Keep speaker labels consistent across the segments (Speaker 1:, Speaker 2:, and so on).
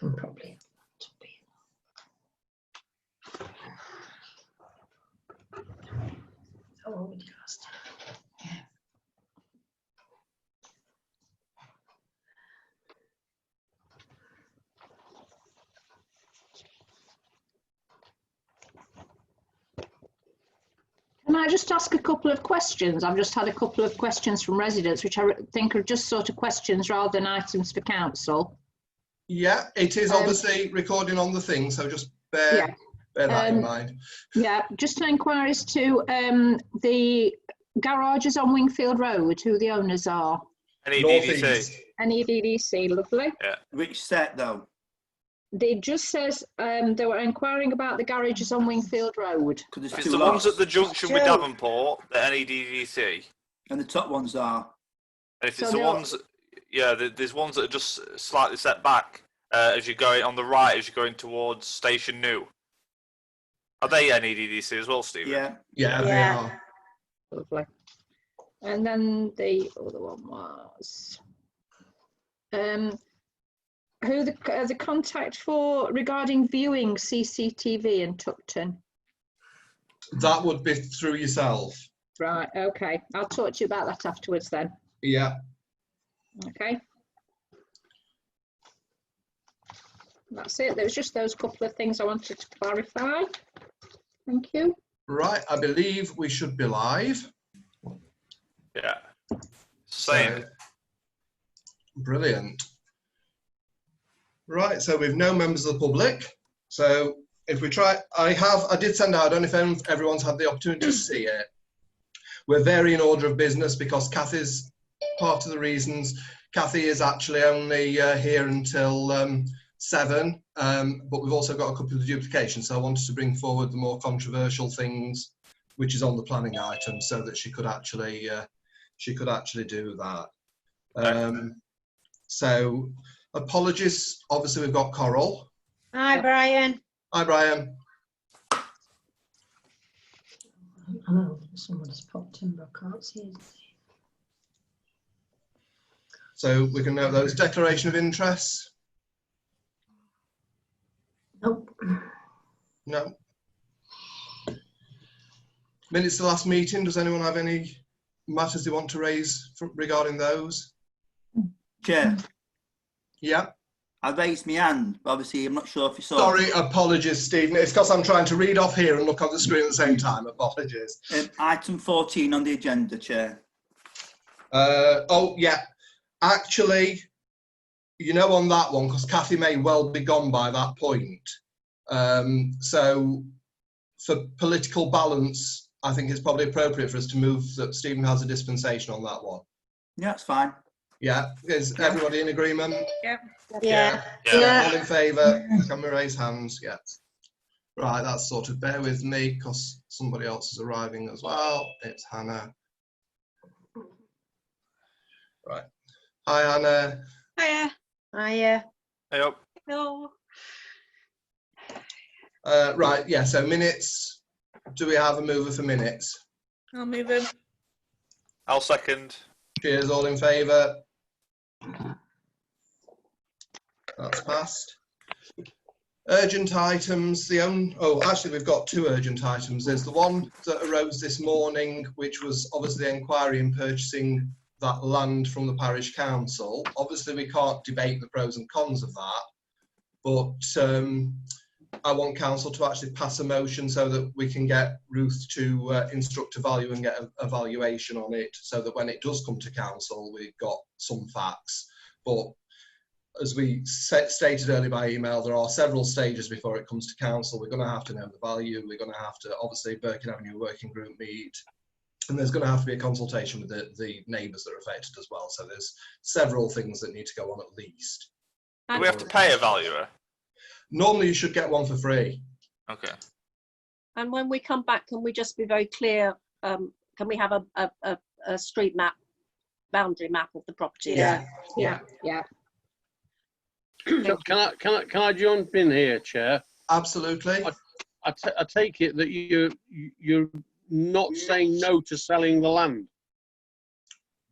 Speaker 1: Probably. How old did you last time? Yeah. Can I just ask a couple of questions? I've just had a couple of questions from residents, which I think are just sort of questions rather than items for council.
Speaker 2: Yeah, it is obviously recording on the thing, so just bear that in mind.
Speaker 1: Yeah, just an inquiry as to the garages on Wingfield Road, who the owners are.
Speaker 3: NEDDC.
Speaker 1: NEDDC, lovely.
Speaker 3: Yeah.
Speaker 4: Which set though?
Speaker 1: It just says they were inquiring about the garages on Wingfield Road.
Speaker 3: If it's the ones at the junction with Davenport, the NEDDC.
Speaker 4: And the top ones are?
Speaker 3: And if it's the ones, yeah, there's ones that are just slightly set back as you're going on the right as you're going towards Station New. Are they NEDDC as well, Stephen?
Speaker 4: Yeah.
Speaker 2: Yeah, they are.
Speaker 1: Lovely. And then the other one was who the contact for regarding viewing CCTV in Tupton?
Speaker 2: That would be through yourself.
Speaker 1: Right, okay. I'll talk to you about that afterwards then.
Speaker 2: Yeah.
Speaker 1: Okay. That's it. There was just those couple of things I wanted to clarify. Thank you.
Speaker 2: Right, I believe we should be live.
Speaker 3: Yeah. Same.
Speaker 2: So, brilliant. Right, so we've no members of the public. So if we try, I did send out, I don't know if everyone's had the opportunity to see it. We're very in order of business because Kathy's part of the reasons. Kathy is actually only here until 7, but we've also got a couple of duplications. So I wanted to bring forward the more controversial things, which is on the planning item, so that she could actually do that. So apologies. Obviously, we've got Coral.
Speaker 5: Hi, Brian.
Speaker 2: Hi, Brian.
Speaker 1: I know someone's popped in, but I can't see it.
Speaker 2: So we can note those declaration of interests.
Speaker 1: Nope.
Speaker 2: No. Minutes to last meeting. Does anyone have any matters they want to raise regarding those?
Speaker 4: Chair.
Speaker 2: Yeah.
Speaker 4: I raised my hand, but obviously I'm not sure if you saw.
Speaker 2: Sorry, apologies, Stephen. It's because I'm trying to read off here and look on the screen at the same time. Apologies.
Speaker 4: Item 14 on the agenda, Chair.
Speaker 2: Oh, yeah. Actually, you know, on that one, because Kathy may well be gone by that point. So for political balance, I think it's probably appropriate for us to move that Stephen has a dispensation on that one.
Speaker 4: Yeah, that's fine.
Speaker 2: Yeah, is everybody in agreement?
Speaker 5: Yeah.
Speaker 2: Yeah. All in favour? Can we raise hands? Yeah. Right, that's sort of, bear with me because somebody else is arriving as well. It's Hannah. Right. Hi, Hannah.
Speaker 5: Hiya. Hiya.
Speaker 3: Hey up.
Speaker 5: Hello.
Speaker 2: Right, yeah, so minutes. Do we have a mover for minutes?
Speaker 5: I'll move him.
Speaker 3: I'll second.
Speaker 2: Cheers, all in favour? That's passed. Urgent items, actually we've got 2 urgent items. There's the one that arose this morning, which was obviously the inquiry in purchasing that land from the parish council. Obviously we can't debate the pros and cons of that, but I want council to actually pass a motion so that we can get Ruth to instruct a value and get a valuation on it, so that when it does come to council, we've got some facts. But as we stated earlier by email, there are several stages before it comes to council. We're going to have to know the value. We're going to have to, obviously, Birkin Avenue Working Group meet. And there's going to have to be a consultation with the neighbours that are affected as well. So there's several things that need to go on at least.
Speaker 3: Do we have to pay a valuer?
Speaker 2: Normally you should get one for free.
Speaker 3: Okay.
Speaker 5: And when we come back, can we just be very clear? Can we have a street map, boundary map of the property?
Speaker 2: Yeah.
Speaker 6: So can I jump in here, Chair?
Speaker 2: Absolutely.
Speaker 6: I take it that you're not saying no to selling the land.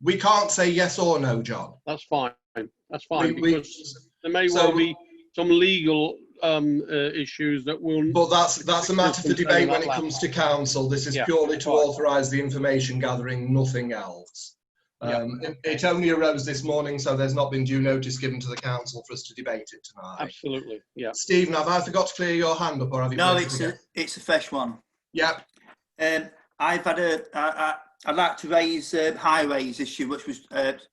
Speaker 2: We can't say yes or no, John.
Speaker 6: That's fine. That's fine, because there may
Speaker 2: so
Speaker 6: well be some legal issues that will.
Speaker 2: But that's a matter for debate when it
Speaker 6: that
Speaker 2: comes to council. This is
Speaker 6: Yeah.
Speaker 2: purely to
Speaker 6: Right.
Speaker 2: authorise the information gathering, nothing else. It only arose this morning, so there's not been due notice given to the council for us to debate it tonight.
Speaker 6: Absolutely, yeah.
Speaker 2: Stephen, have I forgot to clear your hand up, or have you?
Speaker 4: No,
Speaker 2: placed it again?
Speaker 4: it's a fresh one.
Speaker 2: Yep.
Speaker 4: I've had I'd like to raise highways issue, which was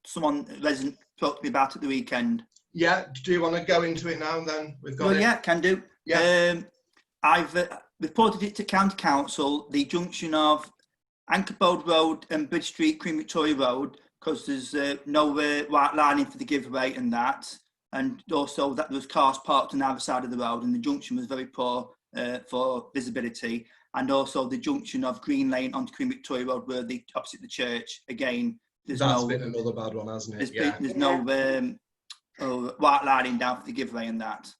Speaker 4: someone resident spoke to me about at the weekend.
Speaker 2: Yeah. Do you want to go into it now? Then we've got
Speaker 4: Well,
Speaker 2: it.
Speaker 4: yeah, can do.
Speaker 2: Yeah.
Speaker 4: I've reported it to County Council, the junction of Ankerbold Road and Bridge Street, Queen Victoria Road, because there's no white lining for the giveaway and that. And also that there was cars parked on either side of the road and the junction was very poor for visibility. And also the junction of Green Lane onto Queen Victoria Road, where opposite the church, again,
Speaker 2: That's been another bad one, hasn't it?
Speaker 4: there's no white lining down for the giveaway and that.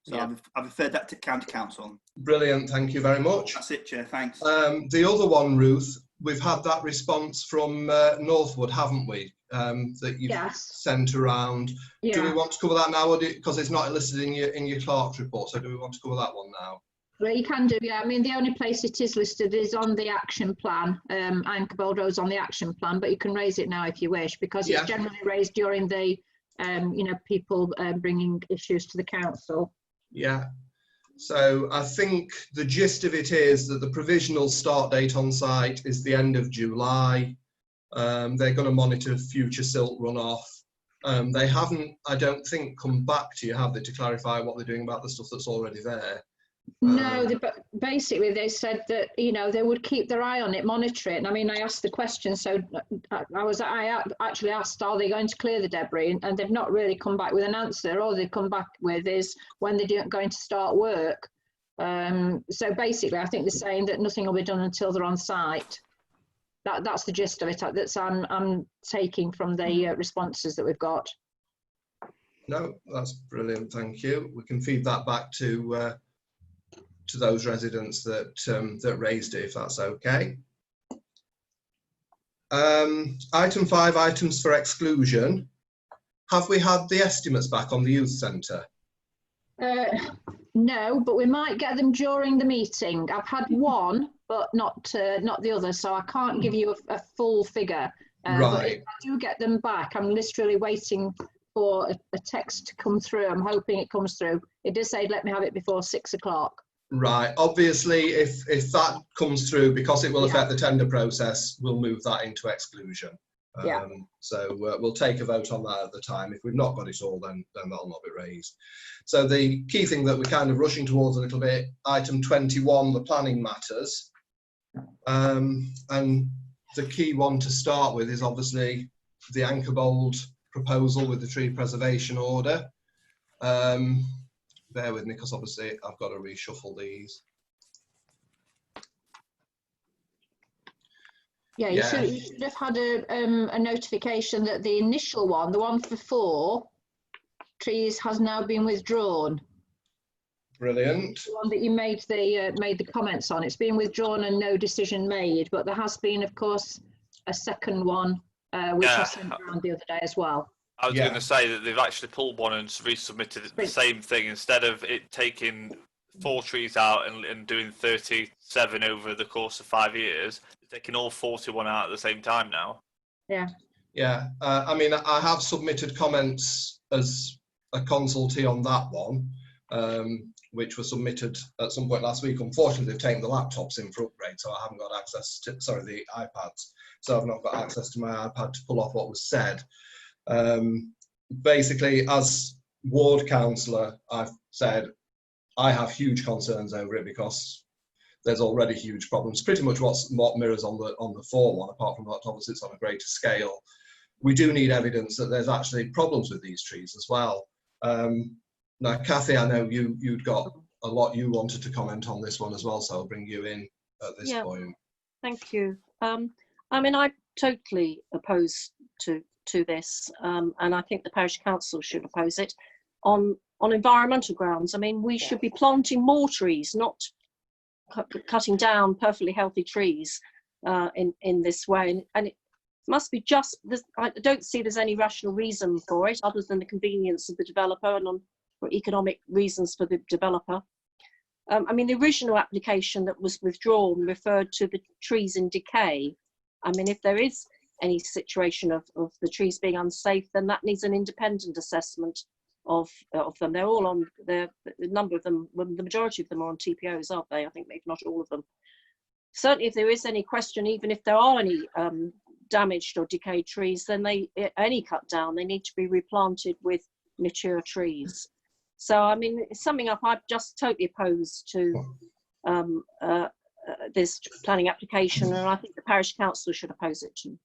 Speaker 4: So
Speaker 6: Yeah.
Speaker 4: I've referred that to County Council.
Speaker 2: Brilliant. Thank you very much.
Speaker 4: That's it, Chair. Thanks.
Speaker 2: The other one, Ruth, we've had that response from Northwood, haven't we? That you've
Speaker 1: Yes.
Speaker 2: sent around.
Speaker 1: Yeah.
Speaker 2: Do we want to cover that now, because it's not listed in your clerk's report? So do we want to cover that one now?
Speaker 1: Well, you can do, yeah. I mean, the only place it is listed is on the action plan. Ankerbold Road's on the action plan, but you can raise it now if you wish, because
Speaker 2: Yeah.
Speaker 1: it's generally raised during the, people bringing issues to the council.
Speaker 2: Yeah. So I think the gist of it is that the provisional start date on site is the end of July. They're going to monitor future silt runoff. They haven't, I don't think, come back to you, have they, to clarify what they're doing about the stuff that's already there?
Speaker 1: No, basically they said that, they would keep their eye on it, monitor it. And I mean, I asked the question, so I actually asked, are they going to clear the debris? And they've not really come back with an answer. All they've come back with is when they're going to start work. So basically, I think they're saying that nothing will be done until they're on site. That's the gist of it. That's I'm taking from the responses that we've got.
Speaker 2: No, that's brilliant. Thank you. We can feed that back to those residents that raised it, if that's okay. Item 5, items for exclusion. Have we had the estimates back on the youth centre?
Speaker 1: No, but we might get them during the meeting. I've had one, but not the other, so I can't give you a full figure. But if I do get them back, I'm literally waiting for a text to come through. I'm hoping it comes through. It did say let me have it before 6 o'clock.
Speaker 2: Right. Obviously, if that comes through, because it will affect the tender process, we'll move that into exclusion. So we'll take a vote on that at the time. If we've not got it all, then that'll not be raised. So the key thing that we're kind of rushing towards a little bit, item 21, the planning matters. And the key one to start with is obviously the Ankerbold proposal with the tree preservation order. Bear with me, because obviously I've got to reshuffle these.
Speaker 1: Yeah, you should have had a notification that the initial one, the one for 4 trees, has now been withdrawn.
Speaker 2: Brilliant.
Speaker 1: The one that you made the comments on, it's been withdrawn and no decision made. But there has been, of course, a second one which I sent around the other day as well.
Speaker 3: I was going to say that they've actually pulled one and resubmitted the same thing. Instead of it taking 4 trees out and doing 37 over the course of 5 years, they're taking all 41 out at the same time now.
Speaker 1: Yeah.
Speaker 2: Yeah. I mean, I have submitted comments as a consultee on that one, which was submitted at some point last week. Unfortunately, they've taken the laptops in for upgrade, so I haven't got access to, the iPads. So I've not got access to my iPad to pull off what was said. Basically, as ward councillor, I've said I have huge concerns over it because there's already huge problems. Pretty much what mirrors on the 4 one, apart from that obviously it's on a greater scale. We do need evidence that there's actually problems with these trees as well. Now, Kathy, I know you'd got a lot you wanted to comment on this one as well, so I'll bring you in at this point.
Speaker 5: Thank you. I mean, I'm totally opposed to this, and I think the parish council should oppose it on environmental grounds. I mean, we should be planting more trees, not cutting down perfectly healthy trees in this way. And it must be just, I don't see there's any rational reason for it other than the convenience of the developer and for economic reasons for the developer. I mean, the original application that was withdrawn referred to the trees in decay. I mean, if there is any situation of the trees being unsafe, then that needs an independent assessment of them. They're all on, a number of them, well, the majority of them are on TPOs, aren't they? I think maybe not all of them. Certainly, if there is any question, even if there are any damaged or decayed trees, then any cut down, they need to be replanted with mature trees. So, I mean, summing up, I'm just totally opposed to this planning application, and I think the parish council should oppose it too.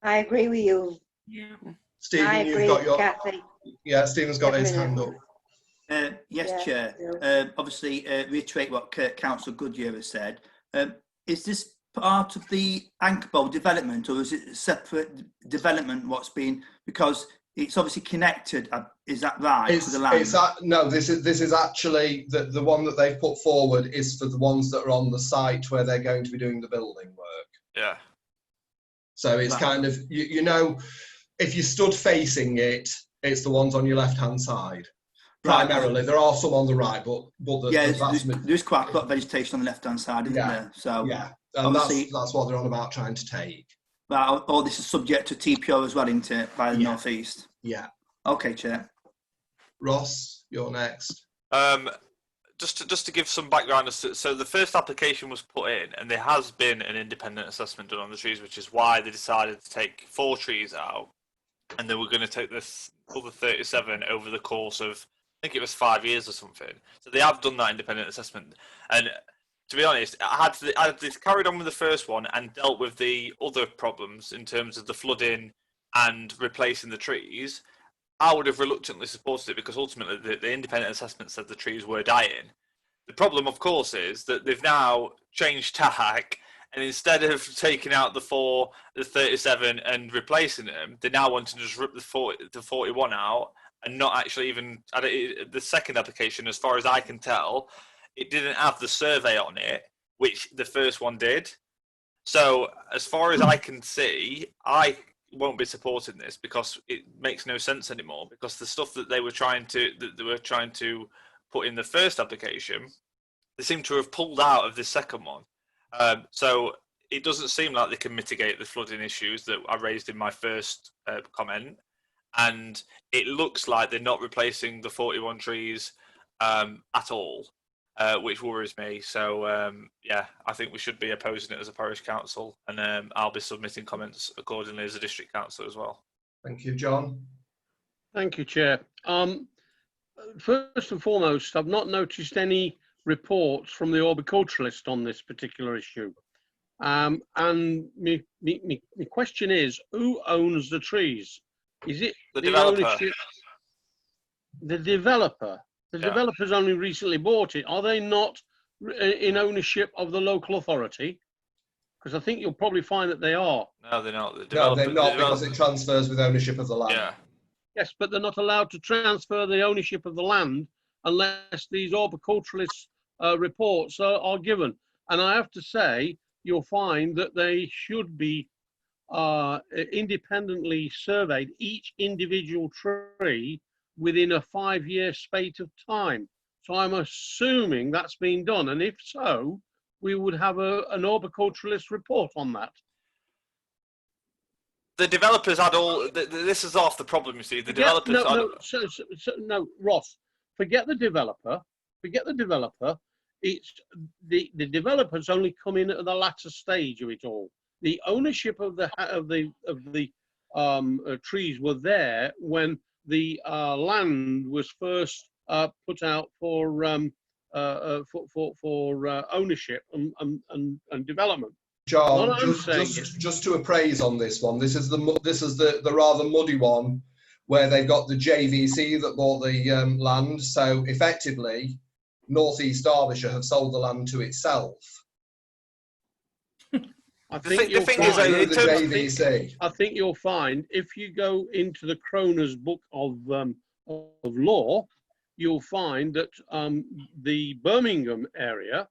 Speaker 7: I agree with you.
Speaker 5: Yeah.
Speaker 2: Stephen,
Speaker 7: I agree, Kathy.
Speaker 2: Yeah, Stephen's got his hand up.
Speaker 4: Yes,
Speaker 7: Yeah,
Speaker 4: Chair.
Speaker 7: yeah.
Speaker 4: Obviously, reiterate what Councillor Goodyear has said. Is this part of the anchor bowl development, or is it a separate development? What's been, because it's obviously connected. Is that right? To the land?
Speaker 2: No, this is actually the one that they've put forward is for the ones that are on the site where they're going to be doing the building work.
Speaker 3: Yeah.
Speaker 2: So it's kind of, you know, if you stood facing it, it's the ones on your left-hand side. Primarily, there are some on the right, but
Speaker 4: there's quite a lot of vegetation on the left-hand side, isn't there? So
Speaker 2: yeah, and that's what they're on about trying to take.
Speaker 4: Well, all this is subject to TPO as well, isn't it, by the North East?
Speaker 2: Yeah.
Speaker 4: Okay, Chair.
Speaker 2: Ross, you're next.
Speaker 3: Just to give some background, so the first application was put in, and there has been an independent assessment done on the trees, which is why they decided to take 4 trees out, and they were going to take this other 37 over the course of, I think it was 5 years or something. So they have done that independent assessment, and to be honest, had they carried on with the first one and dealt with the other problems in terms of the flooding and replacing the trees, I would have reluctantly supported it, because ultimately the independent assessment said the trees were dying. The problem, of course, is that they've now changed tack, and instead of taking out the 37 and replacing them, they now want to just rip the 41 out and not actually even. The second application, as far as I can tell, it didn't have the survey on it, which the first one did. So, as far as I can see, I won't be supporting this, because it makes no sense anymore, because the stuff that they were trying to put in the first application, they seem to have pulled out of the second one. So it doesn't seem like they can mitigate the flooding issues that I raised in my first comment, and it looks like they're not replacing the 41 trees at all, which worries me. So yeah, I think we should be opposing it as a parish council, and I'll be submitting comments accordingly as a district councillor as well.
Speaker 2: Thank you, John.
Speaker 6: Thank you, Chair. First and foremost, I've not noticed reports from the horticulturalist on this particular issue. And my question is, who owns the trees? Is it
Speaker 3: the developer?
Speaker 6: Ownership? The developer. The developers only recently bought it. Are they not in ownership of the local authority? Because I think you'll probably find that they are.
Speaker 3: No, they're not.
Speaker 2: No, they're not, because it transfers with ownership of the land.
Speaker 3: Yeah.
Speaker 6: Yes, but they're not allowed to transfer the ownership of the land unless these horticulturalist reports are given. And I have to say, you'll find that they should be independently surveyed, each individual tree, within a 5-year spate of time. So I'm assuming that's been done. And if so, we would have an horticulturalist report on that.
Speaker 3: The developers had all. This is half the problem, you see. The developers.
Speaker 6: No, Ross. Forget the developer. Forget the developer. It's the developers only come in at the latter stage of it all. The ownership of the trees were there when the land was first put out for ownership and development.
Speaker 2: John, just to appraise on this one, this is the rather muddy one where they've got the JVC that bought the land. So effectively, North East Derbyshire have sold the land to itself.
Speaker 6: I think you'll find if you go into the Kroner's book of law, you'll find that the Birmingham area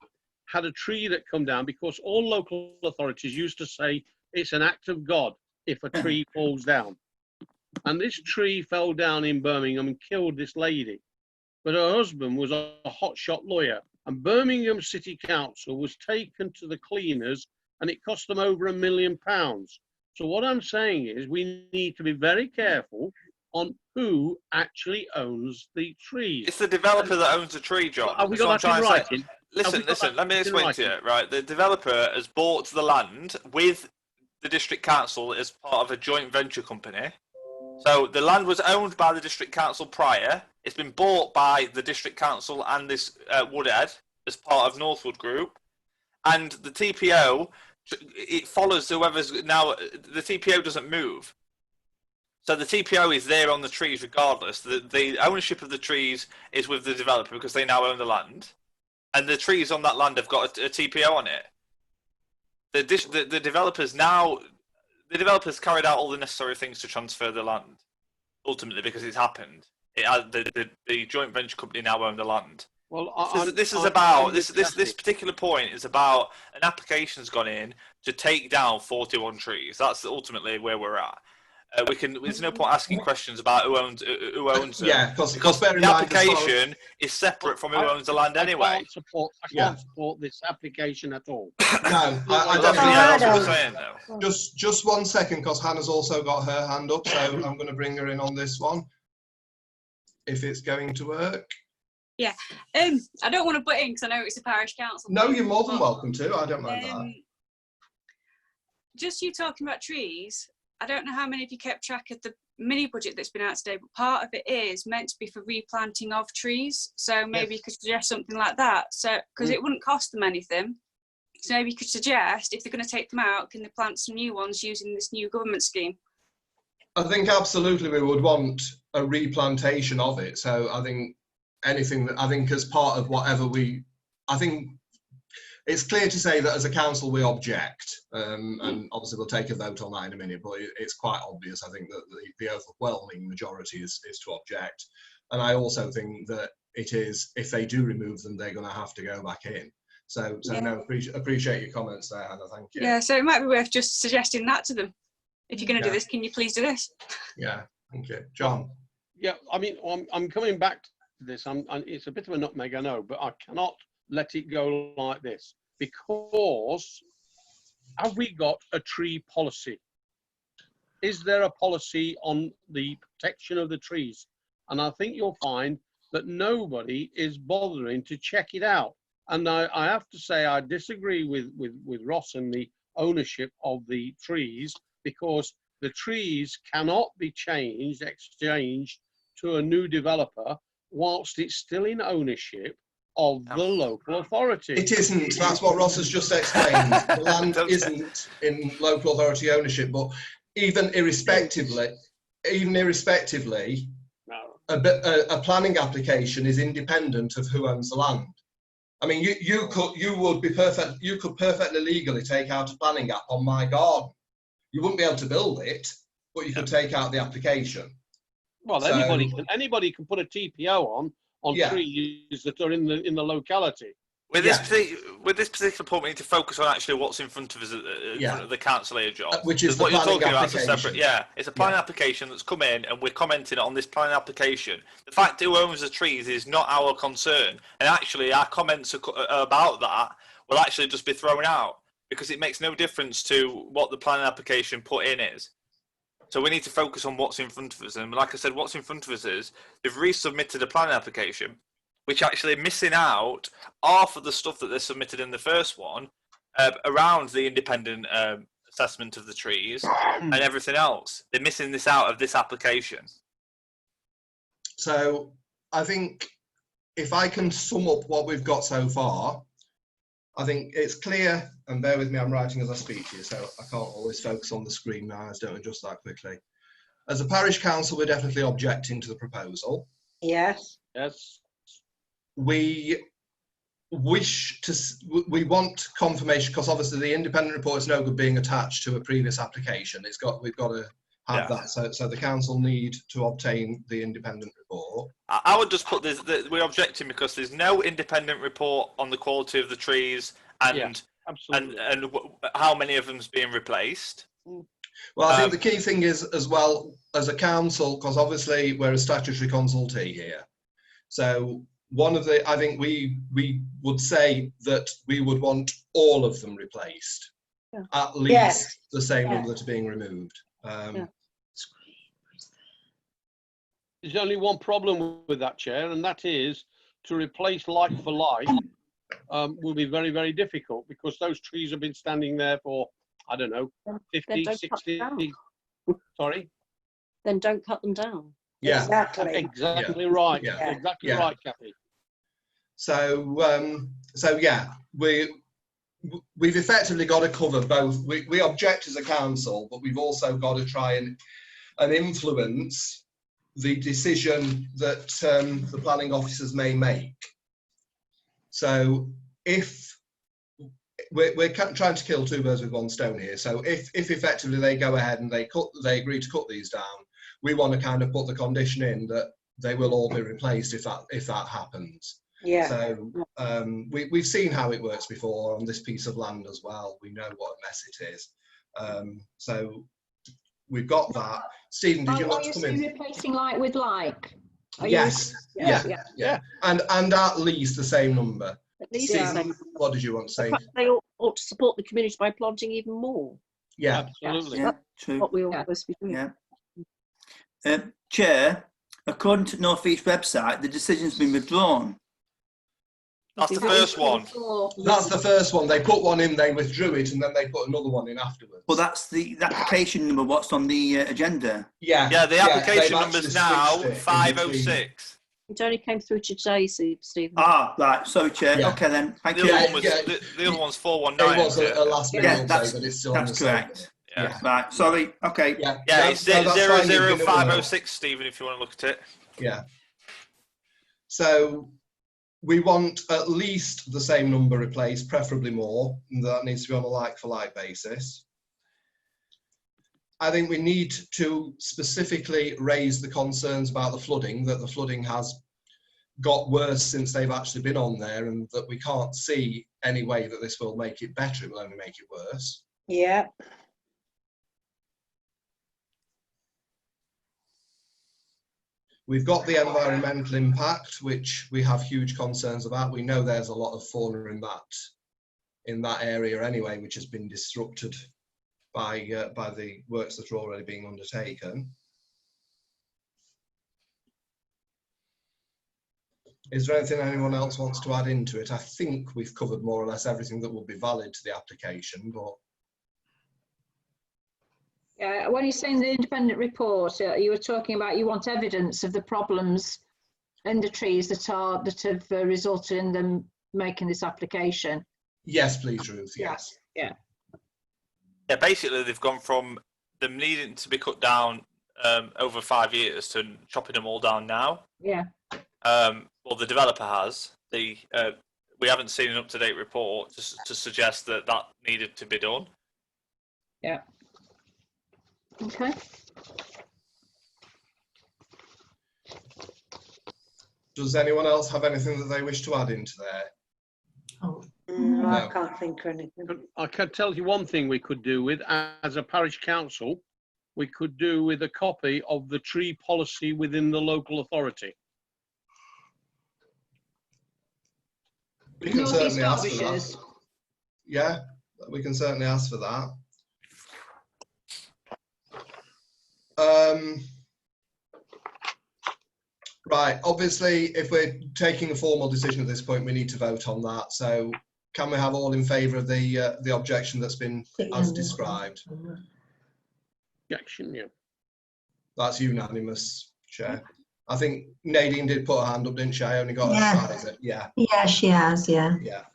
Speaker 6: had a tree that come down because all local authorities used to say it's an act of God if a tree falls down. And this tree fell down in Birmingham and killed this lady. but her husband was a hotshot lawyer, and Birmingham City Council was taken to the cleaners, and it cost them over £1 million. So what I'm saying is we need to be very careful on who actually owns the trees.
Speaker 3: It's the developer that owns the tree, John.
Speaker 6: Have we
Speaker 3: That's
Speaker 6: got
Speaker 3: what
Speaker 6: that
Speaker 3: I'm
Speaker 6: in
Speaker 3: trying to say.
Speaker 6: writing?
Speaker 3: Listen, let me explain to you, right? The developer has bought the land with the district council as part of a joint venture company. So the land was owned by the district council prior. It's been bought by the district council and this Woodhead as part of Northwood Group. And the TPO, it follows whoever's now, the TPO doesn't move. So the TPO is there on the trees regardless. The ownership of the trees is with the developer because they now own the land. And the trees on that land have got a TPO on it. The developers carried out all the necessary things to transfer the land. Ultimately, because it's happened, the joint venture company now own the land.
Speaker 6: Well,
Speaker 3: this particular point is about an application's gone in to take down 41 trees. That's ultimately where we're at. There's no point asking questions about who owns them.
Speaker 2: Yeah, because
Speaker 3: the application is separate from who owns the land anyway.
Speaker 6: I can't support this application at all.
Speaker 2: No,
Speaker 3: that's what we're saying though.
Speaker 2: Just 1 second, because Hannah's also got her hand up, so I'm going to bring her in on this one, if it's going to work.
Speaker 8: Yeah, I don't want to butt in because I know it's a parish council.
Speaker 2: No, you're more than welcome to. I don't mind that.
Speaker 8: Just you talking about trees. I don't know how many of you kept track of the mini budget that's been out today, but part of it is meant to be for replanting of trees. So maybe you could suggest something like that. So because it wouldn't cost them anything. So maybe you could suggest if they're going to take them out, can they plant some new ones using this new government scheme?
Speaker 2: I think absolutely we would want a replantation of it. So I think anything that as part of whatever I think it's clear to say that as a council we object, and obviously we'll take a vote on that in a minute, but it's quite obvious, I think, that the overwhelming majority is to object. And I also think that it is, if they do remove them, they're going to have to go back in. So no, appreciate your comments there, Hannah, thank you.
Speaker 8: Yeah, so it might be worth just suggesting that to them. If you're going to do this, can you please do this?
Speaker 2: Yeah, thank you. John?
Speaker 6: Yeah, I mean, I'm coming back to this. It's a bit of a nutmeg, I know, but I cannot let it go like this, because have we got a tree policy? Is there a policy on the protection of the trees? And I think you'll find that nobody is bothering to check it out. And I have to say I disagree with Ross and the ownership of the trees, because the trees cannot be exchanged to a new developer whilst it's still in ownership of the local authority.
Speaker 2: It isn't. That's what Ross has just explained. The land isn't in local authority ownership, but even irrespectively, a planning application is independent of who owns the land. I mean, you could perfectly legally take out a planning app on my garden. You wouldn't be able to build it, but you could take out the application.
Speaker 6: Well, so, anybody can put a TPO on trees that are in the locality.
Speaker 3: With this particular point, we need to focus on actually what's in front of us in front of the council here, John.
Speaker 2: Which is
Speaker 3: what you're talking about is a separate. Yeah, it's a planning application that's come in, and we're commenting on this planning application. The fact who owns the trees is not our concern, and actually our comments about that will actually just be thrown out because it makes no difference to what the planning application put in is. So we need to focus on what's in front of us, and like I said, what's in front of us is they've resubmitted a planning application, which actually missing out half of the stuff that they submitted in the first one around the independent assessment of the trees and everything else. They're missing this out of this application.
Speaker 2: So I think if I can sum up what we've got so far, I think it's clear, and bear with me, I'm writing as I speak to you, so I can't always focus on the screen. My eyes don't adjust that quickly. As a parish council, we're definitely objecting to the proposal.
Speaker 7: Yes.
Speaker 6: Yes.
Speaker 2: We want confirmation, because obviously the independent report is no good being attached to a previous application. We've got to have that. So the council need to obtain the independent report.
Speaker 3: I would just put this, that we're objecting because there's no independent report on the quality of the trees and how many of them's being replaced.
Speaker 2: Well, I think the key thing is, as well, as a council, because obviously we're a statutory consultee here. So one of the, I think we would say that we would want all of them replaced, at least
Speaker 7: Yes.
Speaker 2: the same number that are being removed.
Speaker 6: There's only one problem with that, Chair, and that is to replace like for like will be very, very difficult because those trees have been standing there for, I don't know, 50,
Speaker 5: don't cut
Speaker 6: 60,
Speaker 5: them
Speaker 6: sorry?
Speaker 5: Then don't cut them down.
Speaker 2: Yeah.
Speaker 7: Exactly.
Speaker 6: Exactly right.
Speaker 2: Yeah.
Speaker 6: Exactly
Speaker 2: Yeah.
Speaker 6: right, Kathy.
Speaker 2: So, so yeah, we've effectively got to cover both. We object as a council, but we've also got to try and influence the decision that the planning officers may make. So if we're trying to kill two birds with one stone here, so if effectively they go ahead and they agree to cut these down, we want to kind of put the condition in that they will all be replaced if that happens.
Speaker 7: Yeah.
Speaker 2: So we've seen how it works before on this piece of land as well. We know what a mess it is. So we've got that. Stephen, did you want to come in?
Speaker 1: Replacing like with like?
Speaker 2: Yes. Yeah. And at least the same number.
Speaker 5: At least
Speaker 2: Stephen,
Speaker 5: the same.
Speaker 2: what did you want to say?
Speaker 5: They ought to support the community by planting even more.
Speaker 2: Yeah.
Speaker 6: Absolutely.
Speaker 4: Yeah, true.
Speaker 5: What we all supposed to be doing.
Speaker 4: Yeah. Chair, according to North East website, the decision's been withdrawn.
Speaker 3: That's the first one.
Speaker 2: That's the first one. They put one in, they withdrew it, and then they put another one in afterwards.
Speaker 4: Well, that's the application number. What's on the agenda?
Speaker 2: Yeah.
Speaker 3: Yeah, the application
Speaker 2: they've
Speaker 3: number's
Speaker 2: actually
Speaker 3: now
Speaker 2: switched it in
Speaker 3: 506.
Speaker 5: It only came through today, Stephen.
Speaker 4: Ah, right. Sorry, Chair.
Speaker 2: Yeah.
Speaker 4: Okay, then. Thank
Speaker 3: The
Speaker 4: you.
Speaker 3: other one was
Speaker 2: Yeah.
Speaker 3: the other one's
Speaker 2: It
Speaker 3: 419.
Speaker 2: was a last minute
Speaker 4: Yeah,
Speaker 2: update, but it's still on the same.
Speaker 4: correct.
Speaker 3: Yeah.
Speaker 4: Right. Sorry. Okay.
Speaker 2: Yeah.
Speaker 3: Yeah,
Speaker 2: No,
Speaker 3: it's
Speaker 2: no, that's fine, you've been
Speaker 3: 00506, Stephen, if you want to look at it.
Speaker 2: Yeah. So we want at least the same number replaced, preferably more, and that needs to be on a like-for-like basis. I think we need to specifically raise the concerns about the flooding, that the flooding has got worse since they've actually been on there, and that we can't see any way that this will make it better, it will only make it worse.
Speaker 7: Yeah.
Speaker 2: We've got the environmental impact, which we have huge concerns about. We know there's a lot of fauna in that area anyway, which has been disrupted by the works that are already being undertaken. Is there anything anyone else wants to add into it? I think we've covered more or less everything that would be valid to the application, but
Speaker 1: when you're saying the independent report, you were talking about you want evidence of the problems in the trees that have resulted in them making this application.
Speaker 2: yes, please, Ruth. Yes.
Speaker 1: Yeah.
Speaker 3: Yeah, basically they've gone from them needing to be cut down over 5 years to chopping them all down now.
Speaker 1: Yeah.
Speaker 3: Well, the developer has. We haven't seen an up-to-date report to suggest that needed to be done.
Speaker 1: Yeah. Okay.
Speaker 2: Does anyone else have anything that they wish to add into there?
Speaker 7: No, I
Speaker 2: No.
Speaker 7: can't think of anything.
Speaker 6: I can tell you one thing we could do with, as a parish council, we could do with a copy of the tree policy within the local authority.
Speaker 2: We can
Speaker 1: North East
Speaker 2: certainly ask for that.
Speaker 1: Derbyshire's.
Speaker 2: Yeah, we can certainly ask for that. Right, obviously, if we're taking a formal decision at this point, we need to vote on that. So can we have all in favour of the objection that's been as described?
Speaker 6: Objection, yeah.
Speaker 2: That's unanimous, Chair. I think Nadine did put her hand up, didn't she? I only got her
Speaker 9: Yeah.
Speaker 2: side, is it? Yeah.
Speaker 9: Yeah, she has, yeah.
Speaker 2: Yeah.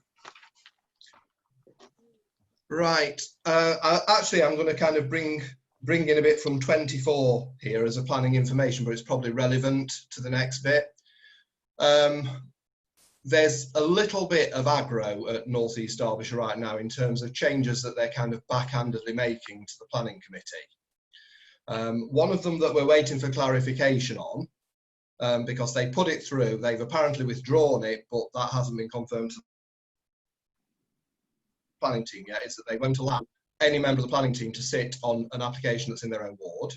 Speaker 2: Right. Actually, I'm going to kind of bring in a bit from 24 here as a planning information, but it's probably relevant to the next bit. There's a little bit of aggro at North East Derbyshire right now in terms of changes that they're kind of backhandedly making to the planning committee. One of them that we're waiting for clarification on, because they put it through, they've apparently withdrawn it, but that hasn't been confirmed to the planning team yet, is that they won't allow any member of the planning team to sit on an application that's in their own ward.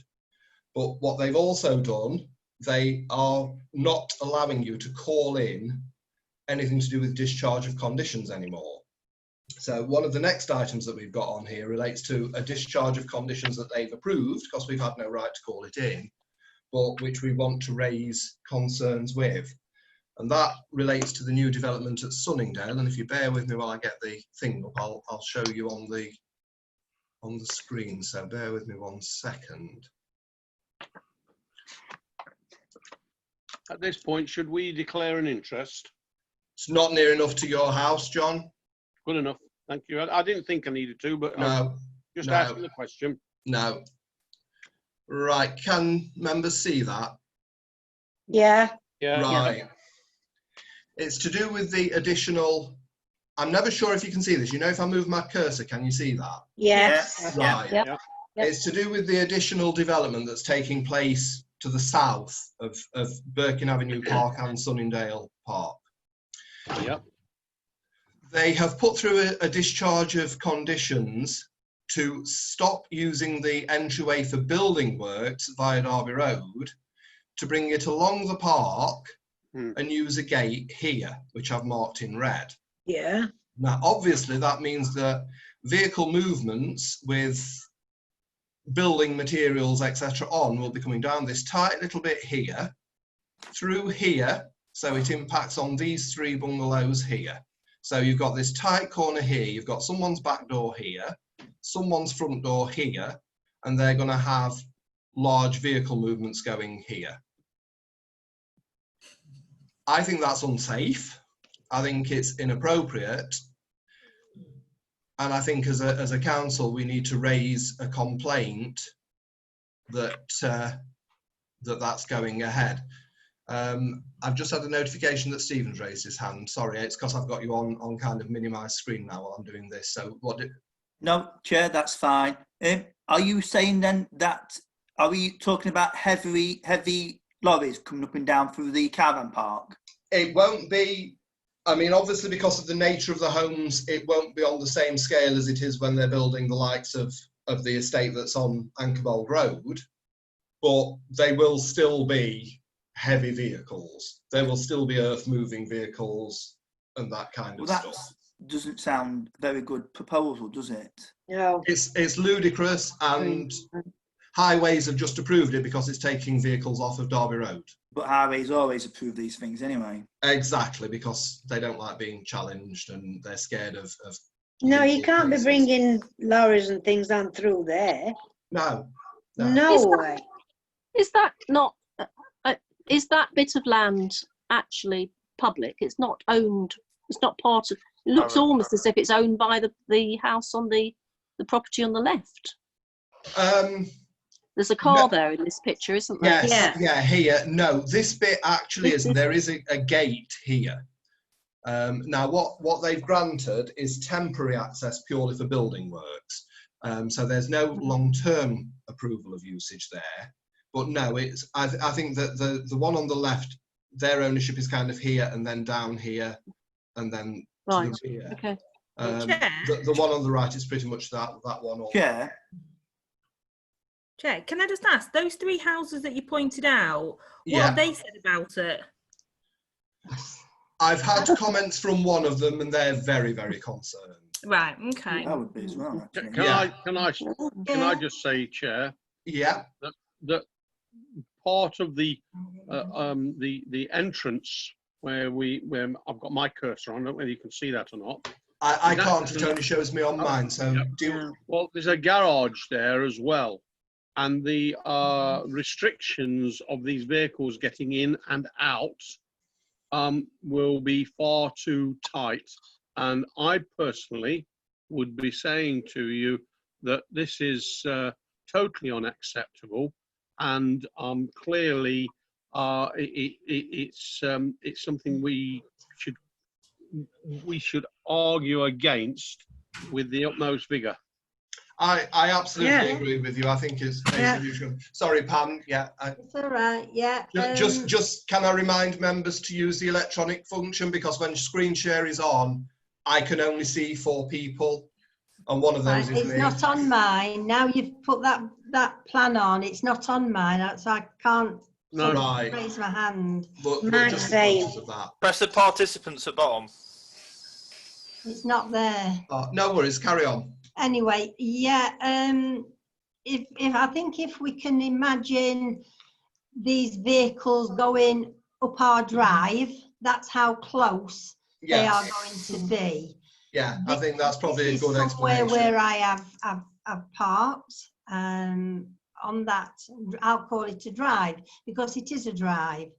Speaker 2: But what they've also done they are not allowing you to call in anything to do with discharge of conditions anymore. So one of the next items that we've got on here relates to a discharge of conditions that they've approved, because we've had no right to call it in, but which we want to raise concerns with. And that relates to the new development at Sunningdale. And if you bear with me while I get the thing up, I'll show you on the screen. So bear with me 1 second.
Speaker 6: At this point, should we declare an interest?
Speaker 2: It's not near enough to your house, John.
Speaker 6: Good enough. Thank you. I didn't think I needed to, but
Speaker 2: No,
Speaker 6: just
Speaker 2: no.
Speaker 6: asking the question.
Speaker 2: No. Right, can members see that?
Speaker 7: Yeah.
Speaker 6: Yeah.
Speaker 2: Right. It's to do with the additional, I'm never sure if you can see this. You know, if I move my cursor, can you see that?
Speaker 7: Yes.
Speaker 2: Right.
Speaker 5: Yep.
Speaker 6: Yep.
Speaker 2: It's to do with the additional development that's taking place to the south of Birkin Avenue Park and Sunningdale Park.
Speaker 6: Yep.
Speaker 2: They have put through a discharge of conditions to stop using the entryway for building works via Derby Road, to bring it along the park and use a gate here, which I've marked in red.
Speaker 7: Yeah.
Speaker 2: Now, obviously, that means that vehicle movements with building materials, etc., on will be coming down this tight little bit here, through here, so it impacts on these 3 bungalows here. So you've got this tight corner here, you've got someone's back door here, someone's front door here, and they're going to have large vehicle movements going here. I think that's unsafe. I think it's inappropriate. And I think as a council, we need to raise a complaint that that's going ahead. I've just had a notification that Stephen's raised his hand. Sorry, it's because I've got you on kind of minimised screen now while I'm doing this. So what did...
Speaker 4: No, Chair, that's fine. Are you saying then that, are we talking about heavy lorries coming up and down through the caravan park?
Speaker 2: It won't be, I mean, obviously because of the nature of the homes, it won't be on the same scale as it is when they're building the likes of the estate that's on Ankerbold Road, but they will still be heavy vehicles. There will still be earth-moving vehicles and that kind of stuff.
Speaker 4: Doesn't sound a very good proposal, does it?
Speaker 7: No.
Speaker 2: It's ludicrous, and Highways have just approved it because it's taking vehicles off of Derby Road.
Speaker 4: But Highways always approve these things anyway.
Speaker 2: Exactly, because they don't like being challenged and they're scared of
Speaker 7: No, you can't
Speaker 2: cases.
Speaker 7: be bringing lorries and things on through there.
Speaker 2: No.
Speaker 7: No way.
Speaker 5: Is that not? Is that bit of land actually public? It's not owned. It's not part of. It looks almost as if it's owned by the house on the property on the left. There's a car there in this picture, isn't there?
Speaker 2: Yes, yeah, here. No, this bit actually isn't. There is a gate here. Now, what they've granted is temporary access purely for building works. So there's no long-term approval of usage there. But no, it's. I think that the one on the left, their ownership is kind of here and then down here, and then
Speaker 5: right.
Speaker 2: To here.
Speaker 5: Okay.
Speaker 2: The one on the right is pretty much that one.
Speaker 4: Chair,
Speaker 9: can I just ask, those 3 houses that you pointed out, what have they said about it?
Speaker 2: I've had comments from one of them, and they're very, very concerned.
Speaker 9: Right. Okay.
Speaker 4: I would be as well. Actually.
Speaker 6: Can I just say, Chair?
Speaker 2: Yeah.
Speaker 6: That part of the entrance where I've got my cursor on, I don't know whether you can see that or not.
Speaker 2: I can't. It only shows me on mine. So
Speaker 6: well, there's a garage there as well, and the restrictions of these vehicles getting in and out will be far too tight. And I personally would be saying to you that this is totally unacceptable, and clearly it's something we should argue against with the utmost vigour.
Speaker 2: I absolutely agree with you. I think it's sorry, Pam. Yeah,
Speaker 7: it's all right. Yeah.
Speaker 2: Just can I remind members to use the electronic function, because when screen share is on, I can only see 4 people, and one of those is
Speaker 10: it's
Speaker 2: me.
Speaker 10: not on mine. Now you've put that plan on. It's not on mine, so I can't
Speaker 6: No.
Speaker 2: Right.
Speaker 7: Raise my hand.
Speaker 2: But
Speaker 7: Mine's
Speaker 2: just
Speaker 7: saying
Speaker 2: conscious of that.
Speaker 3: Press the participants at bottom.
Speaker 7: it's not there.
Speaker 2: No worries, carry on.
Speaker 7: Anyway, yeah, if I think if we can imagine these vehicles going up our drive, that's how close they are going to be.
Speaker 2: Yeah, I think that's probably a good
Speaker 7: somewhere
Speaker 2: explanation.
Speaker 7: where I have parked on that, I'll call it a drive, because it is a drive,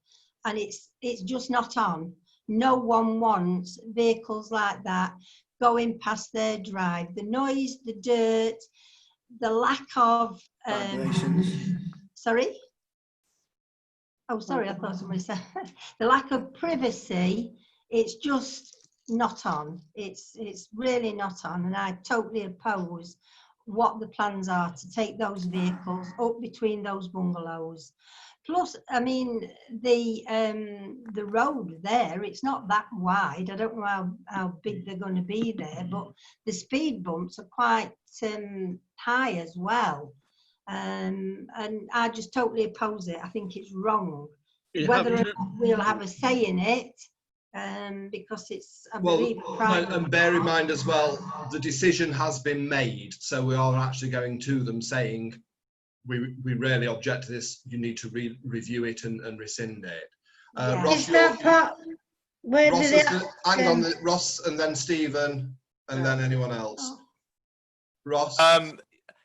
Speaker 7: and it's just not on. No one wants vehicles like that going past their drive. The noise, the dirt, the lack of
Speaker 4: Vibrations.
Speaker 7: sorry? Oh, sorry, I thought somebody said the lack of privacy. It's just not on. It's really not on, and I totally oppose what the plans are to take those vehicles up between those bungalows. Plus, I mean, the road there, it's not that wide. I don't know how big they're going to be there, but the speed bumps are quite high as well. And I just totally oppose it. I think it's wrong. Whether or not we'll have a say in it, because it's, I believe, private.
Speaker 2: And bear in mind as well, the decision has been made, so we are actually going to them saying, we really object to this, you need to review it and rescind it.
Speaker 7: Yeah.
Speaker 2: Ross,
Speaker 7: Is that part, where
Speaker 2: Ross
Speaker 7: did
Speaker 2: is
Speaker 7: it,
Speaker 2: hang on, Ross and then Stephen and then anyone else. Ross?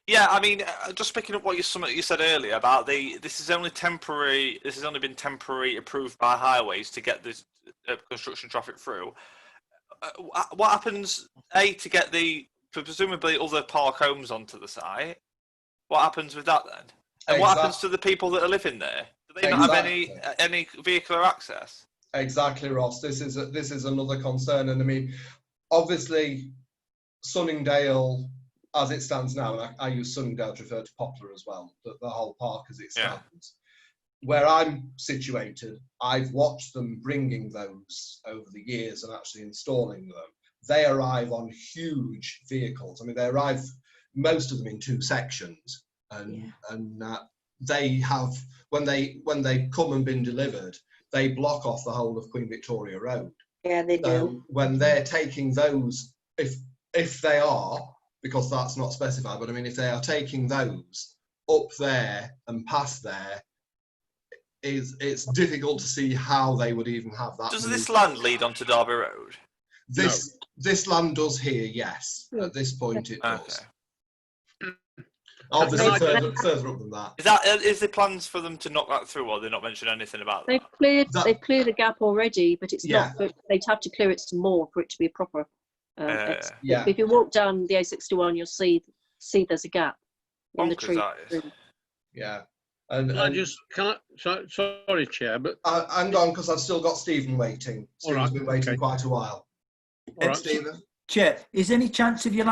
Speaker 3: Yeah, I mean, just picking up what you said earlier about this is only temporary. This has only been temporary approved by highways to get this construction traffic through. What happens to get the presumably other park homes onto the site? What happens with that then? And what happens to the people that are living there? Do they not have any vehicular access?
Speaker 2: Exactly, Ross. This is another concern, and I mean, obviously, Sunningdale, as it stands now, and I use Sunningdale to refer to Poplar as well, the whole park as it stands. Where I'm situated, I've watched them bringing those over the years and actually installing them. They arrive on huge vehicles. I mean, they arrive, most of them in 2 sections, and they have, when they come and been delivered, they block off the whole of Queen Victoria Road.
Speaker 7: Yeah, they do.
Speaker 2: When they're taking those, if they are, because that's not specified, but I mean, if they are taking those up there and past there, it's difficult to see how they would even have that.
Speaker 3: Does this land lead onto Derby Road?
Speaker 2: This land does here, yes. At this point, it does.
Speaker 3: Okay.
Speaker 2: Obviously, further up than that.
Speaker 3: Is there plans for them to knock that through, or they not mention anything about that?
Speaker 5: They've cleared the gap already, but it's not. They'd have to clear it some more for it to be a proper. If you walk down the A61, you'll see there's a gap in the tree.
Speaker 2: Yeah.
Speaker 6: Sorry, Chair, but
Speaker 2: hang on, because I've still got Stephen waiting. Stephen's been waiting quite a while. Stephen?
Speaker 4: Chair, is there any chance of you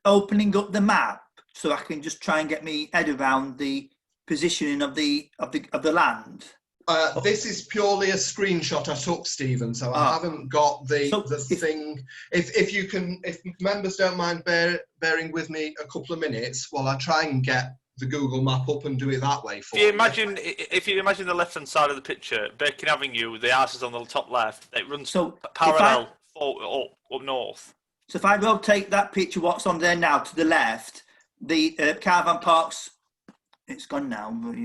Speaker 4: opening up the map so I can just try and get me head around the positioning of the land?
Speaker 2: This is purely a screenshot I took, Stephen, so I haven't got the thing. If members don't mind bearing with me a couple of minutes while I try and get the Google map up and do it that way for you.
Speaker 3: If you imagine the left-hand side of the picture, Birkin Avenue, the house is on the top left. It runs parallel up north.
Speaker 4: So if I rotate that picture, what's on there now, to the left, the caravan parks. It's gone now, but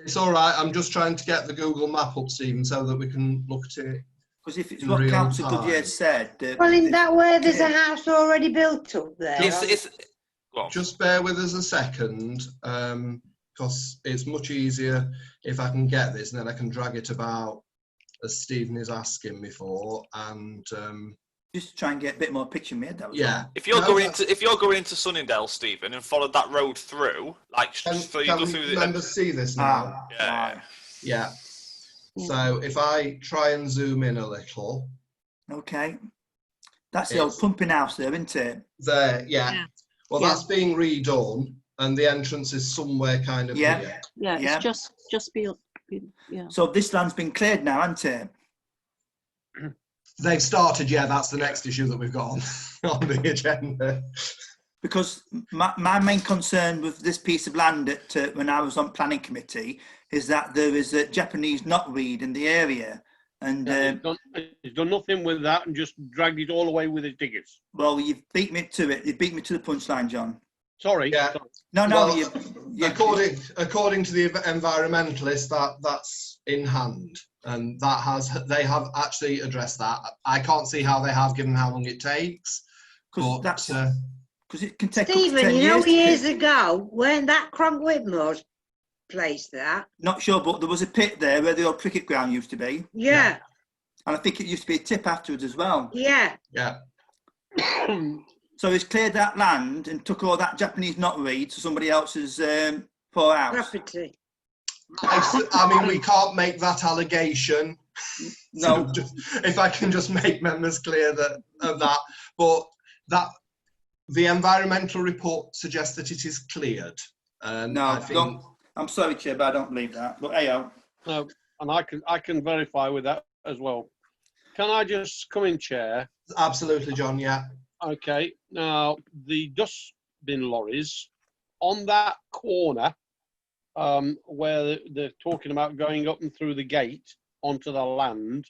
Speaker 2: it's all right. I'm just trying to get the Google map up, Stephen, so that we can look at it.
Speaker 4: Because if it's what Councillor Goodyear said,
Speaker 7: well, in that way, there's a house already built up there.
Speaker 2: Just bear with us a second, because it's much easier if I can get this, and then I can drag it about as Stephen is asking me for, and
Speaker 4: just try and get a bit more picture made.
Speaker 3: If you're going into Sunningdale, Stephen, and follow that road through,
Speaker 2: members see this now? Yeah. So if I try and zoom in a little.
Speaker 4: Okay. That's the old pumping house there, isn't it?
Speaker 2: There, yeah. Well, that's being redone, and the entrance is somewhere kind of here.
Speaker 5: Yeah, it's just beyond. Yeah.
Speaker 4: So this land's been cleared now, hasn't it?
Speaker 2: They've started, that's the next issue that we've got on the agenda.
Speaker 4: Because my main concern with this piece of land when I was on planning committee is that there is a Japanese knotweed in the area. And
Speaker 6: he's done nothing with that and just dragged it all away with his diggers.
Speaker 4: Well, you've beat me to it. You beat me to the punchline, John.
Speaker 6: Sorry.
Speaker 2: Yeah.
Speaker 6: Sorry.
Speaker 4: No.
Speaker 2: Well, according to the environmentalist, that's in hand, and they have actually addressed that. I can't see how they have, given how long it takes.
Speaker 4: Because it can take.
Speaker 10: Stephen, you know, years ago, when that Cronk Whitmore's place that.
Speaker 4: Not sure, but there was a pit there where the old cricket ground used to be.
Speaker 10: Yeah.
Speaker 4: And I think it used to be a tip afterwards as well.
Speaker 10: Yeah.
Speaker 2: Yeah.
Speaker 4: So he's cleared that land and took all that Japanese knotweed to somebody else's poor house.
Speaker 10: Property.
Speaker 2: I mean, we can't make that allegation.
Speaker 4: No.
Speaker 2: So if I can just make members clear of that. But that the environmental report suggests that it is cleared.
Speaker 4: No, I'm sorry, Chair, but I don't believe that. But hey,
Speaker 6: no, and I can verify with that as well. Can I just come in, Chair?
Speaker 2: Absolutely, John. Yeah.
Speaker 6: Okay. Now the dustbin lorries on that corner where they're talking about going up and through the gate onto the land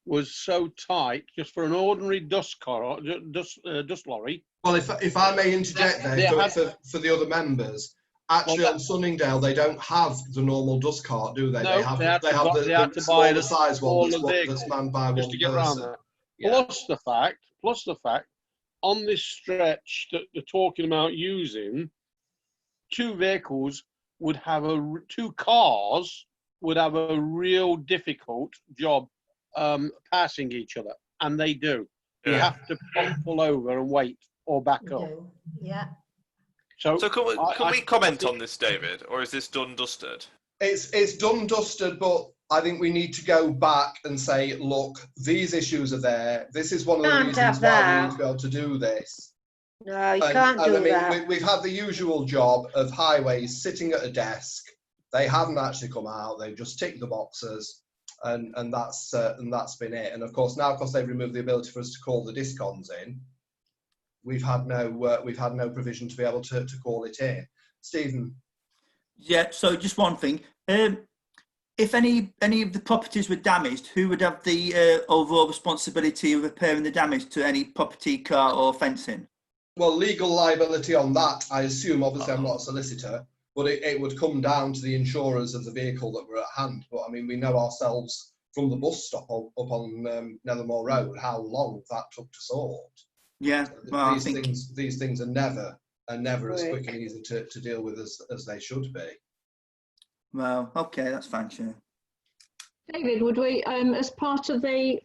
Speaker 6: was so tight just for an ordinary dust lorry.
Speaker 2: Well, if I may interject there for the other members, actually on Sunningdale they don't have the normal dust cart, do they?
Speaker 6: No,
Speaker 2: they have the smaller size one that's manned by one person.
Speaker 6: Yeah. Plus the fact, on this stretch that they're talking about using, two cars would have a real difficult job passing each other, and they do. You have to pull over and wait or back up.
Speaker 7: Yeah.
Speaker 3: So can we comment on this, David, or is this done dusted?
Speaker 2: It's done dusted, but I think we need to go back and say, look, these issues are there. This is one of the reasons why we need to be able to do this.
Speaker 10: No, you can't do that.
Speaker 2: We've had the usual job of highways sitting at a desk. They haven't actually come out. They've just ticked the boxes, and that's been it. And of course, now because they've removed the ability for us to call the discons in, we've had no provision to be able to call it in. Stephen.
Speaker 4: Yeah. So just one thing. If any of the properties were damaged, who would have the overall responsibility of repairing the damage to any property, car or fencing?
Speaker 2: Well, legal liability on that, I assume, obviously I'm not a solicitor, but it would come down to the insurers of the vehicle that were at hand. But I mean, we know ourselves from the bus stop up on Nethermore Road how long that took to sort.
Speaker 4: Yeah, well,
Speaker 2: these things are never as quick and easy to deal with as they should be.
Speaker 4: Well, okay, that's fine, sure.
Speaker 1: David, would we, as part of the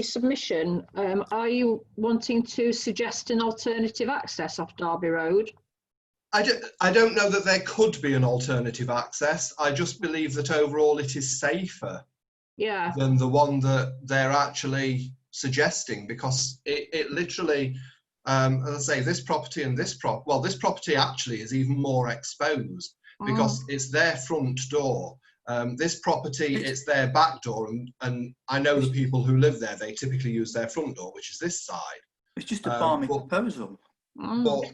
Speaker 1: submission, are you wanting to suggest an alternative access off Derby Road?
Speaker 2: I don't know that there could be an alternative access. I just believe that overall it is safer than the one that they're actually suggesting, because it literally, as I say, this property and this property actually is even more exposed because it's their front door. This property, it's their back door, and I know the people who live there, they typically use their front door, which is this side.
Speaker 4: It's just a balmy proposal.
Speaker 2: But,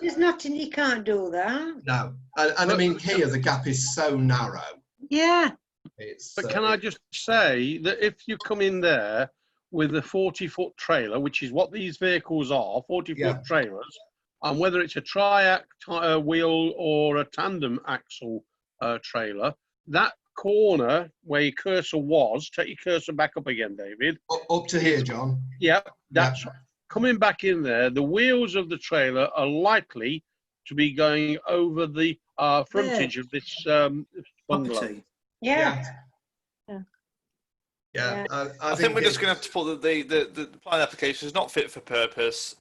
Speaker 10: there's nothing, you can't do that.
Speaker 2: No, and I mean, here the gap is so narrow.
Speaker 10: Yeah.
Speaker 6: But can I just say that if you come in there with a 40-foot trailer, which is what these vehicles are, 40-foot trailers, and whether it's a tri-axle wheel or a tandem axle trailer, that corner where your cursor was, take your cursor back up again, David.
Speaker 2: Up to here, John.
Speaker 6: Yeah, that's coming back in there. The wheels of the trailer are likely to be going over the frontage of this bungalow.
Speaker 10: Yeah.
Speaker 3: I think we're just going to have to put the plan application is not fit for purpose.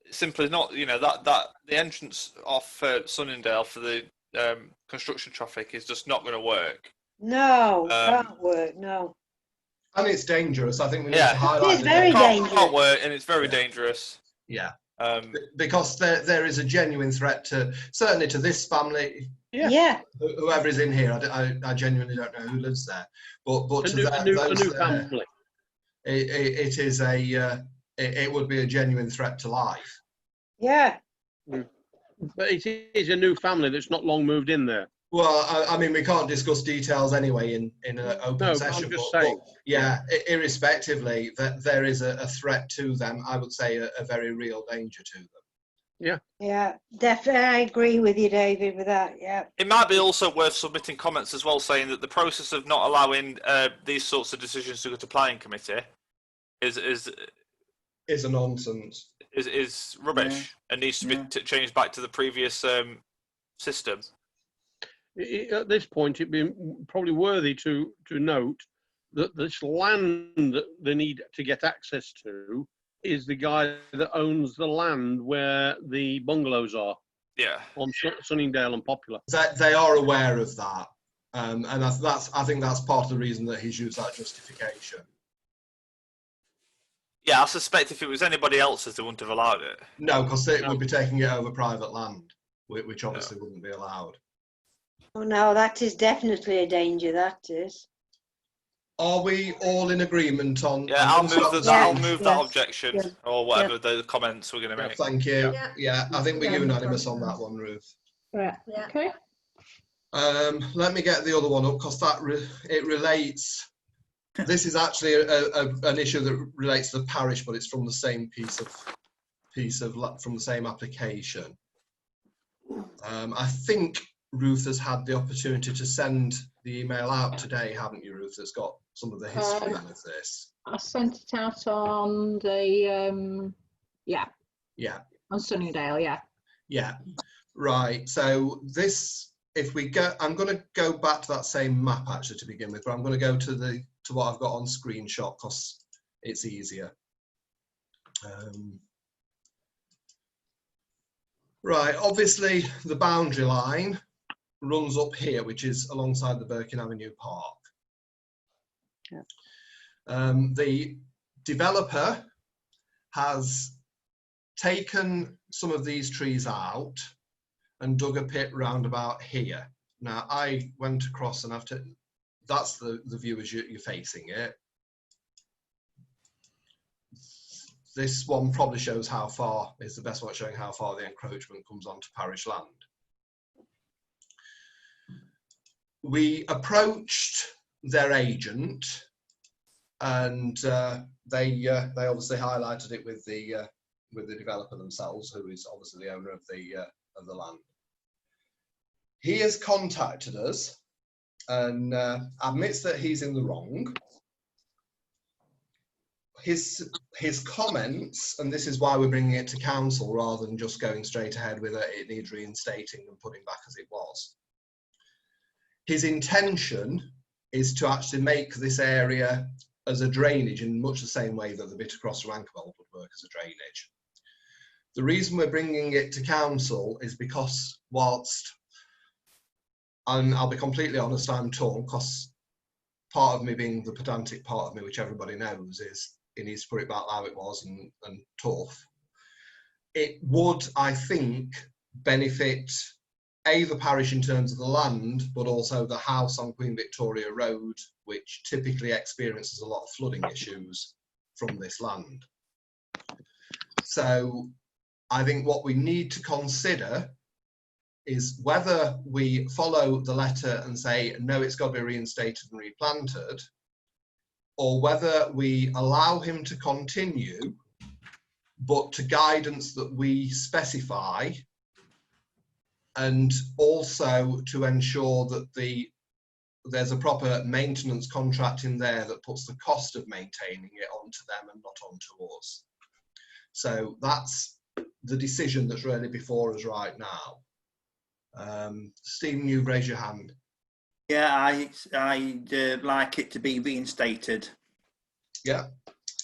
Speaker 3: Simply not, that the entrance off Sunningdale for the construction traffic is just not going to work.
Speaker 10: No, can't work. No.
Speaker 2: And it's dangerous. I think we need to highlight.
Speaker 10: It's very dangerous.
Speaker 3: Can't work, and it's very dangerous.
Speaker 2: Yeah. Because there is a genuine threat certainly to this family.
Speaker 10: Yeah.
Speaker 2: Whoever is in here, I genuinely don't know who lives there, but to those family, it would be a genuine threat to life.
Speaker 10: Yeah.
Speaker 6: But it is a new family that's not long moved in there.
Speaker 2: Well, I mean, we can't discuss details anyway in an open
Speaker 6: No,
Speaker 2: session.
Speaker 6: I'm just
Speaker 2: but
Speaker 6: saying.
Speaker 2: yeah, irrespectively, that there is a threat to them. I would say a very real danger to them.
Speaker 6: Yeah.
Speaker 10: Yeah, definitely. I agree with you, David, with that. Yeah.
Speaker 3: It might be also worth submitting comments as well, saying that the process of not allowing these sorts of decisions to go to planning committee is
Speaker 2: a nonsense.
Speaker 3: Is rubbish and needs to be changed back to the previous system.
Speaker 6: At this point, it'd be probably worthy to note that this land that they need to get access to is the guy that owns the land where the bungalows are.
Speaker 3: Yeah.
Speaker 6: On Sunningdale and Popular.
Speaker 2: They are aware of that, and I think that's part of the reason that he's used that justification.
Speaker 3: Yeah, I suspect if it was anybody else's, they wouldn't have allowed it.
Speaker 2: No, because they would be taking it over private land, which obviously wouldn't be allowed.
Speaker 10: Oh no, that is definitely a danger. That is.
Speaker 2: Are we all in agreement on?
Speaker 3: Yeah, I'll move that objection or whatever the comments we're going to make.
Speaker 2: Thank you. Yeah, I think we're unanimous on that one, Ruth.
Speaker 1: Right. Okay.
Speaker 2: Let me get the other one up because it relates. This is actually an issue that relates to the parish, but it's from the same from the same application. I think Ruth has had the opportunity to send the email out today, haven't you, Ruth? That's got some of the history of this.
Speaker 1: I sent it out on the on Sunningdale,
Speaker 2: yeah, right. So this, if we go, I'm going to go back to that same map actually to begin with, but I'm going to go to what I've got on screenshot because it's easier. Right, obviously the boundary line runs up here, which is alongside the Birkin Avenue Park. Yeah. The developer has taken some of these trees out and dug a pit round about here. Now I went across and that's the view as you're facing it. This one probably shows how far, is the best one showing how far the encroachment comes onto parish land. We approached their agent and they obviously highlighted it with the developer themselves, who is obviously the owner of the land. He has contacted us and admits that he's in the wrong. His comments, and this is why we're bringing it to council rather than just going straight ahead with it needs reinstating and putting back as it was. His intention is to actually make this area as a drainage in much the same way that the bit across from Ankerbold would work as a drainage. The reason we're bringing it to council is because whilst, and I'll be completely honest, I'm torn because part of me being the pedantic part of me, which everybody knows, is it needs to put it back how it was and tough. It would, I think, benefit the parish in terms of the land, but also the house on Queen Victoria Road, which typically experiences a lot of flooding issues from this land. So I think what we need to consider is whether we follow the letter and say, no, it's got to be reinstated and replanted, or whether we allow him to continue, but to guidance that we specify, and also to ensure that there's a proper maintenance contract in there that puts the cost of maintaining it onto them and not onto us. So that's the decision that's really before us right now. Stephen, you've raised your hand.
Speaker 4: Yeah, I'd like it to be reinstated.
Speaker 2: Yeah.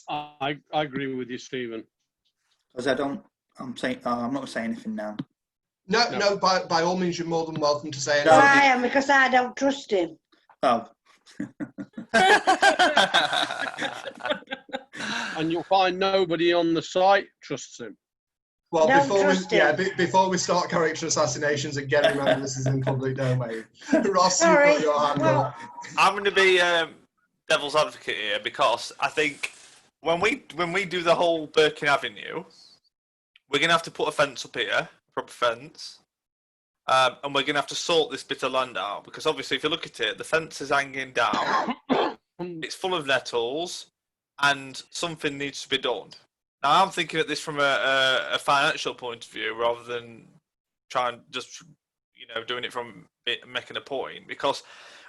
Speaker 6: I agree with you, Stephen.
Speaker 4: Because I'm not going to say anything now.
Speaker 2: No, by all means, you're more than welcome to say anything.
Speaker 10: No, I am, because I don't trust him.
Speaker 4: Oh.
Speaker 6: And you'll find nobody on the site trusts him.
Speaker 2: Well, before we start character assassinations, again, remember this is in public domain. Ross, you put your hand up.
Speaker 3: I'm going to be devil's advocate here because I think when we do the whole Birkin Avenue, we're going to have to put a fence up here, proper fence, and we're going to have to sort this bit of land out, because obviously if you look at it, the fence is hanging down, it's full of nettles, and something needs to be done. Now I'm thinking of this from a financial point of view rather than trying just, doing it from making a point, because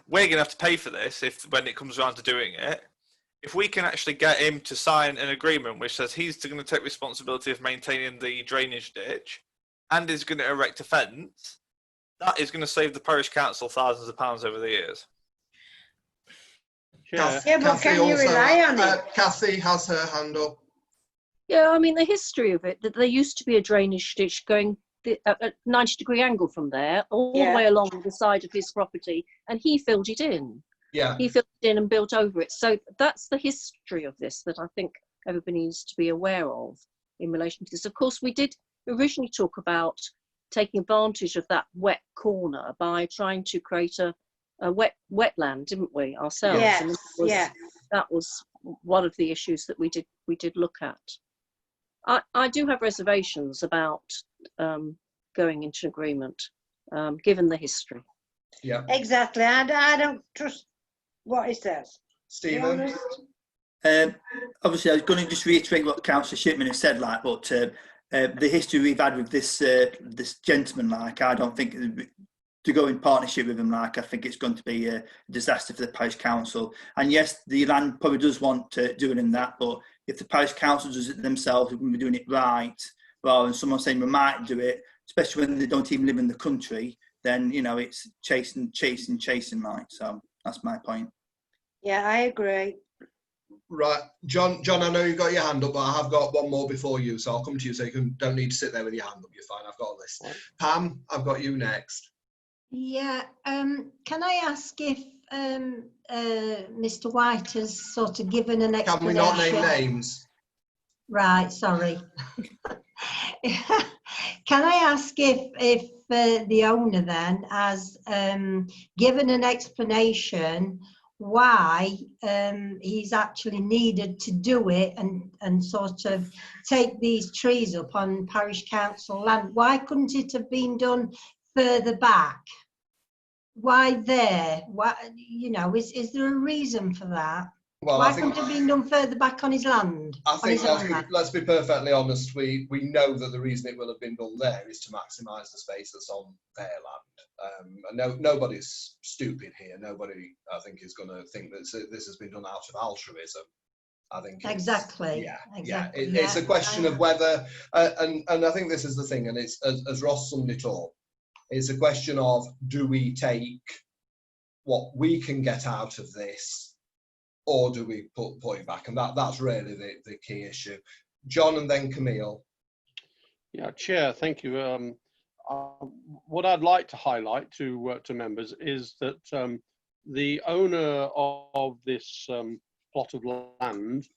Speaker 3: we're going to have to pay for this when it comes around to doing it. If we can actually get him to sign an agreement which says he's going to take responsibility of maintaining the drainage ditch and is going to erect a fence, that is going to save the parish council thousands of pounds over the years.
Speaker 6: Yeah,
Speaker 10: but can you rely on it?
Speaker 2: Kathy has her hand up.
Speaker 5: Yeah, I mean, the history of it, that there used to be a drainage ditch going at a 90-degree angle from there, all the way along the side of his property, and he filled it in.
Speaker 2: Yeah.
Speaker 5: He filled it in and built over it. So that's the history of this that I think everybody needs to be aware of in relation to this. Of course, we did originally talk about taking advantage of that wet corner by trying to create a wetland, didn't we, ourselves?
Speaker 10: Yes,
Speaker 5: And that was one of the issues that we did look at. I do have reservations about going into agreement, given the history.
Speaker 2: Yeah.
Speaker 10: Exactly. I don't trust what he says.
Speaker 2: Stephen?
Speaker 4: Obviously, I was going to just reiterate what Councillor Shipman has said, but the history we've had with this gentleman, I don't think to go in partnership with him, I think it's going to be a disaster for the parish council. And yes, the land probably does want to do it in that, but if the parish council does it themselves, we're going to be doing it right, rather than someone saying we might do it, especially when they don't even live in the country, then, it's chasing, so that's my point.
Speaker 10: Yeah, I agree.
Speaker 2: Right, John, I know you've got your hand up, but I have got one more before you, so I'll come to you, so you don't need to sit there with your hand up. You're fine. I've got a list. Right. Pam, I've got you next.
Speaker 7: Yeah. Can I ask if Mr. White has sort of given an explanation?
Speaker 2: Can we not name names?
Speaker 7: Right. Sorry. Can I ask if the owner then has given an explanation why he's actually needed to do it and sort of take these trees up on parish council land? Why couldn't it have been done further back? Why there? Why, is there a reason for that?
Speaker 2: Well,
Speaker 7: why couldn't it have been done further back on his land?
Speaker 2: I think let's be perfectly honest. We know that the reason it will have been done there is to maximise the space that's on their land. Nobody's stupid here. Nobody, I think, is going to think that this has been done out of altruism. I think
Speaker 7: exactly.
Speaker 2: It's a question of whether, and I think this is the thing, and it's as Ross summed it all. It's a question of, do we take what we can get out of this, or do we put it back? And that's really the key issue. John and then Camille.
Speaker 6: Yeah, Chair, thank you. What I'd like to highlight to members is that the owner of this plot of land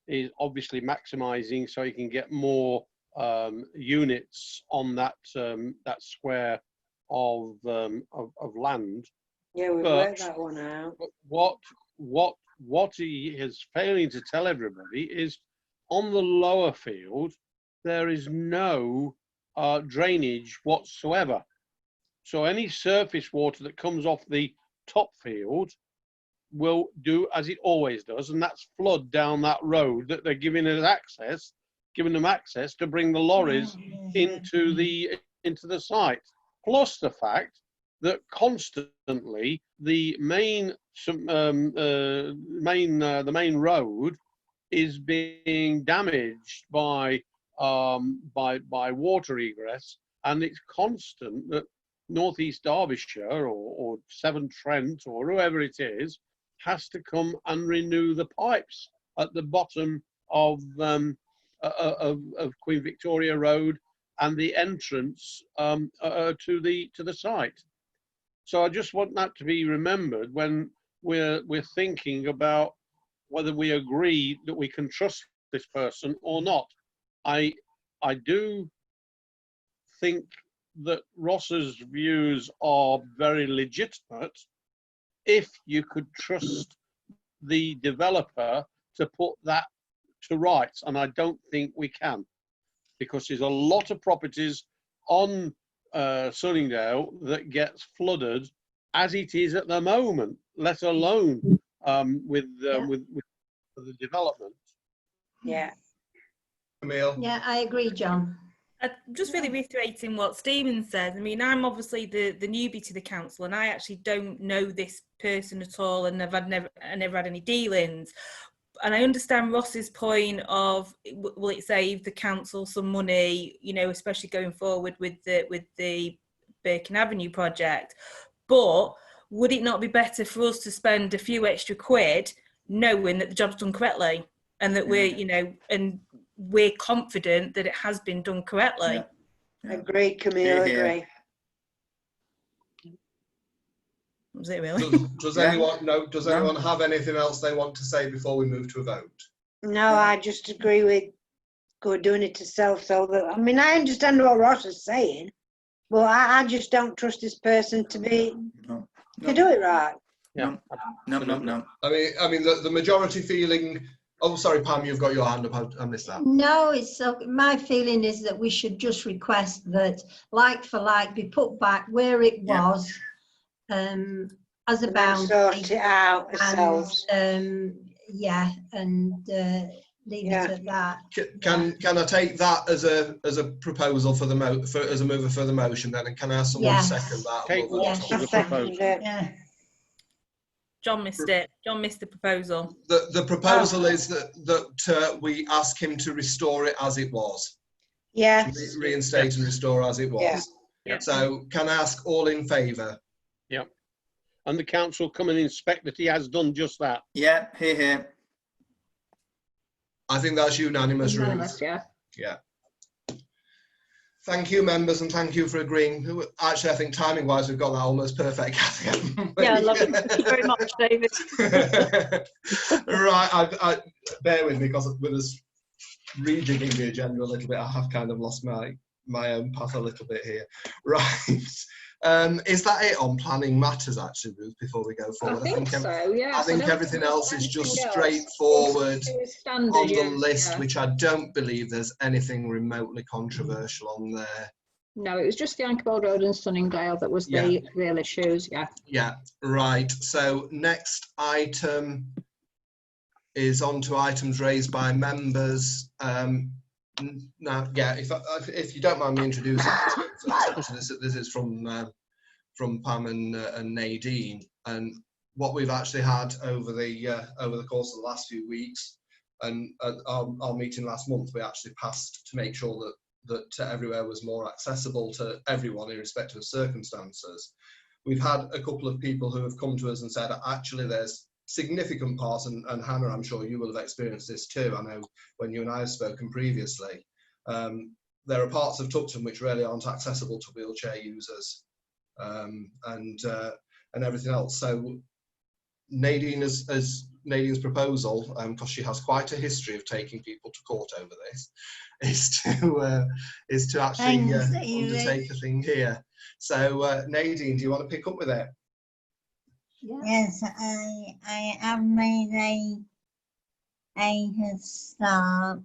Speaker 6: is obviously maximising so he can get more units on that square of land.
Speaker 10: Yeah, we've worked that one out.
Speaker 6: But what he is failing to tell everybody is, on the lower field there is no drainage whatsoever. So any surface water that comes off the top field will do as it always does, and that's flood down that road that they're giving them access to bring the lorries into the site. Plus the fact that constantly the main road is being damaged by water egress, and it's constant that North East Derbyshire or Severn Trent or whoever it is has to come and renew the pipes at the bottom of Queen Victoria Road and the entrance to the site. So I just want that to be remembered when we're thinking about whether we agree that we can trust this person or not. I do think that Ross's views are very legitimate if you could trust the developer to put that to rights, and I don't think we can. because there's a lot of properties on Sunningdale that gets flooded as it is at the moment, let alone with the development.
Speaker 10: Yeah.
Speaker 2: Camille?
Speaker 7: Yeah, I agree, John.
Speaker 9: Just really reiterating what Stephen said. I mean, I'm obviously the newbie to the council, and I actually don't know this person at all, and I never had any dealings. And I understand Ross's point of, will it save the council some money, you know, especially going forward with the Birkin Avenue project. But would it not be better for us to spend a few extra quid knowing that the job's done correctly, and that we're, you know, and we're confident that it has been done correctly?
Speaker 10: Agreed, Camille, agree.
Speaker 9: Was it really?
Speaker 2: Does anyone have anything else they want to say before we move to a vote?
Speaker 10: No, I just agree with doing it to self. So that, I mean, I understand what Ross is saying, but I just don't trust this person to do it right.
Speaker 6: Yeah.
Speaker 4: No.
Speaker 2: I mean, the majority feeling. Oh, sorry, Pam, you've got your hand up. I missed that.
Speaker 7: No, it's my feeling is that we should just request that like for like be put back where it was, as a boundary.
Speaker 10: Sort it out ourselves.
Speaker 7: And leave it at that.
Speaker 2: Can I take that as a proposal for the as a mover for the motion then, and can I ask someone to second that?
Speaker 6: Take what as a proposal?
Speaker 7: Yeah.
Speaker 9: John missed it. John missed the proposal.
Speaker 2: The proposal is that we ask him to restore it as it was.
Speaker 10: Yeah.
Speaker 2: Reinstate and restore as it was.
Speaker 6: Yeah.
Speaker 2: So can I ask all in favour?
Speaker 6: Yeah. And the council come and inspect that he has done just that.
Speaker 4: Yeah, here.
Speaker 2: I think that's unanimous, Ruth. Yeah. Thank you, members, and thank you for agreeing. Actually, I think timing-wise, we've got that almost perfect, Kathy.
Speaker 5: Yeah, I love it. Thank you very much, David.
Speaker 2: Right, I bear with me, because with us rejigging the agenda a little bit, I have kind of lost my own path a little bit here. Right. Is that it on planning matters, actually, Ruth, before we go forward?
Speaker 1: I think so, yeah.
Speaker 2: I think everything else is just straightforward on the list, which I don't believe there's anything remotely controversial on there.
Speaker 1: No, it was just the Ankerbold Road and Sunningdale that was the real issues,
Speaker 2: Yeah, right. So next item is on to items raised by members. Now, if you don't mind me introducing this is from Pam and Nadine, and what we've actually had over the course of the last few weeks, and at our meeting last month, we actually passed to make sure that everywhere was more accessible to everyone irrespective of circumstances. We've had a couple of people who have come to us and said, actually, there's significant parts, and Hannah, I'm sure you will have experienced this too. I know when you and I have spoken previously, there are parts of Tupton which really aren't accessible to wheelchair users, and everything else. So Nadine, as Nadine's proposal, because she has quite a history of taking people to court over this, is to actually undertake a thing here. So Nadine, do you want to pick up with it?
Speaker 11: Yes, I have made a start.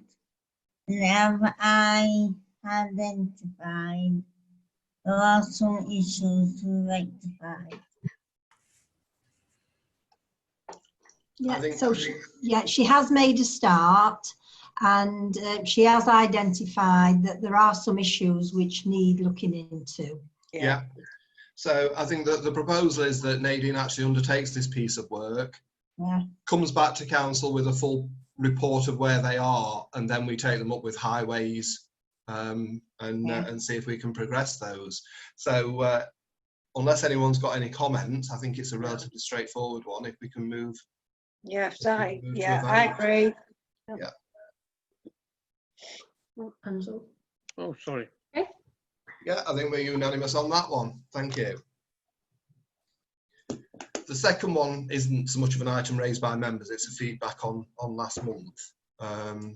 Speaker 11: Have I identified there are some issues to rectify?
Speaker 7: Yeah, she has made a start, and she has identified that there are some issues which need looking into.
Speaker 2: Yeah. So I think that the proposal is that Nadine actually undertakes this piece of work, comes back to council with a full report of where they are, and then we take them up with highways and see if we can progress those. So unless anyone's got any comments, I think it's a relatively straightforward one. If we can move.
Speaker 10: Yes, I agree.
Speaker 2: Yeah.
Speaker 6: Oh, sorry.
Speaker 2: Yeah, I think we're unanimous on that one. Thank you. The second one isn't so much of an item raised by members, it's a feedback on last month. And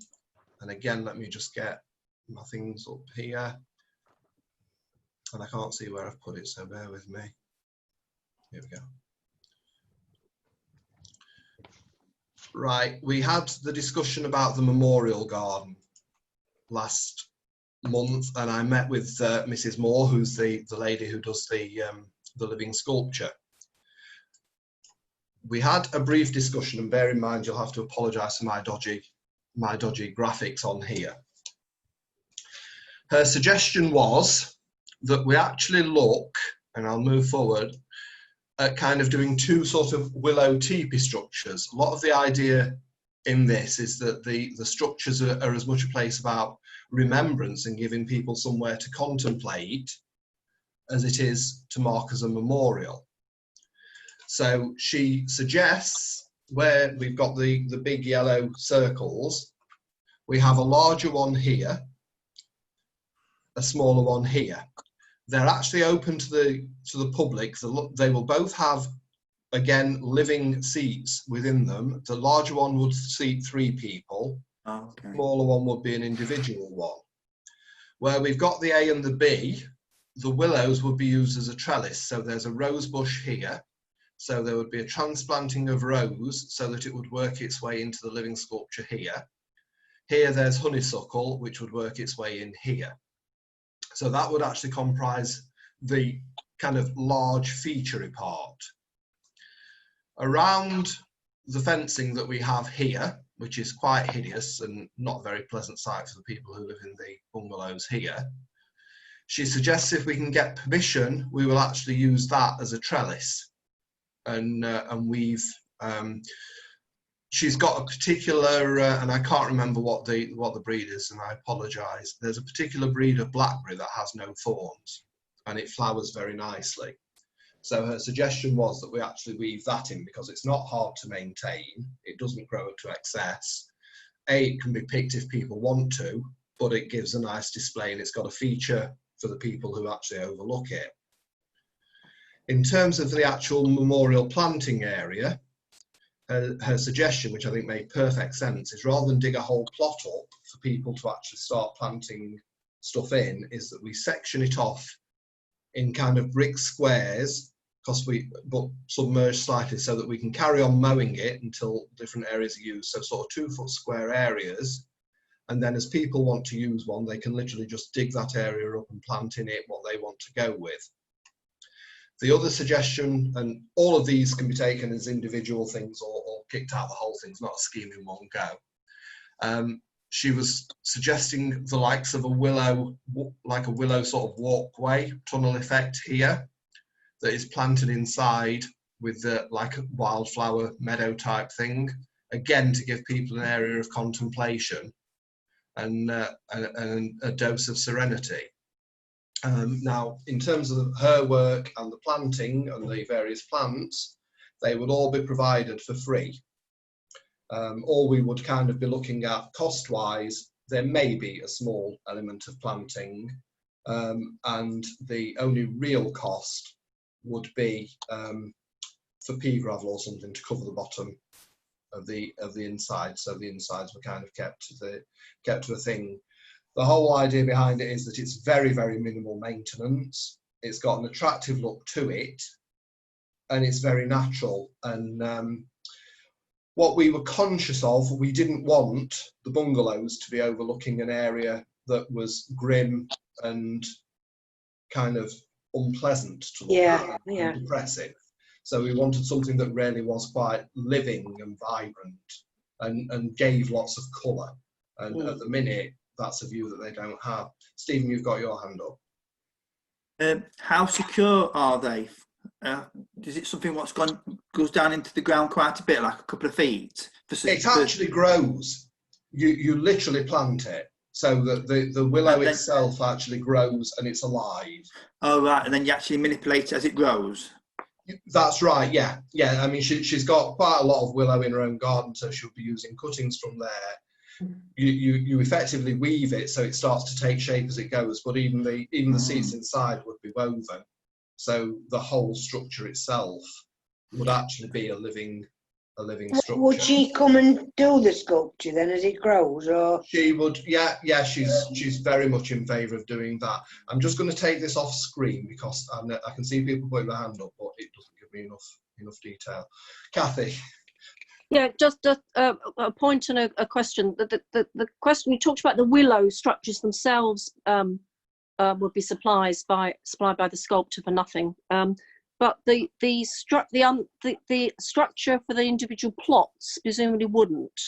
Speaker 2: again, let me just get my things up here. And I can't see where I've put it, so bear with me. Here we go. Right, we had the discussion about the memorial garden last month, and I met with Mrs. Moore, who's the lady who does the living sculpture. We had a brief discussion, and bear in mind you'll have to apologise for my dodgy graphics on here. Her suggestion was that we actually look, and I'll move forward, at kind of doing two sort of willow teepee structures. A lot of the idea in this is that the structures are as much a place about remembrance and giving people somewhere to contemplate as it is to mark as a memorial. So she suggests, where we've got the big yellow circles, we have a larger one here, a smaller one here. They're actually open to the public. They will both have, again, living seats within them. The larger one would seat 3 people.
Speaker 4: Oh, okay.
Speaker 2: The smaller one would be an individual one. Where we've got the A and the B, the willows would be used as a trellis. So there's a rose bush here. So there would be a transplanting of rose so that it would work its way into the living sculpture here. Here there's honeysuckle, which would work its way in here. So that would actually comprise the kind of large featurey part. Around the fencing that we have here, which is quite hideous and not a very pleasant sight for the people who live in the bungalows here, she suggests if we can get permission, we will actually use that as a trellis. And we've, she's got a particular, and I can't remember what the breed is, and I apologise. There's a particular breed of blackberry that has no thorns, and it flowers very nicely. So her suggestion was that we actually weave that in because it's not hard to maintain. It doesn't grow to excess. It can be picked if people want to, but it gives a nice display and it's got a feature for the people who actually overlook it. In terms of the actual memorial planting area, her suggestion, which I think made perfect sense, is rather than dig a whole plot up for people to actually start planting stuff in, is that we section it off in kind of brick squares, but submerged slightly so that we can carry on mowing it until different areas are used. So sort of 2-foot square areas. And then as people want to use one, they can literally just dig that area up and plant in it what they want to go with. The other suggestion, and all of these can be taken as individual things or kicked out the whole thing, it's not a scheme in one go. She was suggesting the likes of a willow, like a willow sort of walkway, tunnel effect here, that is planted inside with like a wildflower meadow type thing, again to give people an area of contemplation and a dose of serenity. Now, in terms of her work and the planting and the various plants, they would all be provided for free. All we would kind of be looking at cost-wise, there may be a small element of planting, and the only real cost would be for pea gravel or something to cover the bottom of the inside, so the insides were kind of kept to a thing. The whole idea behind it is that it's very, very minimal maintenance. It's got an attractive look to it, and it's very natural. And what we were conscious of, we didn't want the bungalows to be overlooking an area that was grim and kind of unpleasant to look at and depressing. So we wanted something that really was quite living and vibrant and gave lots of colour. And at the minute, that's a view that they don't have. Stephen, you've got your hand up.
Speaker 4: How secure are they? Is it something what's goes down into the ground quite a bit, like a couple of feet?
Speaker 2: It actually grows. You literally plant it, so that the willow itself actually grows and it's alive.
Speaker 4: Oh right, and then you actually manipulate it as it grows.
Speaker 2: That's right. Yeah. I mean, she's got quite a lot of willow in her own garden, so she'll be using cuttings from there. You effectively weave it so it starts to take shape as it goes, but even the seats inside would be woven, so the whole structure itself would actually be a living structure.
Speaker 10: Would she come and do the sculpture then as it grows, or
Speaker 2: she would? Yeah. She's very much in favour of doing that. I'm just going to take this off screen because I can see people putting their hand up, but it doesn't give me enough detail. Kathy.
Speaker 5: Yeah, just a point and a question. The question you talked about, the willow structures themselves would be supplied by the sculptor for nothing. But the structure for the individual plots presumably wouldn't.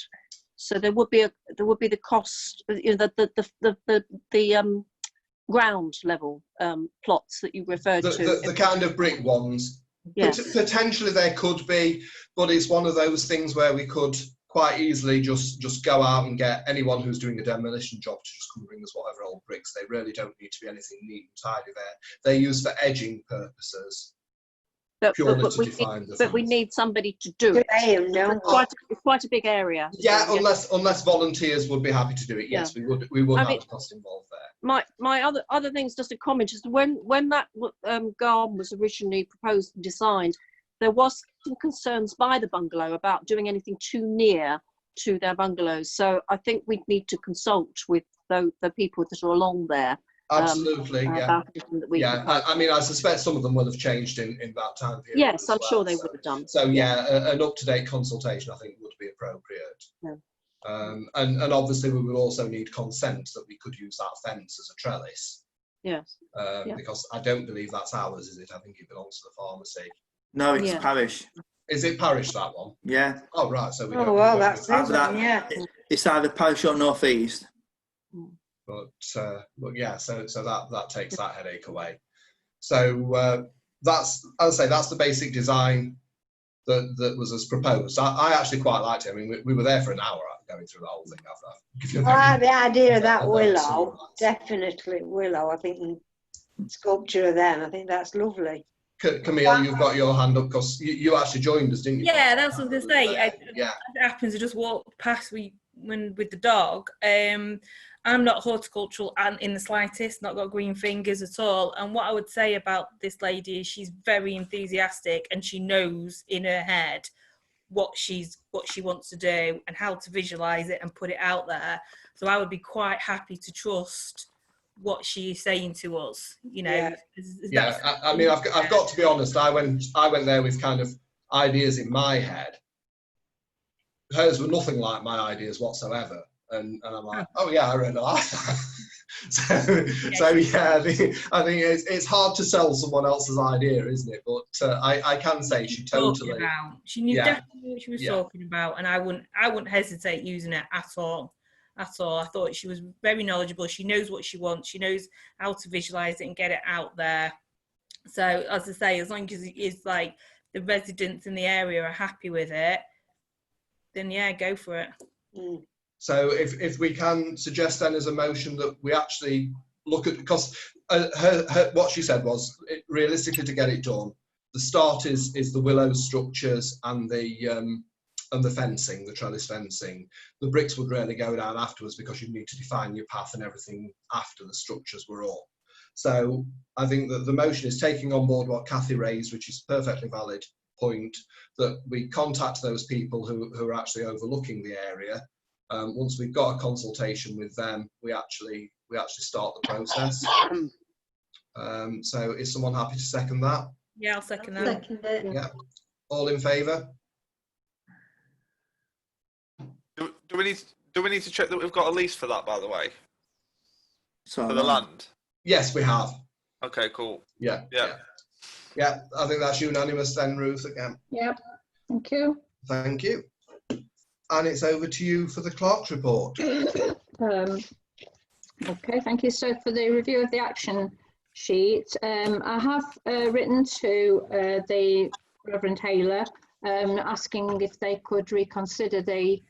Speaker 5: So there would be the cost, the ground level plots that you referred to.
Speaker 2: The kind of brick ones.
Speaker 5: Yes.
Speaker 2: Potentially there could be, but it's one of those things where we could quite easily just go out and get anyone who's doing a demolition job to just come bring us whatever old bricks. They really don't need to be anything neat and tidy there. They're used for edging purposes. But we need somebody to do it.
Speaker 5: It's quite a big area.
Speaker 2: Yeah, so, unless volunteers would be happy to do it. Yes, we would have the cost involved there.
Speaker 5: My other things, just a comment, is when that garden was originally proposed and designed, there was some concerns by the bungalow about doing anything too near to their bungalows. So I think we'd need to consult with the people that are along there.
Speaker 2: Absolutely, yeah. I mean, I suspect some of them will have changed in that time period.
Speaker 5: Yes, I'm sure they would have done.
Speaker 2: So yeah, an up-to-date consultation I think would be appropriate.
Speaker 5: Yeah.
Speaker 2: And obviously we will also need consent that we could use that fence as a trellis.
Speaker 5: Yes.
Speaker 2: Because I don't believe that's ours, is it? I think it belongs to the pharmacy.
Speaker 4: No, it's parish.
Speaker 2: Is it parish, that one?
Speaker 4: Yeah.
Speaker 2: Oh right, so we
Speaker 10: don't.
Speaker 2: Oh
Speaker 10: well, that's it. Yeah.
Speaker 4: It's either parish or north east.
Speaker 2: But yeah, so that takes that headache away. So that's, as I say, that's the basic design that was as proposed. I actually quite liked it. I mean, we were there for an hour going through the whole thing.
Speaker 10: I like the idea of that willow, definitely willow. I think sculpture of them, I think that's lovely.
Speaker 2: Camille, you've got your hand up because you actually joined us, didn't you?
Speaker 9: Yeah, that's what I was going to say.
Speaker 2: Yeah.
Speaker 9: It happens, I just walked past with the dog. I'm not horticultural and in the slightest, not got green fingers at all. And what I would say about this lady is she's very enthusiastic and she knows in her head what she wants to do and how to visualize it and put it out there. So I would be quite happy to trust what she's saying to us, you know.
Speaker 2: I mean, I've got to be honest. I went there with kind of ideas in my head. Hers were nothing like my ideas whatsoever. And I'm like, oh yeah, I really like that. so yeah, I think it's hard to sell someone else's idea, isn't it? But I can say she totally.
Speaker 9: She knew definitely what she was talking about, and I wouldn't hesitate using it at all. I thought she was very knowledgeable. She knows what she wants. She knows how to visualize it and get it out there. So as I say, as long as it's like the residents in the area are happy with it, then yeah, go for it.
Speaker 10: Mm.
Speaker 2: So if we can suggest then as a motion that we actually look at, because what she said was realistically to get it done, the start is the willow structures and the fencing, the trellis fencing. The bricks would really go down afterwards because you need to define your path and everything after the structures were up. So I think that the motion is taking on board what Kathy raised, which is a perfectly valid point, that we contact those people who are actually overlooking the area. Once we've got a consultation with them, we actually start the process. So is someone happy to second that?
Speaker 9: Yeah, I'll second that.
Speaker 7: Second it.
Speaker 2: Yeah. All in favour?
Speaker 3: Do we need to check that we've got a lease for that, by the way?
Speaker 4: So
Speaker 3: for the land?
Speaker 2: Yes, we have.
Speaker 3: Okay, cool.
Speaker 2: Yeah. I think that's unanimous then, Ruth, again.
Speaker 1: Yeah. Thank you.
Speaker 2: Thank you. And it's over to you for the clerk's report.
Speaker 1: Okay, thank you. So for the review of the action sheet, I have written to the Reverend Haler asking if they could reconsider the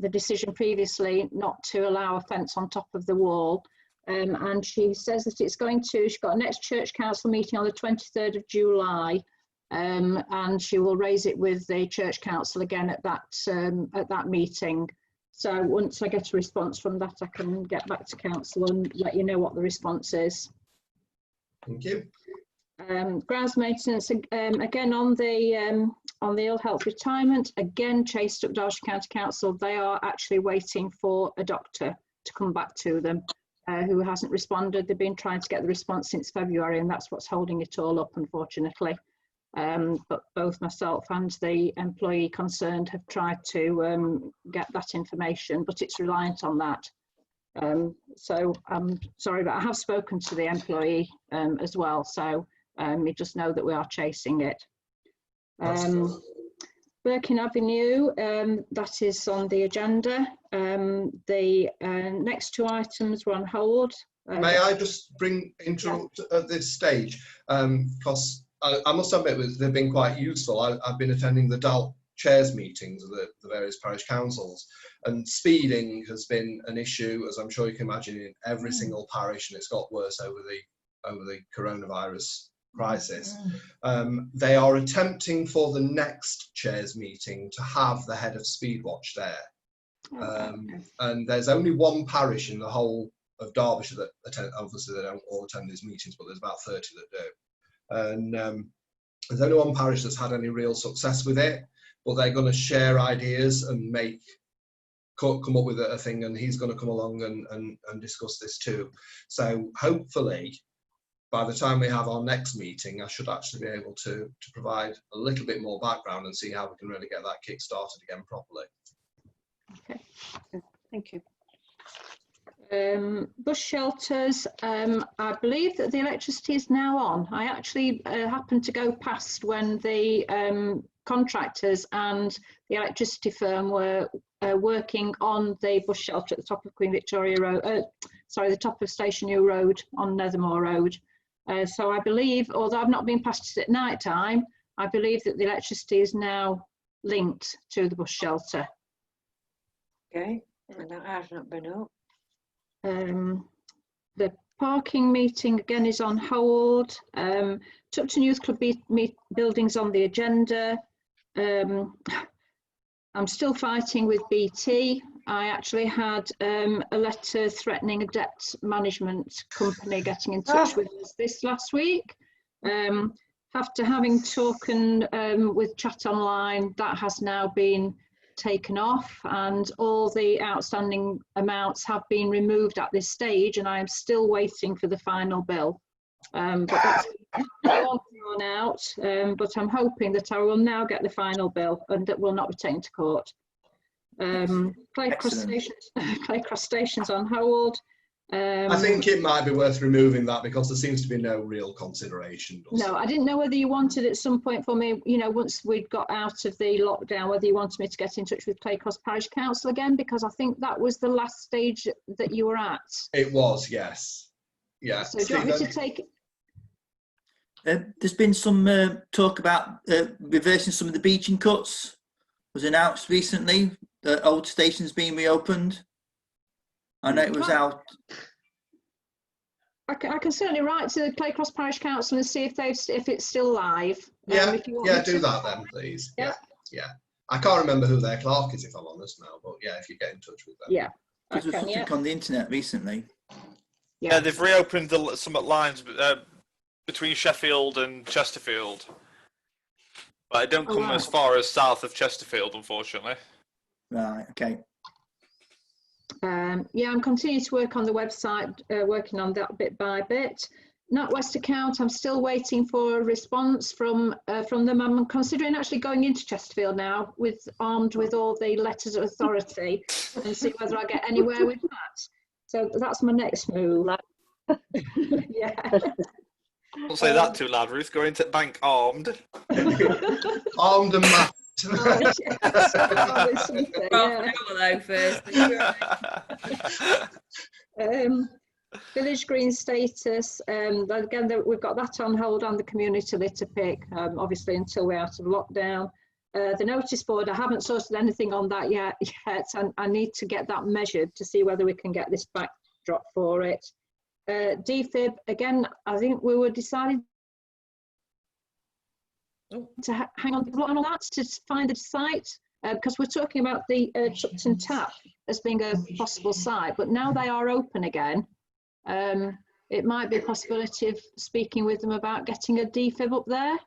Speaker 1: decision previously not to allow a fence on top of the wall. And she says that it's going to, she's got a next church council meeting on the 23rd of July. And she will raise it with the church council again at that meeting. So once I get a response from that, I can get back to council and let you know what the response is.
Speaker 2: Thank you.
Speaker 1: Grounds maintenance, again on the ill health retirement, again chased up Derbyshire County Council. They are actually waiting for a doctor to come back to them who hasn't responded. They've been trying to get the response since February, and that's what's holding it all up, unfortunately. but both myself and the employee concerned have tried to get that information, but it's reliant on that. So I'm sorry, but I have spoken to the employee as well, so you just know that we are chasing it. Birkin Avenue, that is on the agenda. The next 2 items were on hold.
Speaker 2: May I just interrupt at this stage? Because I must admit they've been quite useful. I've been attending the DALT chairs meetings of the various parish councils, and speeding has been an issue, as I'm sure you can imagine, in every single parish, and it's got worse over the coronavirus crisis. They are attempting for the next chairs meeting to have the head of Speedwatch there. And there's only one parish in the whole of Derbyshire that attend. Obviously, they don't all attend these meetings, but there's about 30 that do. And there's only one parish that's had any real success with it, but they're going to share ideas and come up with a thing, and he's going to come along and discuss this too. So hopefully, by the time we have our next meeting, I should actually be able to provide a little bit more background and see how we can really get that kick-started again properly.
Speaker 1: Okay, thank you. Bus shelters, I believe that the electricity is now on. I actually happened to go past when the contractors and the electricity firm were working on the bus shelter at the top of Queen Victoria Road, the top of Station New Road on Nethermore Road. So I believe, although I've not been past it at night time, I believe that the electricity is now linked to the bus shelter.
Speaker 10: Okay, and that has not been up.
Speaker 1: The parking meeting again is on hold. Tupton Youth Club buildings on the agenda. I'm still fighting with BT. I actually had a letter threatening a debt management company getting in touch with us this last week. After having spoken with Chat Online, that has now been taken off, and all the outstanding amounts have been removed at this stage, and I am still waiting for the final bill. But that's drawn out, but I'm hoping that I will now get the final bill and that will not be taken to court. Clay Cross Station's on hold.
Speaker 2: I think it might be worth removing that because there seems to be no real consideration.
Speaker 1: No, I didn't know whether you wanted at some point for me, you know, once we'd got out of the lockdown, whether you wanted me to get in touch with Clay Cross Parish Council again, because I think that was the last stage that you were at.
Speaker 2: It was, yes. Yeah.
Speaker 1: So do you want me to take it?
Speaker 4: There's been some talk about reversing some of the beaching cuts. Was announced recently that old stations being reopened. I know it was out.
Speaker 1: I can certainly write to the Clay Cross Parish Council and see if it's still live.
Speaker 2: Yeah, do that then, please. Yeah. I can't remember who their clerk is, if I'm honest now, but yeah, if you get in touch with them.
Speaker 1: Yeah.
Speaker 4: Because there was something on the internet recently.
Speaker 3: Yeah, they've reopened some lines between Sheffield and Chesterfield, but I don't come as far as south of Chesterfield, unfortunately.
Speaker 4: Right. Okay.
Speaker 1: Yeah, I'm continuing to work on the website, working on that bit by bit. NatWest account, I'm still waiting for a response from them. I'm considering actually going into Chesterfield now, armed with all the letters of authority, and see whether I get anywhere with that. So that's my next move. Yeah.
Speaker 3: Don't say that too loud, Ruth. Go into bank armed.
Speaker 2: Armed and mapped.
Speaker 1: Village green status, again we've got that on hold on the community litter pick, obviously until we're out of lockdown. The notice board, I haven't sorted anything on that yet, and I need to get that measured to see whether we can get this backdrop for it. DFib, again, I think we were deciding to hang on to that to find a site, because we're talking about the Tupton Tap as being a possible site, but now they are open again. It might be a possibility of speaking with them about getting a DFib up there.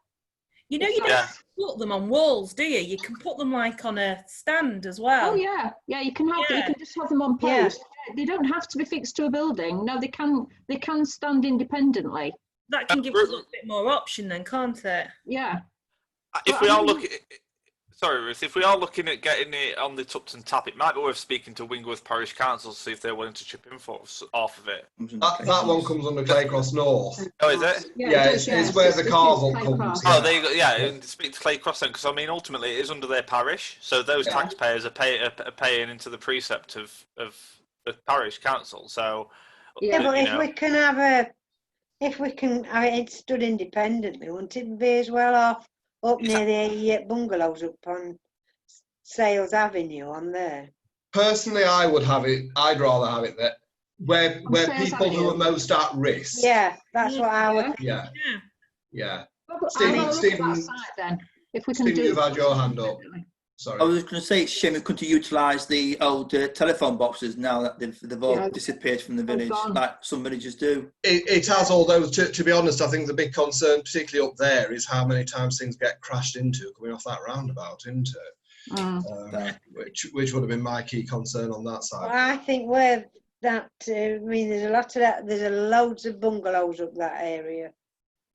Speaker 9: You know, you don't have to put them on walls, do you? You can put them like on a stand as well.
Speaker 1: Oh yeah, you can have you can just have them on posts. Yeah. They don't have to be fixed to a building. No, they can stand independently.
Speaker 9: That can give us a little bit more option then, can't it?
Speaker 1: Yeah.
Speaker 3: If we are looking, sorry, Ruth, if we are looking at getting it on the Tupton tap, it might be worth speaking to Wingworth Parish Council to see if they're willing to chip in for off of it.
Speaker 2: That one comes under Claycross North.
Speaker 3: Oh, is it?
Speaker 2: Yeah, it's where the car vault comes.
Speaker 3: Oh, there you go. Yeah, and speak to Claycross then, because I mean, ultimately, it is under their parish, so those taxpayers are paying into the precept of the parish council. So
Speaker 10: yeah, but if we can have it stood independently, wouldn't it be as well off up near the bungalows up on Sales Avenue on there?
Speaker 2: Personally, I'd rather have it there where people who are most at risk.
Speaker 10: Yeah, that's what I would.
Speaker 2: Yeah.
Speaker 1: Stephen, if we can do.
Speaker 2: You've had your hand up. Sorry.
Speaker 4: I was going to say it's a shame we couldn't utilise the old telephone boxes now that they've all disappeared from the village, like some villages do.
Speaker 2: It has, although to be honest, I think the big concern, particularly up there, is how many times things get crashed into coming off that roundabout, isn't it? Which would have been my key concern on that side.
Speaker 10: Well, I think where that, I mean, there's a lot of that. There's loads of bungalows up that area.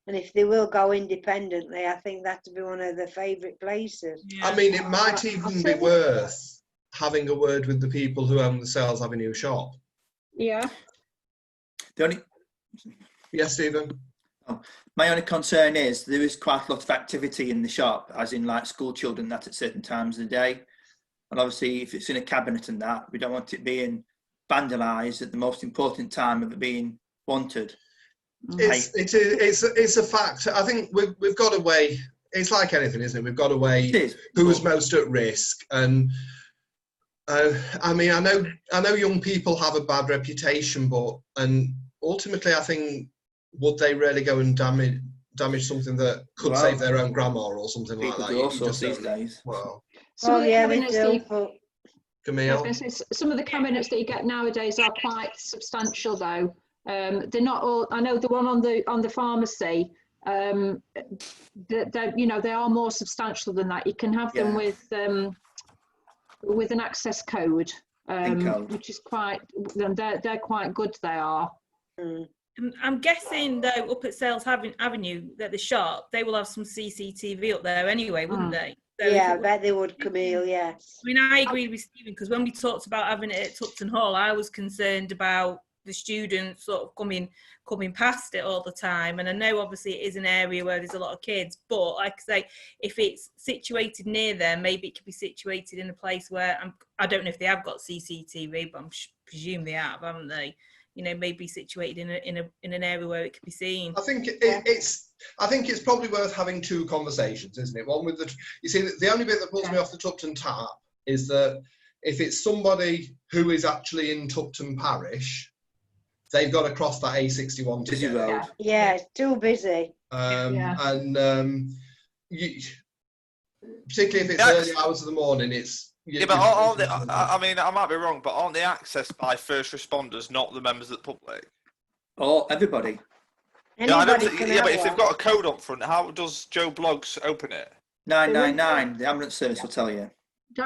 Speaker 10: And if they will go independently, I think that would be one of the favourite places.
Speaker 2: Yeah. I mean, it might even be worth having a word with the people who own the Sales Avenue shop.
Speaker 1: Yeah.
Speaker 2: Yes, Stephen?
Speaker 4: My only concern is there is quite a lot of activity in the shop, as in like school children that at certain times of the day. And obviously, if it's in a cabinet and that, we don't want it being vandalised at the most important time of it being wanted.
Speaker 2: It's a fact. I think we've got to weigh. It's like anything, isn't it? We've got to weigh who is most at risk. And I mean, I know young people have a bad reputation, and ultimately, I think would they really go and damage something that could save their own grandma or something like that?
Speaker 4: Do all sorts these days.
Speaker 2: Well,
Speaker 1: Camille. Some of the cabinets that you get nowadays are quite substantial, though. They're not all. I know the one on the pharmacy. They are more substantial than that. You can have them with an access code, which is quite. They're quite good. They are.
Speaker 9: I'm guessing though, up at Sales Avenue, that the shop, they will have some CCTV up there anyway, wouldn't they? So
Speaker 10: yeah, I bet they would, Camille. Yes.
Speaker 9: I mean, I agree with Stephen, because when we talked about having it at Tupton Hall, I was concerned about the students sort of coming past it all the time. And I know obviously it is an area where there's a lot of kids, but like I say, if it's situated near there, maybe it could be situated in a place where I don't know if they have got CCTV, but I presume they have, haven't they? You know, maybe situated in an area where it could be seen.
Speaker 2: I think it's probably worth having two conversations, isn't it? One with you see, the only bit that pulls me off the Tupton tap is that if it's somebody who is actually in Tupton Parish, they've got to cross that A61 to get
Speaker 10: road. Yeah, it's too busy.
Speaker 2: And particularly if it's early hours of the morning, it's.
Speaker 3: But I mean, I might be wrong, but aren't they accessed by first responders, not the members of the public?
Speaker 4: Oh, everybody.
Speaker 3: But if they've got a code up front, how does Joe Bloggs open it?
Speaker 4: 999, the ambulance service will tell you.
Speaker 1: The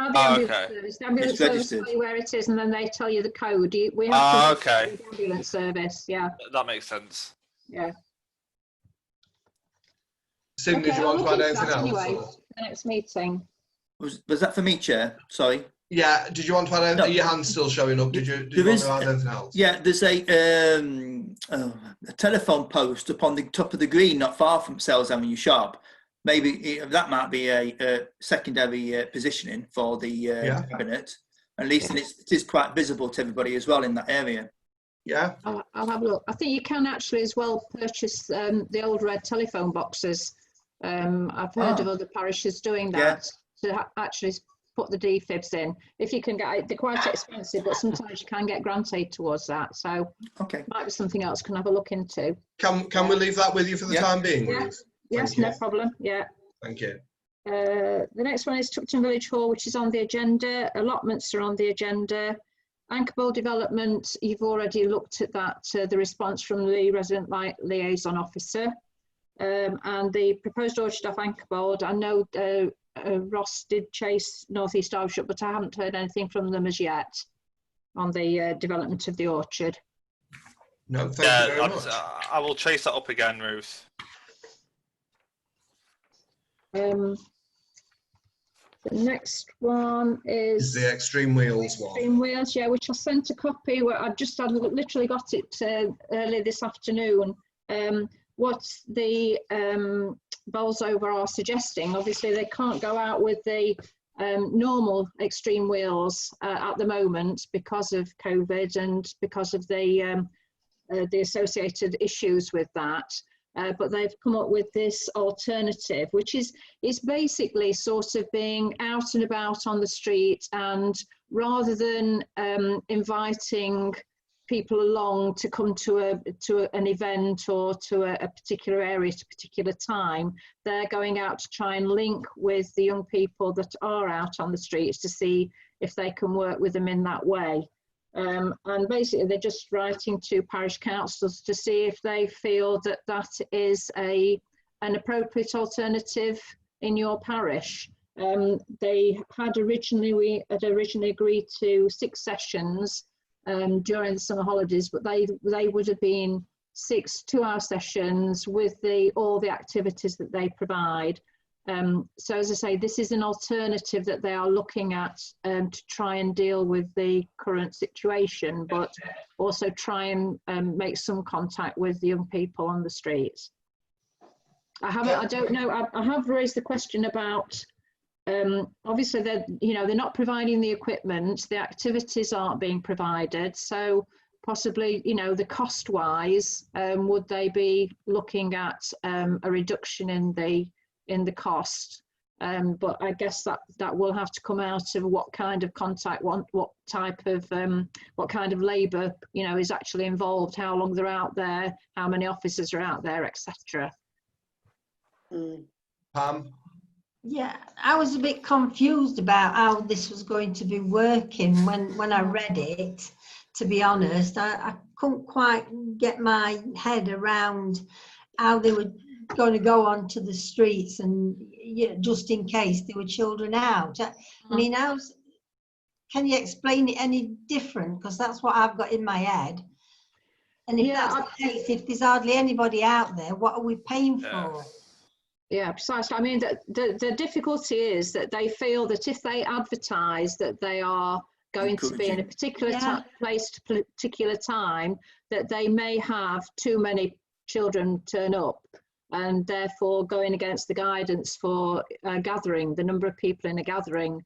Speaker 1: ambulance service tell you where it is, and then they tell you the code. We have to the ambulance service. Yeah,
Speaker 3: that makes sense.
Speaker 1: Yeah.
Speaker 2: Sim, did you want to add anything else?
Speaker 1: Anyway, the next meeting.
Speaker 4: Was that for me, Chair? Sorry.
Speaker 2: Yeah. Did you want to add anything? Your hand's still showing up. Did you want to add anything else?
Speaker 4: Yeah. There's a telephone post up on the top of the green, not far from Sales Avenue shop. Maybe that might be a secondary positioning for the cabinet. At least it is quite visible to everybody as well in that area.
Speaker 2: Yeah.
Speaker 1: I'll have a look. I think you can actually as well purchase the old red telephone boxes. I've heard of other parishes doing that to actually put the defibs in. If you can get it, they're quite expensive, but sometimes you can get grant aid towards that. So might be something else can have a look into.
Speaker 2: Can we leave that with you for the time being?
Speaker 1: Yeah. Yes, no problem. Yeah.
Speaker 2: Thank you.
Speaker 1: The next one is Tupton Village Hall, which is on the agenda. Allotments are on the agenda. Anchorbold development, you've already looked at that, the response from the resident liaison officer. And the proposed orchard off Anchorbold, I know Ross did chase North East Derbyshire, but I haven't heard anything from them as yet on the development of the orchard.
Speaker 2: No, thank you very much.
Speaker 3: I will chase that up again, Ruth.
Speaker 1: The next one is
Speaker 2: the Extreme Wheels one.
Speaker 1: Extreme Wheels, yeah, which I sent a copy. Where I literally got it early this afternoon. What the Bolsover are suggesting, obviously they can't go out with the normal Extreme Wheels at the moment because of COVID and because of the associated issues with that. But they've come up with this alternative, which is basically sort of being out and about on the street, and rather than inviting people along to come to an event or to a particular area at a particular time, they're going out to try and link with the young people that are out on the streets to see if they can work with them in that way. And basically they're just writing to parish councils to see if they feel that that is an appropriate alternative in your parish. We had originally agreed to 6 sessions during the summer holidays, but they would have been 6 2-hour sessions with all the activities that they provide. So as I say, this is an alternative that they are looking at to try and deal with the current situation, but also try and make some contact with the young people on the streets. I have raised the question about, obviously they're not providing the equipment, the activities aren't being provided, so possibly, the cost wise, would they be looking at a reduction in the cost, but I guess that will have to come out of what kind of contact, what kind of labour is actually involved, how long they're out there, how many officers are out there, etc.
Speaker 2: Pam?
Speaker 7: Yeah, I was a bit confused about how this was going to be working when I read it, to be honest. I couldn't quite get my head around how they were going to go onto the streets and just in case there were children out. I mean, can you explain it any different? Because that's what I've got in my head. And if that's the case, if there's hardly anybody out there, what are we paying for?
Speaker 1: Yeah, precisely. I mean, the difficulty is that they feel that if they advertise that they are going to be in a particular place at a particular time, that they may have too many children turn up, and therefore going against the guidance for gathering, the number of people in a gathering.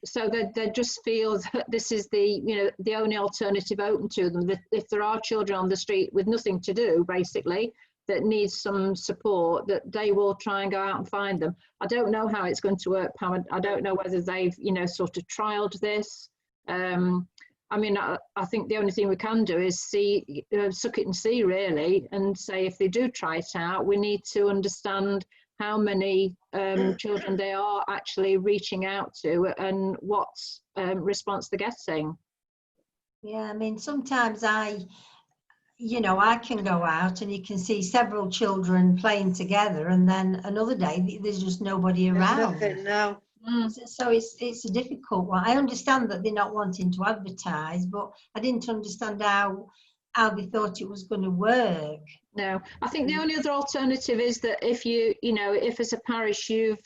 Speaker 1: So they just feel that this is the only alternative open to them, that if there are children on the street with nothing to do, basically, that needs some support, that they will try and go out and find them. I don't know how it's going to work, Pam. I don't know whether they've, sort of trialled this. I mean, I think the only thing we can do is suck it and see, really, and say if they do try it out, we need to understand how many children they are actually reaching out to and what response they're getting.
Speaker 7: Yeah, I mean, sometimes I can go out and you can see several children playing together, and then another day there's just nobody around.
Speaker 10: Nothing, no.
Speaker 7: So it's a difficult one. I understand that they're not wanting to advertise, but I didn't understand how they thought it was going to work.
Speaker 1: No, I think the only other alternative is that if if as a parish you've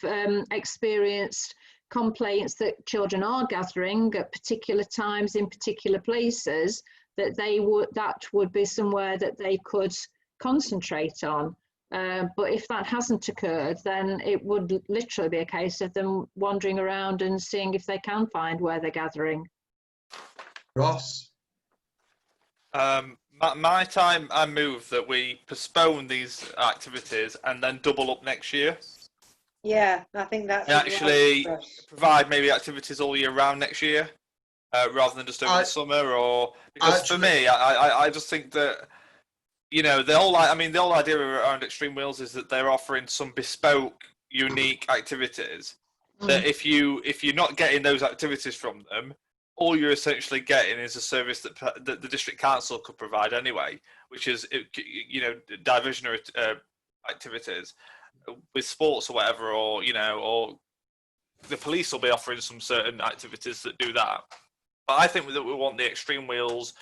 Speaker 1: experienced complaints that children are gathering at particular times in particular places, that would be somewhere that they could concentrate on. But if that hasn't occurred, then it would literally be a case of them wandering around and seeing if they can find where they're gathering.
Speaker 2: Ross?
Speaker 3: My time, I move that we postpone these activities and then double up next year.
Speaker 10: Yeah, I think that's
Speaker 3: actually provide maybe activities all year round next year, rather than just over the summer. Or because for me, I just think that the whole idea around Extreme Wheels is that they're offering some bespoke, unique activities. That if you're not getting those activities from them, all you're essentially getting is a service that the district council could provide anyway, which is diversionary activities with sports or whatever, or the police will be offering some certain activities that do that. But I think that we want the Extreme Wheels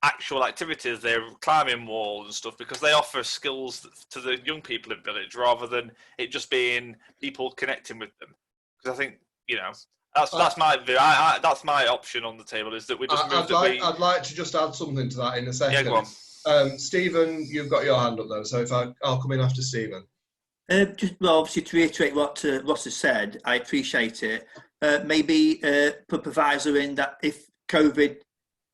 Speaker 3: actual activities. They're climbing walls and stuff because they offer skills to the young people in the village rather than it just being people connecting with them. Because I think, you know, that's my view. That's my option on the table, is that we just move
Speaker 2: I'd like to just add something to that in a second.
Speaker 3: Yeah, go on.
Speaker 2: Stephen, you've got your hand up though, so if I'll come in after Stephen.
Speaker 4: Obviously to reiterate what Ross has said, I appreciate it. Maybe put proviso in that if COVID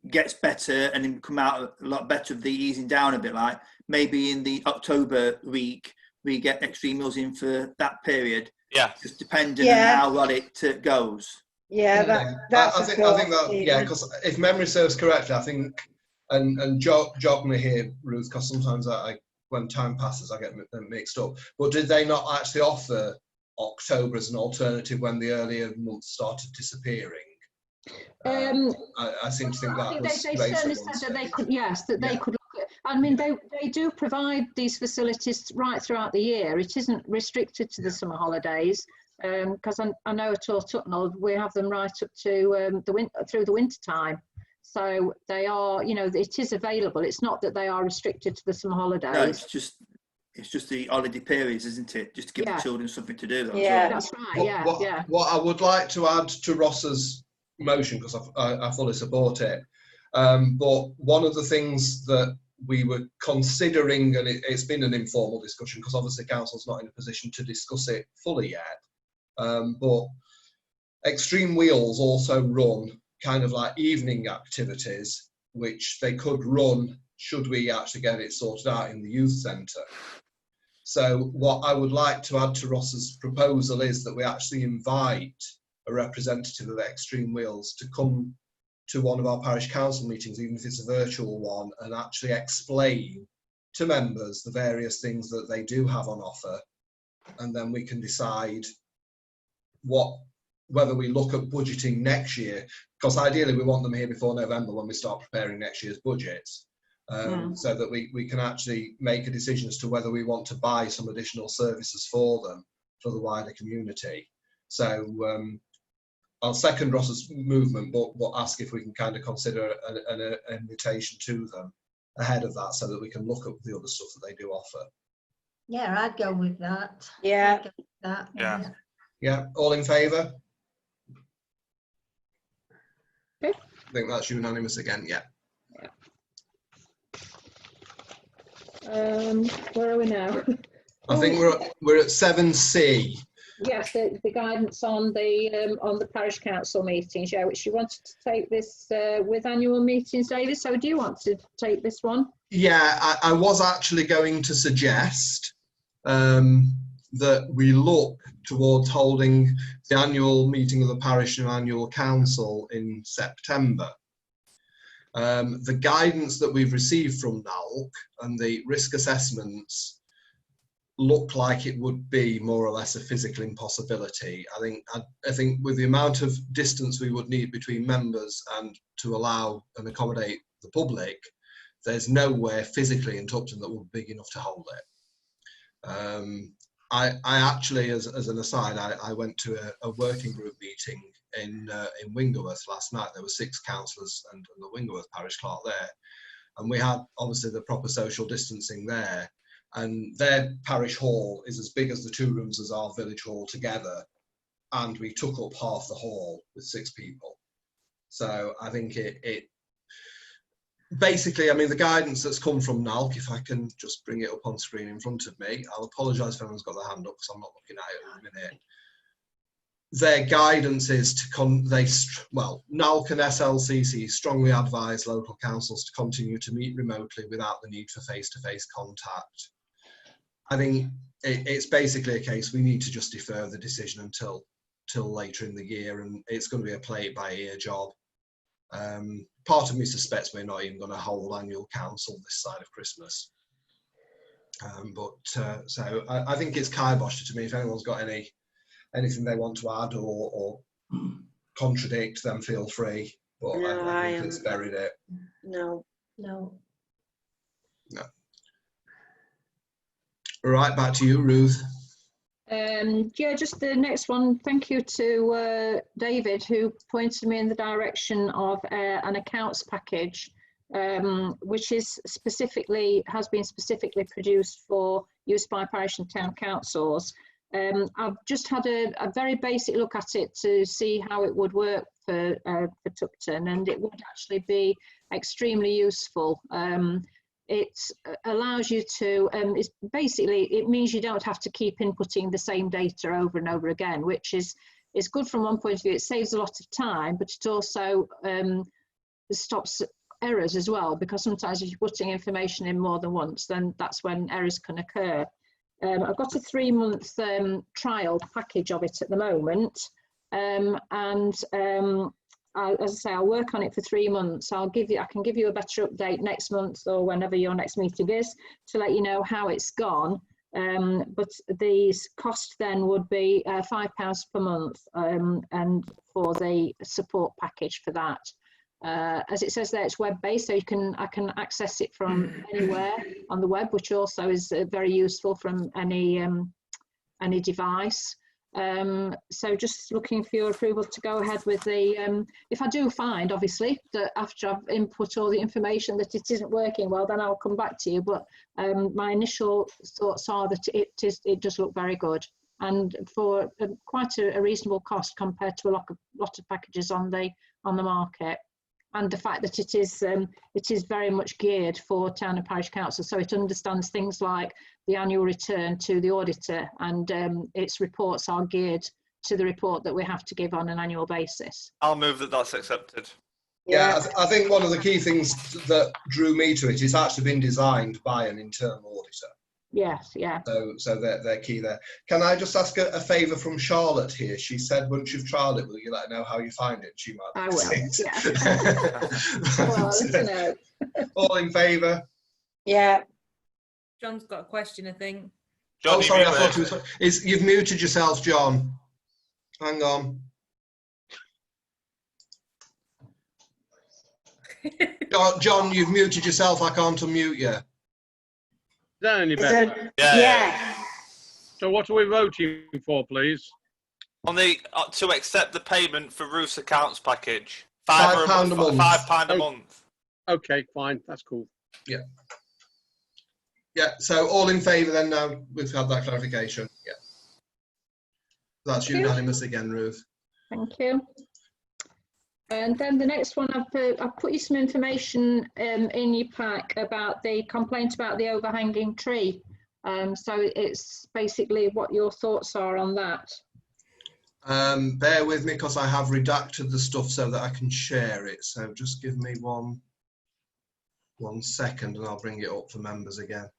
Speaker 4: gets better and then come out a lot better of the easing down a bit, like maybe in the October week we get extreme meals in for that period.
Speaker 3: Yeah.
Speaker 4: Just depending on how well it goes.
Speaker 10: Yeah, that's
Speaker 2: I think that, yeah, because if memory serves correctly, I think, and jog me here, Ruth, because sometimes when time passes, I get mixed up. But did they not actually offer October as an alternative when the earlier months started disappearing? I seem to think that
Speaker 1: they certainly said that they could, yes, that they could look at. I mean, they do provide these facilities right throughout the year. It isn't restricted to the summer holidays, because I know at Tupton we have them right up to through the winter time. So they are, you know, it is available. It's not that they are restricted to the summer holidays.
Speaker 4: No, it's just the holiday periods, isn't it? Just to give the children something to do.
Speaker 1: That's right.
Speaker 2: What I would like to add to Ross's motion, because I fully support it, but one of the things that we were considering, and it's been an informal discussion because obviously council's not in a position to discuss it fully yet, but Extreme Wheels also run kind of like evening activities, which they could run should we actually get it sorted out in the youth centre. So what I would like to add to Ross's proposal is that we actually invite a representative of Extreme Wheels to come to one of our parish council meetings, even if it's a virtual one, and actually explain to members the various things that they do have on offer, and then we can decide whether we look at budgeting next year, because ideally we want them here before November when we start preparing next year's budgets, so that we can actually make a decision as to whether we want to buy some additional services for them for the wider community. So I'll second Ross's movement, but ask if we can kind of consider an invitation to them ahead of that, so that we can look at the other stuff that they do offer.
Speaker 7: Yeah, I'd go with that.
Speaker 10: Yeah.
Speaker 2: Yeah, all in favour?
Speaker 1: Okay.
Speaker 2: I think that's unanimous again, yeah.
Speaker 1: Where are we now?
Speaker 2: I think we're at 7C.
Speaker 1: Yes, the guidance on the parish council meetings, yeah, which you wanted to take this with annual meetings, David. So do you want to take this one?
Speaker 2: Yeah, I was actually going to suggest that we look towards holding the annual meeting of the parish and annual council in September. The guidance that we've received from NALC and the risk assessments look like it would be more or less a physical impossibility. I think with the amount of distance we would need between members and to allow and accommodate the public, there's nowhere physically in Tupton that would be big enough to hold it. I actually, as an aside, I went to a working group meeting in Wingleworth last night. There were 6 councillors and the Wingleworth parish clerk there, and we had obviously the proper social distancing there. And their parish hall is as big as the 2 rooms as our village hall together, and we took up half the hall with 6 people. So I think it basically, I mean, the guidance that's come from NALC, if I can just bring it up on screen in front of me, I'll apologise if anyone's got their hand up because I'm not looking at it at the minute. Their guidance is to NALC and SLCC strongly advise local councils to continue to meet remotely without the need for face-to-face contact. I think it's basically a case we need to just defer the decision until later in the year, and it's going to be a play-it-by-ear job. Part of me suspects we're not even going to hold annual council this side of Christmas. So I think it's kibosh to me. If anyone's got anything they want to add or contradict, then feel free. But no, I think it's buried it.
Speaker 10: No.
Speaker 2: All right, back to you, Ruth.
Speaker 1: Yeah, just the next one. Thank you to David, who pointed me in the direction of an accounts package which has been specifically produced for use by parish and town councils. I've just had a very basic look at it to see how it would work for Tupton, and it would actually be extremely useful. It allows you to, it means you don't have to keep inputting the same data over and over again, which is good from one point of view. It saves a lot of time, but it also stops errors as well, because sometimes if you're putting information in more than once, then that's when errors can occur. I've got a 3-month trial package of it at the moment, as I say, I'll work on it for 3 months. I can give you a better update next month or whenever your next meeting is to let you know how it's gone. But the cost then would be £5 per month, and for the support package for that. As it says there, it's web-based, so I can access it from anywhere on the web, which also is very useful from any device. So just looking for your approval to go ahead with the, if I do find, obviously, that after I've input all the information that it isn't working well, then I'll come back to you. But my initial thoughts are that it does look very good, and for quite a reasonable cost compared to a lot of packages on the market. And the fact that it is very much geared for town and parish council, so it understands things like the annual return to the auditor, and its reports are geared to the report that we have to give on an annual basis.
Speaker 3: I'll move that that's accepted.
Speaker 2: Yeah, I think one of the key things that drew me to it is actually been designed by an internal auditor.
Speaker 1: Yes, yeah.
Speaker 2: So they're key there. Can I just ask a favour from Charlotte here? She said once you've trialled it, will you let her know how you find it? She might.
Speaker 1: I will. Yeah. Well, to know.
Speaker 2: All in favour?
Speaker 10: Yeah.
Speaker 9: John's got a question, I think.
Speaker 3: John,
Speaker 2: sorry, I thought it was. You've muted yourself, John. Hang on. John, you've muted yourself. I can't unmute you.
Speaker 6: Is that any better?
Speaker 10: Yeah.
Speaker 6: So what are we voting for, please?
Speaker 3: On the to accept the payment for Ruth's accounts package.
Speaker 2: £5 a month.
Speaker 3: £5 a month.
Speaker 6: Okay, fine. That's cool.
Speaker 2: Yeah. Yeah. So all in favour then? Now we've had that clarification. Yeah. That's unanimous again, Ruth.
Speaker 1: Thank you. And then the next one, I've put you some information in your pack about the complaint about the overhanging tree. So it's basically what your thoughts are on that.
Speaker 2: Bear with me because I have redacted the stuff so that I can share it. So just give me one second and I'll bring it up for members again.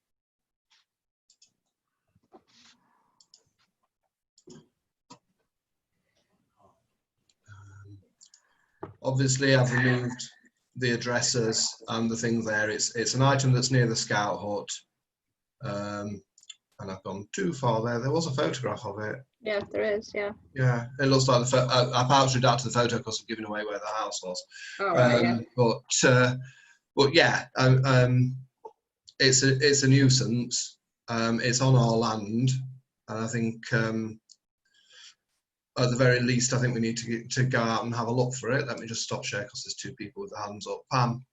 Speaker 2: Obviously, I've removed the addresses and the things there. It's an item that's near the scout hut, and I've gone too far there. There was a photograph of it.
Speaker 1: Yeah, there is. Yeah.
Speaker 2: Yeah, it looks like the I've perhaps redacted the photo because I've given away where the house was.
Speaker 1: Oh, right, yeah.
Speaker 2: But yeah, it's a nuisance. It's on our land, and I think. At the very least, I think we need to go out and have a look for it. Let me just stop share because there's two people with their hands up. Pam?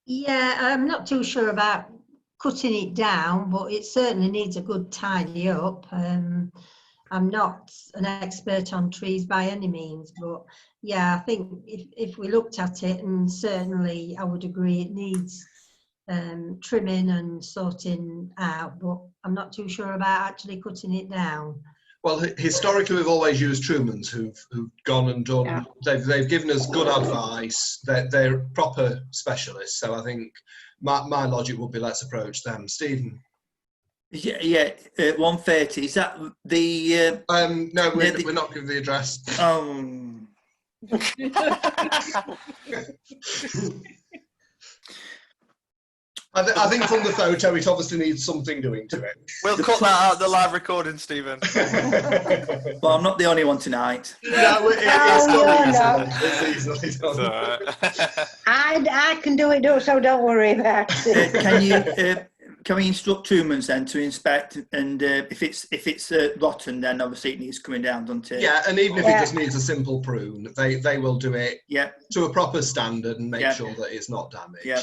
Speaker 7: Yeah, I'm not too sure about cutting it down, but it certainly needs a good tidy up. I'm not an expert on trees by any means, but yeah, I think if we looked at it, and certainly I would agree it needs trimming and sorting out, but I'm not too sure about actually cutting it down.
Speaker 2: Well, historically, we've always used Trumans who've gone and done. Yeah. They've given us good advice. They're proper specialists. So I think my logic would be let's approach them. Stephen.
Speaker 4: Yeah. 130. Is that the?
Speaker 2: No, we're not giving the address. I think from the photo, it obviously needs something doing to it.
Speaker 3: We'll cut that out of the live recording, Stephen.
Speaker 4: Well, I'm not the only one tonight.
Speaker 2: No, it's easily done.
Speaker 10: I can do it, so don't worry about it.
Speaker 4: Can you we instruct Tumans then to inspect, and if it's rotten, then obviously it needs coming down, doesn't it?
Speaker 2: Yeah, and even if it just needs a simple prune, they will do it to a proper standard and make sure that it's not damaged.
Speaker 4: Yeah.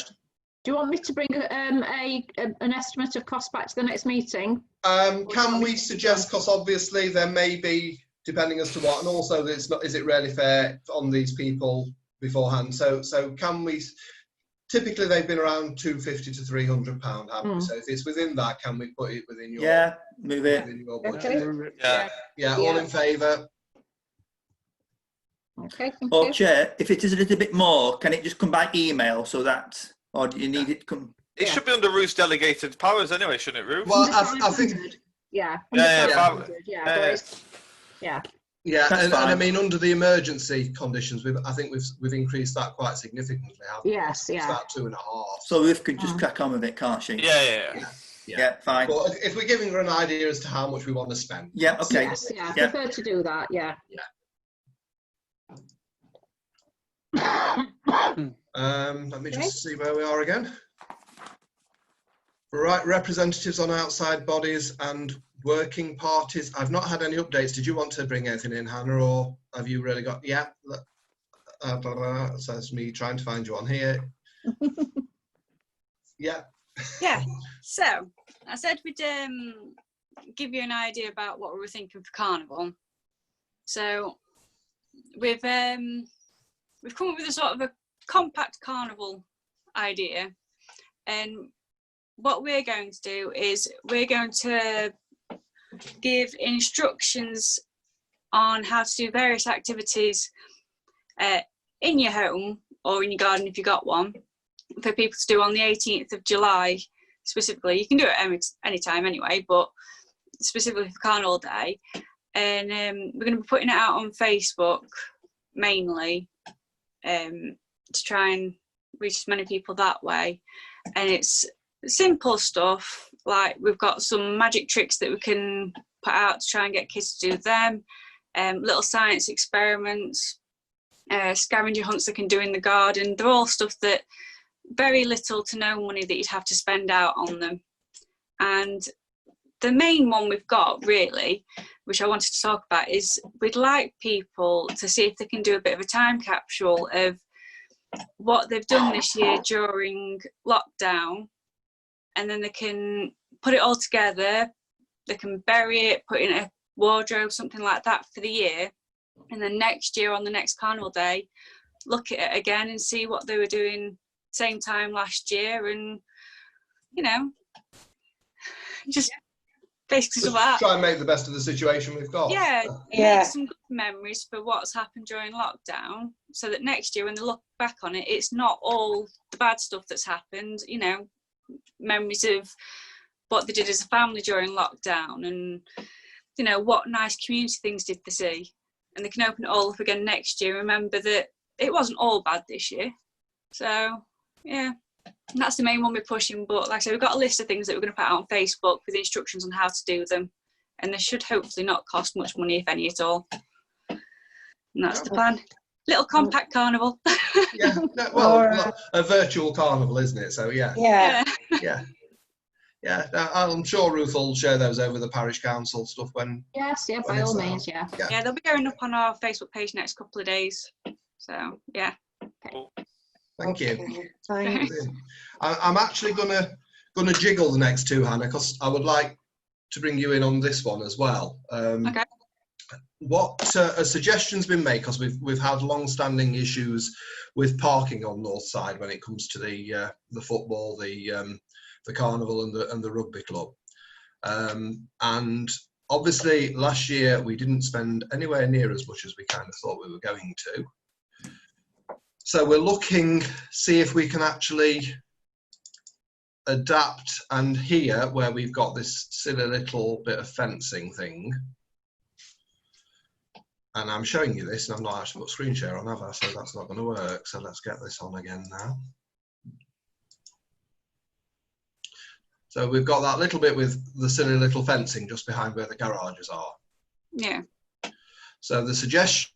Speaker 1: Do you want me to bring an estimate of cost back to the next meeting?
Speaker 2: Can we suggest, because obviously there may be, depending as to what, and also that it's not, is it really fair on these people beforehand? So can we, typically they've been around £250 to £300, haven't we? So if it's within that, can we put it within your
Speaker 4: move it.
Speaker 2: within your budget?
Speaker 1: Okay.
Speaker 2: Yeah, all in favour?
Speaker 1: Okay, thank
Speaker 4: Or
Speaker 1: you.
Speaker 4: Chair, if it is a little bit more, can it just come by email so that, or do you need it to come?
Speaker 3: It should be under Ruth's delegated powers anyway, shouldn't it, Ruth?
Speaker 2: Well, I think.
Speaker 1: Yeah.
Speaker 2: Yeah,
Speaker 4: That's
Speaker 2: and
Speaker 4: fine.
Speaker 2: I mean, under the emergency conditions, I think we've increased that quite significantly.
Speaker 1: Yes,
Speaker 2: It's about 2.5.
Speaker 4: So Ruth could just crack on with it, can't she?
Speaker 3: Yeah,
Speaker 4: fine.
Speaker 2: But if we're giving her an idea as to how much we want to spend.
Speaker 4: Yeah, okay.
Speaker 1: Yes, I prefer to do that,
Speaker 2: Let me just see where we are again. Right, representatives on outside bodies and working parties. I've not had any updates. Did you want to bring anything in, Hannah, or have you really got? Yeah. So that's me trying to find you on here. Yeah.
Speaker 8: Yeah. So I said we'd give you an idea about what we were thinking for Carnival. So we've come up with a sort of a compact Carnival idea, and what we're going to do is we're going to give instructions on how to do various activities in your home or in your garden if you got one, for people to do on the 18th of July specifically. You can do it any time anyway, but specifically for Carnival Day. And we're going to be putting it out on Facebook mainly to try and reach as many people that way. And it's simple stuff, like we've got some magic tricks that we can put out to try and get kids to do them, little science experiments, scavenger hunts they can do in the garden. They're all stuff that very little to no money that you'd have to spend out on them. And the main one we've got really, which I wanted to talk about, is we'd like people to see if they can do a bit of a time capsule of what they've done this year during lockdown, and then they can put it all together, they can bury it, put it in a wardrobe, something like that for the year, and then next year on the next Carnival Day look at it again and see what they were doing same time last year, and just basically stuff like that.
Speaker 2: Try and make the best of the situation we've got.
Speaker 8: Make some good memories for what's happened during lockdown, so that next year when they look back on it, it's not all the bad stuff that's happened, memories of what they did as a family during lockdown, and what nice community things did they see, and they can open it all up again next year. Remember that it wasn't all bad this year. So and that's the main one we're pushing. But like I said, we've got a list of things that we're going to put out on Facebook with instructions on how to do them, and they should hopefully not cost much money, if any at all. And that's the plan. Little compact carnival.
Speaker 2: A virtual carnival, isn't it? So yeah. I'm sure Ruth will share those over the parish council stuff when.
Speaker 1: Yes, by all means, yeah,
Speaker 8: they'll be going up on our Facebook page next couple of days. So
Speaker 2: Thank you. I'm actually gonna jiggle the next two, Hannah, because I would like to bring you in on this one as well.
Speaker 8: Okay.
Speaker 2: What a suggestion's been made, because we've had long-standing issues with parking on North Side when it comes to the football, the carnival and the rugby club, and obviously last year we didn't spend anywhere near as much as we kind of thought we were going to. So we're looking, see if we can actually adapt, and here where we've got this silly little bit of fencing thing, and I'm showing you this and I've not actually put screen share on, have I? So that's not going to work. So let's get this on again now. So we've got that little bit with the silly little fencing just behind where the garages are.
Speaker 8: Yeah.
Speaker 2: So the suggestion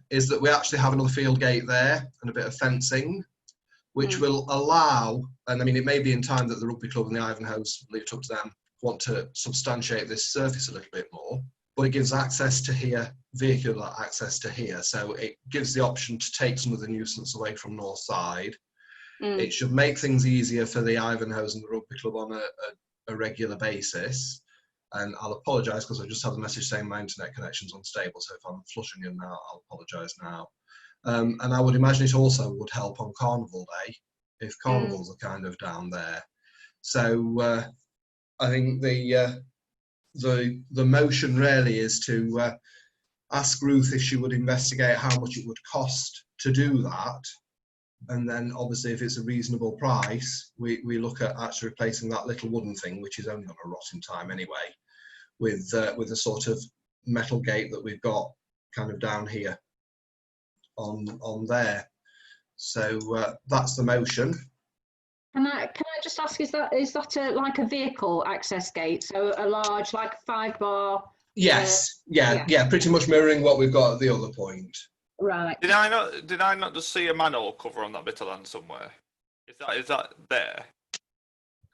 Speaker 2: is that we actually have another field gate there and a bit of fencing. which will allow, and I mean, it may be in time that the rugby club and the Ivanhoes, leave it up to them, want to substantiate this surface a little bit more, but it gives access to here, vehicular access to here. So it gives the option to take some of the nuisance away from North Side. It should make things easier for the Ivanhoes and the rugby club on a regular basis. And I'll apologise because I just had a message saying my internet connection's unstable. So if I'm flushing you now, I'll apologise now. And I would imagine it also would help on Carnival Day if carnivals are kind of down there. So I think the motion really is to ask Ruth if she would investigate how much it would cost to do that. And then obviously if it's a reasonable price, we look at actually replacing that little wooden thing, which is only going to rot in time anyway, with a sort of metal gate that we've got kind of down here on there. So that's the motion.
Speaker 1: Can I just ask, is that like a vehicle access gate? So a large, like 5-bar?
Speaker 2: Yes, yeah, pretty much mirroring what we've got at the other point.
Speaker 1: Right.
Speaker 3: Did I not just see a manhole cover on that bit of land somewhere? Is that there?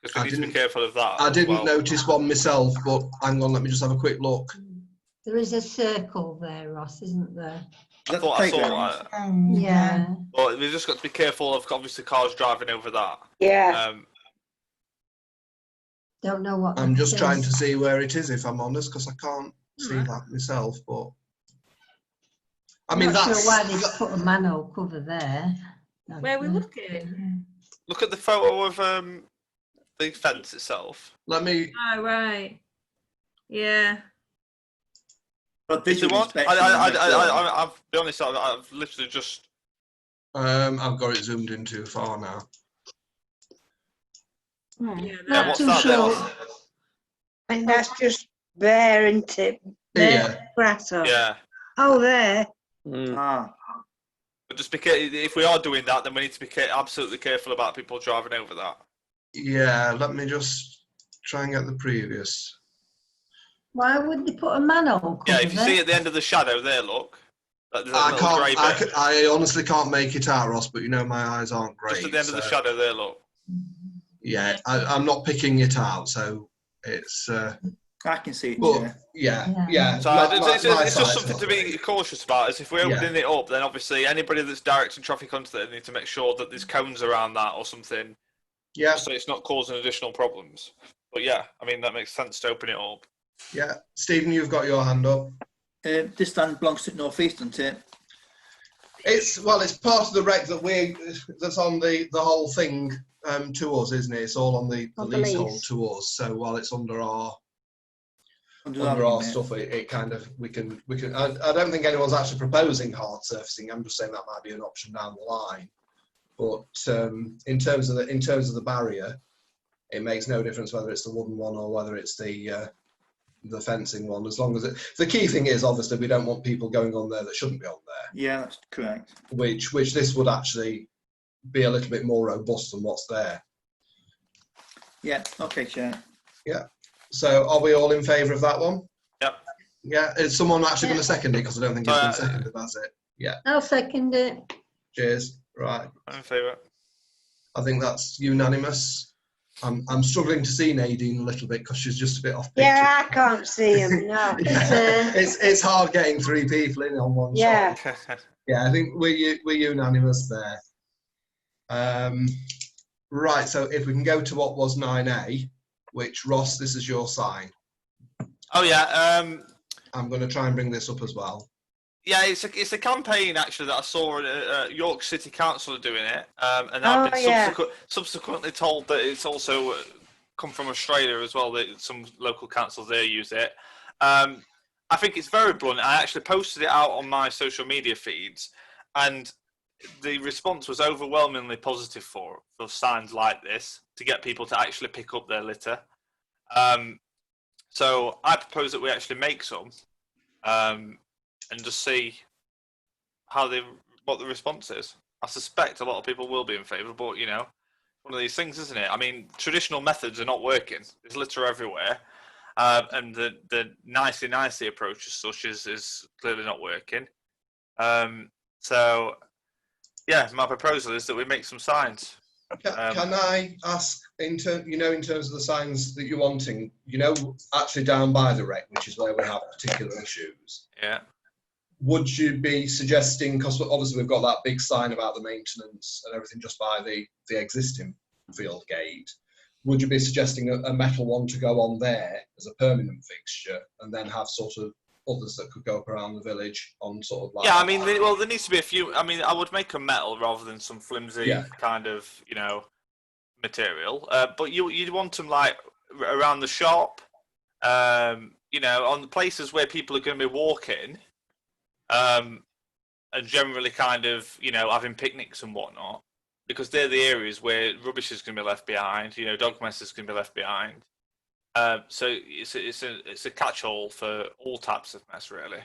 Speaker 3: Because we need to be careful of that.
Speaker 2: I didn't notice one myself, but hang on, let me just have a quick look.
Speaker 7: There is a circle there, Ross, isn't there?
Speaker 3: I thought I saw that.
Speaker 7: Yeah.
Speaker 3: Well, we've just got to be careful of obviously cars driving over that.
Speaker 10: Yeah.
Speaker 7: Don't know what.
Speaker 2: I'm just trying to see where it is, if I'm honest, because I can't see that myself. But I mean,
Speaker 7: not
Speaker 2: that's
Speaker 7: sure why they put a manhole cover there.
Speaker 9: Where are we looking?
Speaker 3: Look at the photo of the fence itself.
Speaker 2: Let me.
Speaker 9: Oh right. Yeah.
Speaker 4: But
Speaker 3: Is there one? I'll be honest. I've literally just.
Speaker 2: I've got it zoomed in too far now.
Speaker 9: Yeah,
Speaker 7: Not too sure.
Speaker 10: And that's just bare, isn't it?
Speaker 2: Yeah.
Speaker 10: Grass up.
Speaker 3: Yeah.
Speaker 10: Oh, there.
Speaker 4: Ah.
Speaker 3: But just because if we are doing that, then we need to be absolutely careful about people driving over that.
Speaker 2: Yeah, let me just try and get the previous.
Speaker 7: Why would they put a manhole cover
Speaker 3: Yeah, if you
Speaker 7: there?
Speaker 3: see at the end of the shadow there, look.
Speaker 2: I honestly can't make it out, Ross, but you know my eyes aren't great.
Speaker 3: Just at the end of the shadow there, look.
Speaker 2: Yeah, I'm not picking it out, so it's.
Speaker 4: I can see it.
Speaker 2: But, yeah.
Speaker 3: So it's just something to be cautious about. Is if we're opening it up, then obviously anybody that's directing traffic onto there need to make sure that there's cones around that or something.
Speaker 2: Yeah.
Speaker 3: So it's not causing additional problems. But yeah, I mean that makes sense to open it up.
Speaker 2: Yeah, Stephen, you've got your hand up.
Speaker 4: This land belongs to North East, doesn't it?
Speaker 2: It's part of the rec that's on the whole thing to us, isn't it? It's all on the leasehold to us. So while it's under our stuff, it kind of we can. I don't think anyone's actually proposing hard surfacing. I'm just saying that might be an option down the line. But in terms of the barrier, it makes no difference whether it's the wooden one or whether it's the fencing one. As long as the key thing is obviously we don't want people going on there that shouldn't be on there.
Speaker 4: Yeah, that's correct.
Speaker 2: Which this would actually be a little bit more robust than what's there.
Speaker 4: Yeah. Okay, Chair.
Speaker 2: Yeah. So are we all in favour of that one?
Speaker 3: Yep.
Speaker 2: Yeah. Is someone actually going to second it? Because I don't think it's been seconded, has it? Yeah.
Speaker 7: I'll second it.
Speaker 2: Cheers. Right.
Speaker 3: I'm in favour.
Speaker 2: I think that's unanimous. I'm struggling to see Nadine a little bit because she's just a bit off picture.
Speaker 10: Yeah, I can't see him. No.
Speaker 2: It's hard getting three people in on one shot. Yeah, I think we're unanimous there. Right, so if we can go to what was 9A, which Ross, this is your sign.
Speaker 3: Oh yeah.
Speaker 2: I'm going to try and bring this up as well.
Speaker 3: Yeah, it's a campaign actually that I saw York City Council are doing it, and I've been subsequently told that it's also come from Australia as well. That some local councils there use it. I think it's very blunt. I actually posted it out on my social media feeds, and the response was overwhelmingly positive for signs like this to get people to actually pick up their litter. So I propose that we actually make some. And just see what the response is. I suspect a lot of people will be in favour, but you know, one of these things, isn't it? I mean, traditional methods are not working. There's litter everywhere, and the nicey approach as such is clearly not working. So Yeah, my proposal is that we make some signs.
Speaker 2: Can I ask, in terms of the signs that you're wanting, actually down by the wreck, which is where we have particular issues,
Speaker 3: Yeah.
Speaker 2: would you be suggesting, because obviously we've got that big sign about the maintenance and everything just by the existing field gate, would you be suggesting a metal one to go on there as a permanent fixture, and then have sort of others that could go up around the village on sort of like...
Speaker 3: Yeah, I mean, there needs to be a few. I mean, I would make a metal rather than some flimsy kind of, material. But you'd want them like around the shop, on the places where people are going to be walking, and generally kind of, having picnics and whatnot, because they're the areas where rubbish is going to be left behind. Dog mess is going to be left behind. So it's a catch-all for all types of mess, really.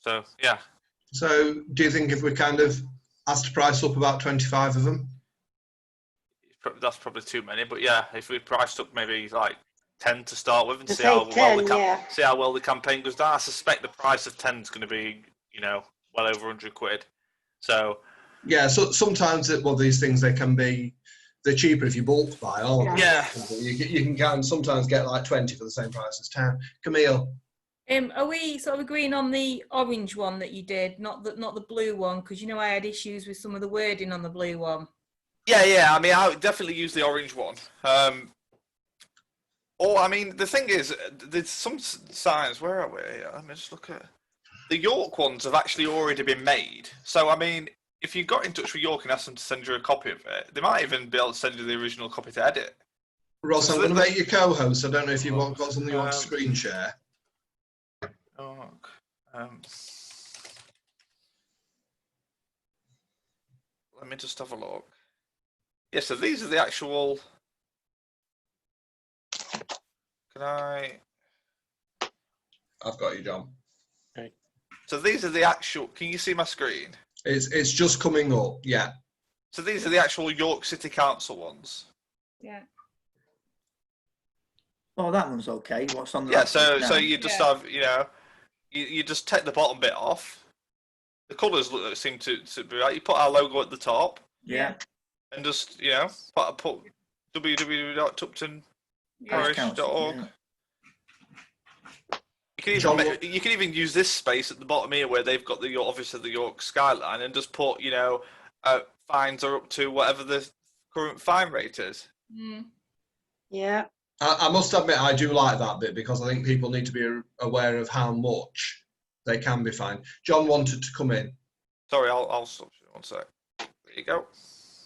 Speaker 3: So yeah.
Speaker 2: So do you think if we kind of asked to price up about 25 of them?
Speaker 3: That's probably too many, but yeah, if we priced up maybe like 10 to start with and see
Speaker 10: how
Speaker 3: well the campaign goes down, I suspect the price of 10 is going to be, well over 100 quid. So
Speaker 2: yeah, so sometimes these things they're cheaper if you bulk buy, aren't they?
Speaker 3: Yeah.
Speaker 2: You can sometimes get like 20 for the same price as 10. Camille.
Speaker 9: Are we sort of agreeing on the orange one that you did, not the blue one? Because I had issues with some of the wording on the blue one.
Speaker 3: Yeah. I mean, I would definitely use the orange one. I mean, the thing is, there's some signs. Where are we? Let me just look at the York ones. Have actually already been made. So I mean, if you got in touch with York and asked them to send you a copy of it, they might even be able to send you the original copy to edit.
Speaker 2: Ross, I'm going to make you co-host. I don't know if you've got something you want to screen share.
Speaker 3: Let me just have a look. Yeah, so these are the actual. Can I?
Speaker 2: I've got you, John.
Speaker 6: Okay.
Speaker 3: So these are the actual. Can you see my screen?
Speaker 2: It's just coming up. Yeah.
Speaker 3: So these are the actual York City Council ones.
Speaker 9: Yeah.
Speaker 4: Oh, that one's okay. What's on the
Speaker 3: Yeah, so you just have, you just take the bottom bit off. The colours seem to be right. You put our logo at the top.
Speaker 4: Yeah.
Speaker 3: And just, put www.tuptonparish.org.
Speaker 4: Yeah.
Speaker 3: You can even use this space at the bottom here where they've got the York skyline, and just put, fines are up to whatever the current fine rate is.
Speaker 9: Mm.
Speaker 10: Yeah.
Speaker 2: I must admit, I do like that bit, because I think people need to be aware of how much they can be fined. John wanted to come in.
Speaker 3: Sorry, I'll stop you 1 sec. There you go.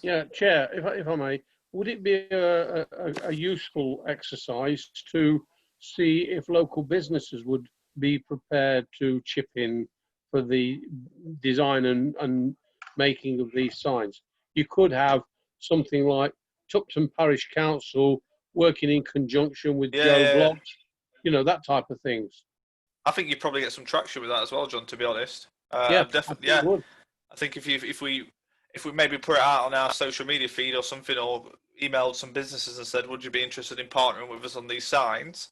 Speaker 6: Yeah, Chair, if I may, would it be a useful exercise to see if local businesses would be prepared to chip in for the design and making of these signs? You could have something like Tupton Parish Council working in conjunction with Joe Blogs, that type of things.
Speaker 3: I think you'd probably get some traction with that as well, John, to be honest.
Speaker 6: Definitely.
Speaker 3: Yeah. I think if we maybe put it out on our social media feed or something, or emailed some businesses and said, would you be interested in partnering with us on these signs?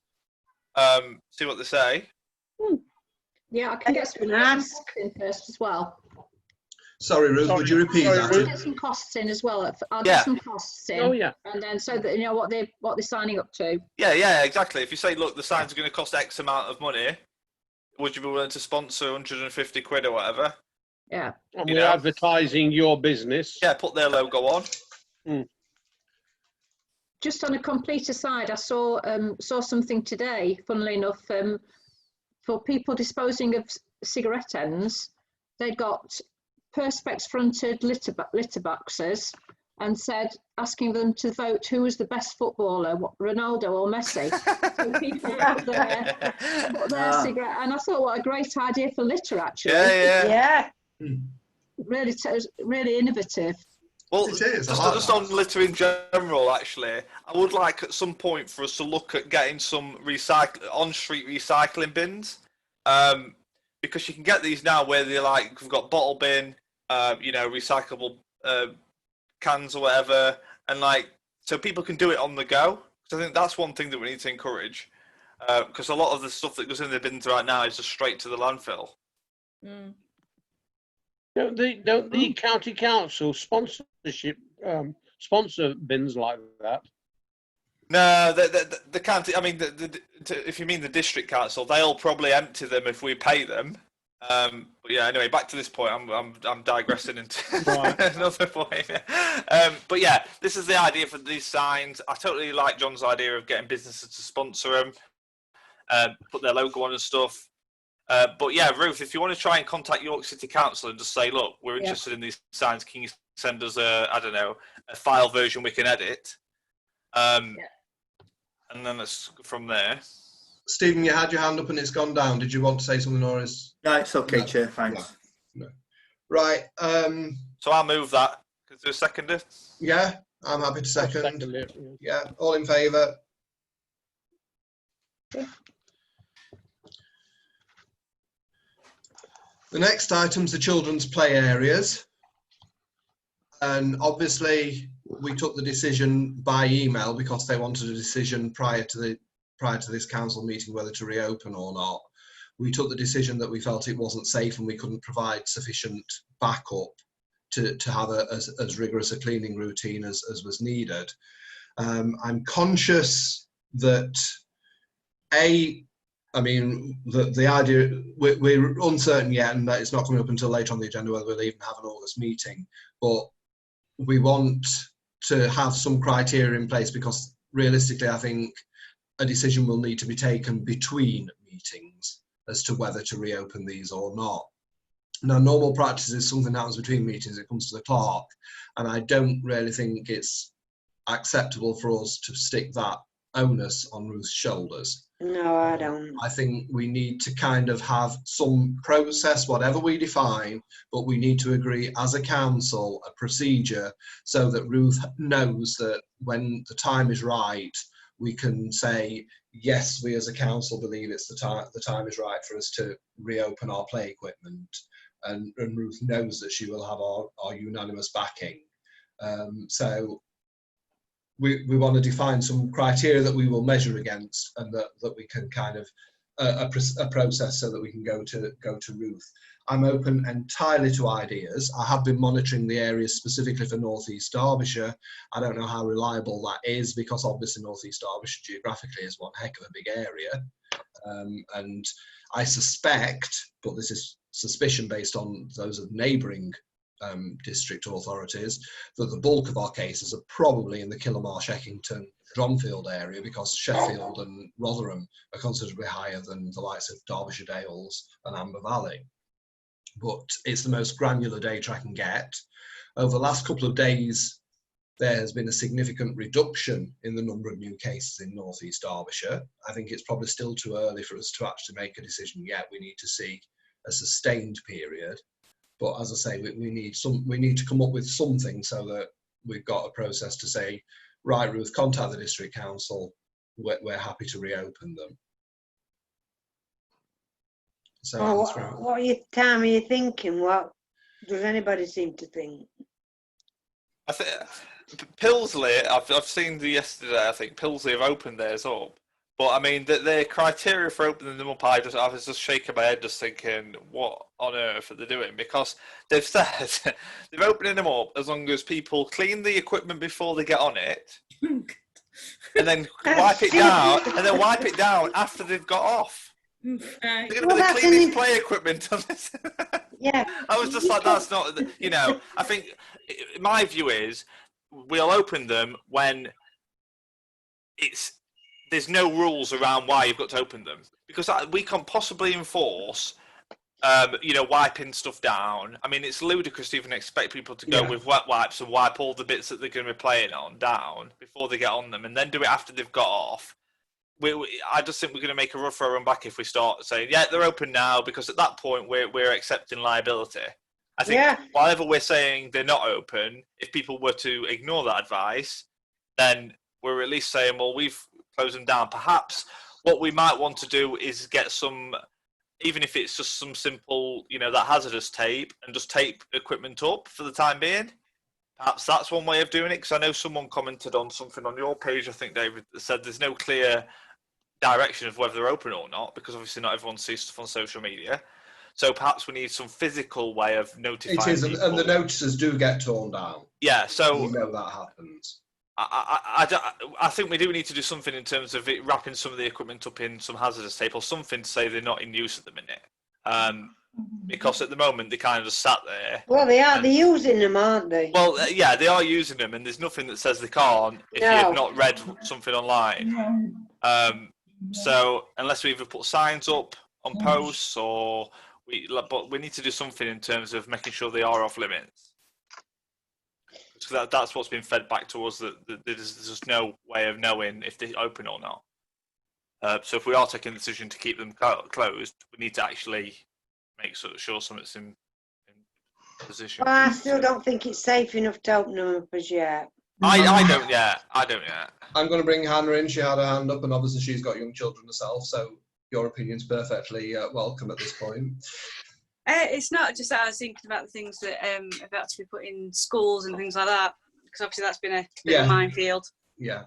Speaker 3: See what they say.
Speaker 1: Yeah, I can get some costs in first as well.
Speaker 2: Sorry, Ruth, would you repeat that?
Speaker 1: I'll get some costs in as well. I'll get some costs in.
Speaker 6: Oh, yeah.
Speaker 1: And then so that what they're signing up to.
Speaker 3: Yeah, exactly. If you say, look, the signs are going to cost X amount of money, would you be willing to sponsor 150 quid or whatever?
Speaker 1: Yeah.
Speaker 6: And we're advertising your business.
Speaker 3: Yeah, put their logo on.
Speaker 6: Mm.
Speaker 1: Just on a complete aside, I saw something today, funnily enough, for people disposing of cigarette ends. They'd got perspex fronted litter boxes and asking them to vote who was the best footballer, Ronaldo or Messi. So people put their cigarette, and I thought, what a great idea for litter, actually.
Speaker 3: Yeah.
Speaker 1: Really innovative.
Speaker 3: Well, just on litter in general, actually, I would like at some point for us to look at getting some on-street recycling bins, because you can get these now where they're like, we've got bottle bin, recyclable cans or whatever, and so people can do it on the go. So I think that's one thing that we need to encourage, because a lot of the stuff that goes in the bins right now is just straight to the landfill.
Speaker 9: Mm.
Speaker 6: Don't the county council sponsorship sponsor bins like that?
Speaker 3: No, the county. I mean, if you mean the district council, they'll probably empty them if we pay them. But yeah, anyway, back to this point. I'm digressing into another point. But yeah, this is the idea for these signs. I totally like John's idea of getting businesses to sponsor them, put their logo on and stuff. But yeah, Ruth, if you want to try and contact York City Council and just say, look, we're interested in these signs, can you send us a file version we can edit? And then let's go from there.
Speaker 2: Stephen, you had your hand up and it's gone down. Did you want to say something, or is...
Speaker 4: No, it's okay, Chair, thanks.
Speaker 2: No. Right.
Speaker 3: So I'll move that. Is there a seconder?
Speaker 2: Yeah, I'm happy to second. Yeah, all in favour? The next item's the children's play areas. And obviously we took the decision by email because they wanted a decision prior to this council meeting whether to reopen or not. We took the decision that we felt it wasn't safe and we couldn't provide sufficient backup to have as rigorous a cleaning routine as was needed. I'm conscious that I mean, the idea, we're uncertain yet, and that it's not coming up until later on the agenda whether we'll even have an August meeting, but we want to have some criteria in place because realistically I think a decision will need to be taken between meetings as to whether to reopen these or not. Now, normal practice is something that happens between meetings, it comes to the clerk, and I don't really think it's acceptable for us to stick that onus on Ruth's shoulders.
Speaker 10: No, I don't.
Speaker 2: I think we need to kind of have some process, whatever we define, but we need to agree as a council a procedure so that Ruth knows that when the time is right, we can say, yes, we as a council believe it's the time is right for us to reopen our play equipment. And Ruth knows that she will have our unanimous backing. So we want to define some criteria that we will measure against, and that we can kind of a process so that we can go to Ruth. I'm open entirely to ideas. I have been monitoring the areas specifically for North East Derbyshire. I don't know how reliable that is because obviously North East Derbyshire geographically is one heck of a big area. And I suspect, but this is suspicion based on those of neighbouring district authorities, that the bulk of our cases are probably in the Killamarsh, Eckington, Dronfield area because Sheffield and Rotherham are considerably higher than the likes of Derbyshire Dales and Amber Valley. But it's the most granular data I can get. Over the last couple of days, there has been a significant reduction in the number of new cases in North East Derbyshire. I think it's probably still too early for us to actually make a decision yet. We need to see a sustained period. But as I say, we need to come up with something so that we've got a process to say, right, Ruth, contact the district council. We're happy to reopen them. So
Speaker 10: what time are you thinking? What does anybody seem to think?
Speaker 3: I think Pillsley. I've seen yesterday. I think Pillsley have opened theirs up. But I mean, the criteria for opening them up, I was just shaking my head, just thinking, what on earth are they doing? Because they've said they're opening them up as long as people clean the equipment before they get on it, and then wipe it down, after they've got off. They're going to be the cleanest play equipment on this.
Speaker 10: Yeah.
Speaker 3: I was just like, that's not, I think my view is we'll open them when there's no rules around why you've got to open them, because we can't possibly enforce, wiping stuff down. I mean, it's ludicrous to even expect people to go with wet wipes and wipe all the bits that they're going to be playing on down before they get on them, and then do it after they've got off. I just think we're going to make a rough run back if we start saying, yeah, they're open now, because at that point we're accepting liability. I think whatever we're saying they're not open, if people were to ignore that advice, then we're at least saying, well, we've closed them down. Perhaps what we might want to do is get some, even if it's just some simple, that hazardous tape, and just tape equipment up for the time being. Perhaps that's one way of doing it, because I know someone commented on something on your page, I think, David, that said there's no clear direction of whether they're open or not, because obviously not everyone sees stuff on social media. So perhaps we need some physical way of notifying
Speaker 2: It is,
Speaker 3: people.
Speaker 2: and the notices do get torn down.
Speaker 3: Yeah, so
Speaker 2: You know that happens.
Speaker 3: I think we do need to do something in terms of it, wrapping some of the equipment up in some hazardous tape or something to say they're not in use at the minute. Because at the moment they kind of just sat there.
Speaker 10: Well, they are. They're using them, aren't they?
Speaker 3: Well, yeah, they are using them, and there's nothing that says they can't if
Speaker 10: No.
Speaker 3: you've not read something online. So unless we either put signs up on posts or but we need to do something in terms of making sure they are off limits. So that's what's been fed back to us, that there's just no way of knowing if they're open or not. So if we are taking the decision to keep them closed, we need to actually make sure something's in position.
Speaker 10: Well, I still don't think it's safe enough to open them up as yet.
Speaker 3: I don't yet.
Speaker 2: I'm going to bring Hannah in. She had her hand up, and obviously she's got young children herself, so your opinion's perfectly welcome at this point.
Speaker 8: It's not just that I was thinking about the things that have got to be put in schools and things like that, because obviously that's been a bit of a minefield.
Speaker 2: Yeah.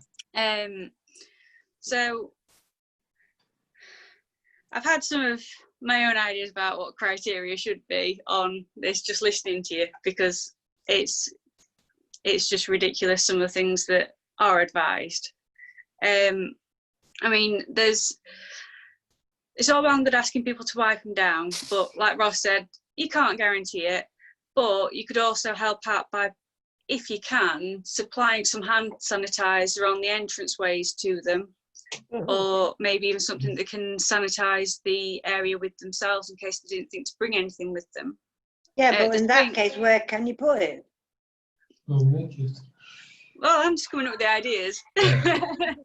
Speaker 8: So I've had some of my own ideas about what criteria should be on this, just listening to you, because it's just ridiculous, some of the things that are advised. I mean, it's all well and good asking people to wipe them down, but like Ross said, you can't guarantee it. But you could also help out by, if you can, supplying some hand sanitizer on the entranceways to them, or maybe even something that can sanitize the area with themselves in case they didn't think to bring anything with them.
Speaker 10: Yeah, but in that case, where can you put it?
Speaker 8: Well, I'm just coming up with the ideas.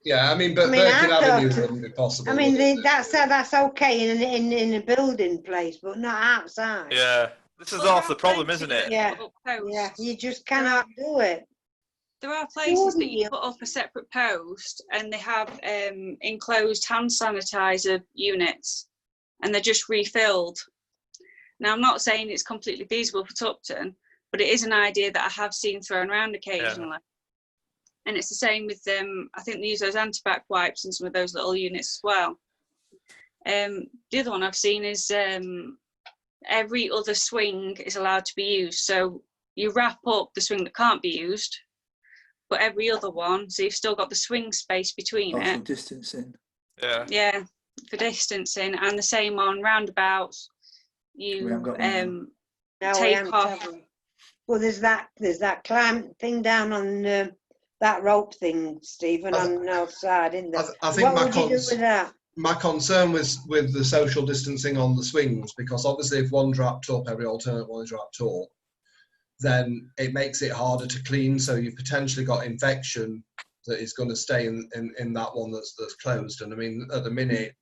Speaker 2: Yeah, I mean, but Birkin Avenue wouldn't be possible.
Speaker 10: I mean, that's okay in a building place, but not outside.
Speaker 3: Yeah, this is half the problem, isn't it?
Speaker 10: Yeah, yeah, you just cannot do it.
Speaker 8: There are places that you put up a separate post and they have enclosed hand sanitizer units, and they're just refilled. Now, I'm not saying it's completely feasible for Tupton, but it is an idea that I have seen thrown around occasionally. Yeah. And it's the same with them. I think they use those antibac wipes in some of those little units as well. The other one I've seen is every other swing is allowed to be used. So you wrap up the swing that can't be used, but every other one, so you've still got the swing space between it.
Speaker 4: For distancing.
Speaker 3: Yeah.
Speaker 8: Yeah, for distancing, and the same on roundabouts. You take off.
Speaker 10: Well, there's that climb thing down on that rope thing, Stephen, on the north side, isn't there?
Speaker 2: I think
Speaker 10: what would you do with that?
Speaker 2: My concern was with the social distancing on the swings, because obviously if one's wrapped up, every alternate one is wrapped up, then it makes it harder to clean. So you've potentially got infection that is going to stay in that one that's closed. And I mean, at the minute,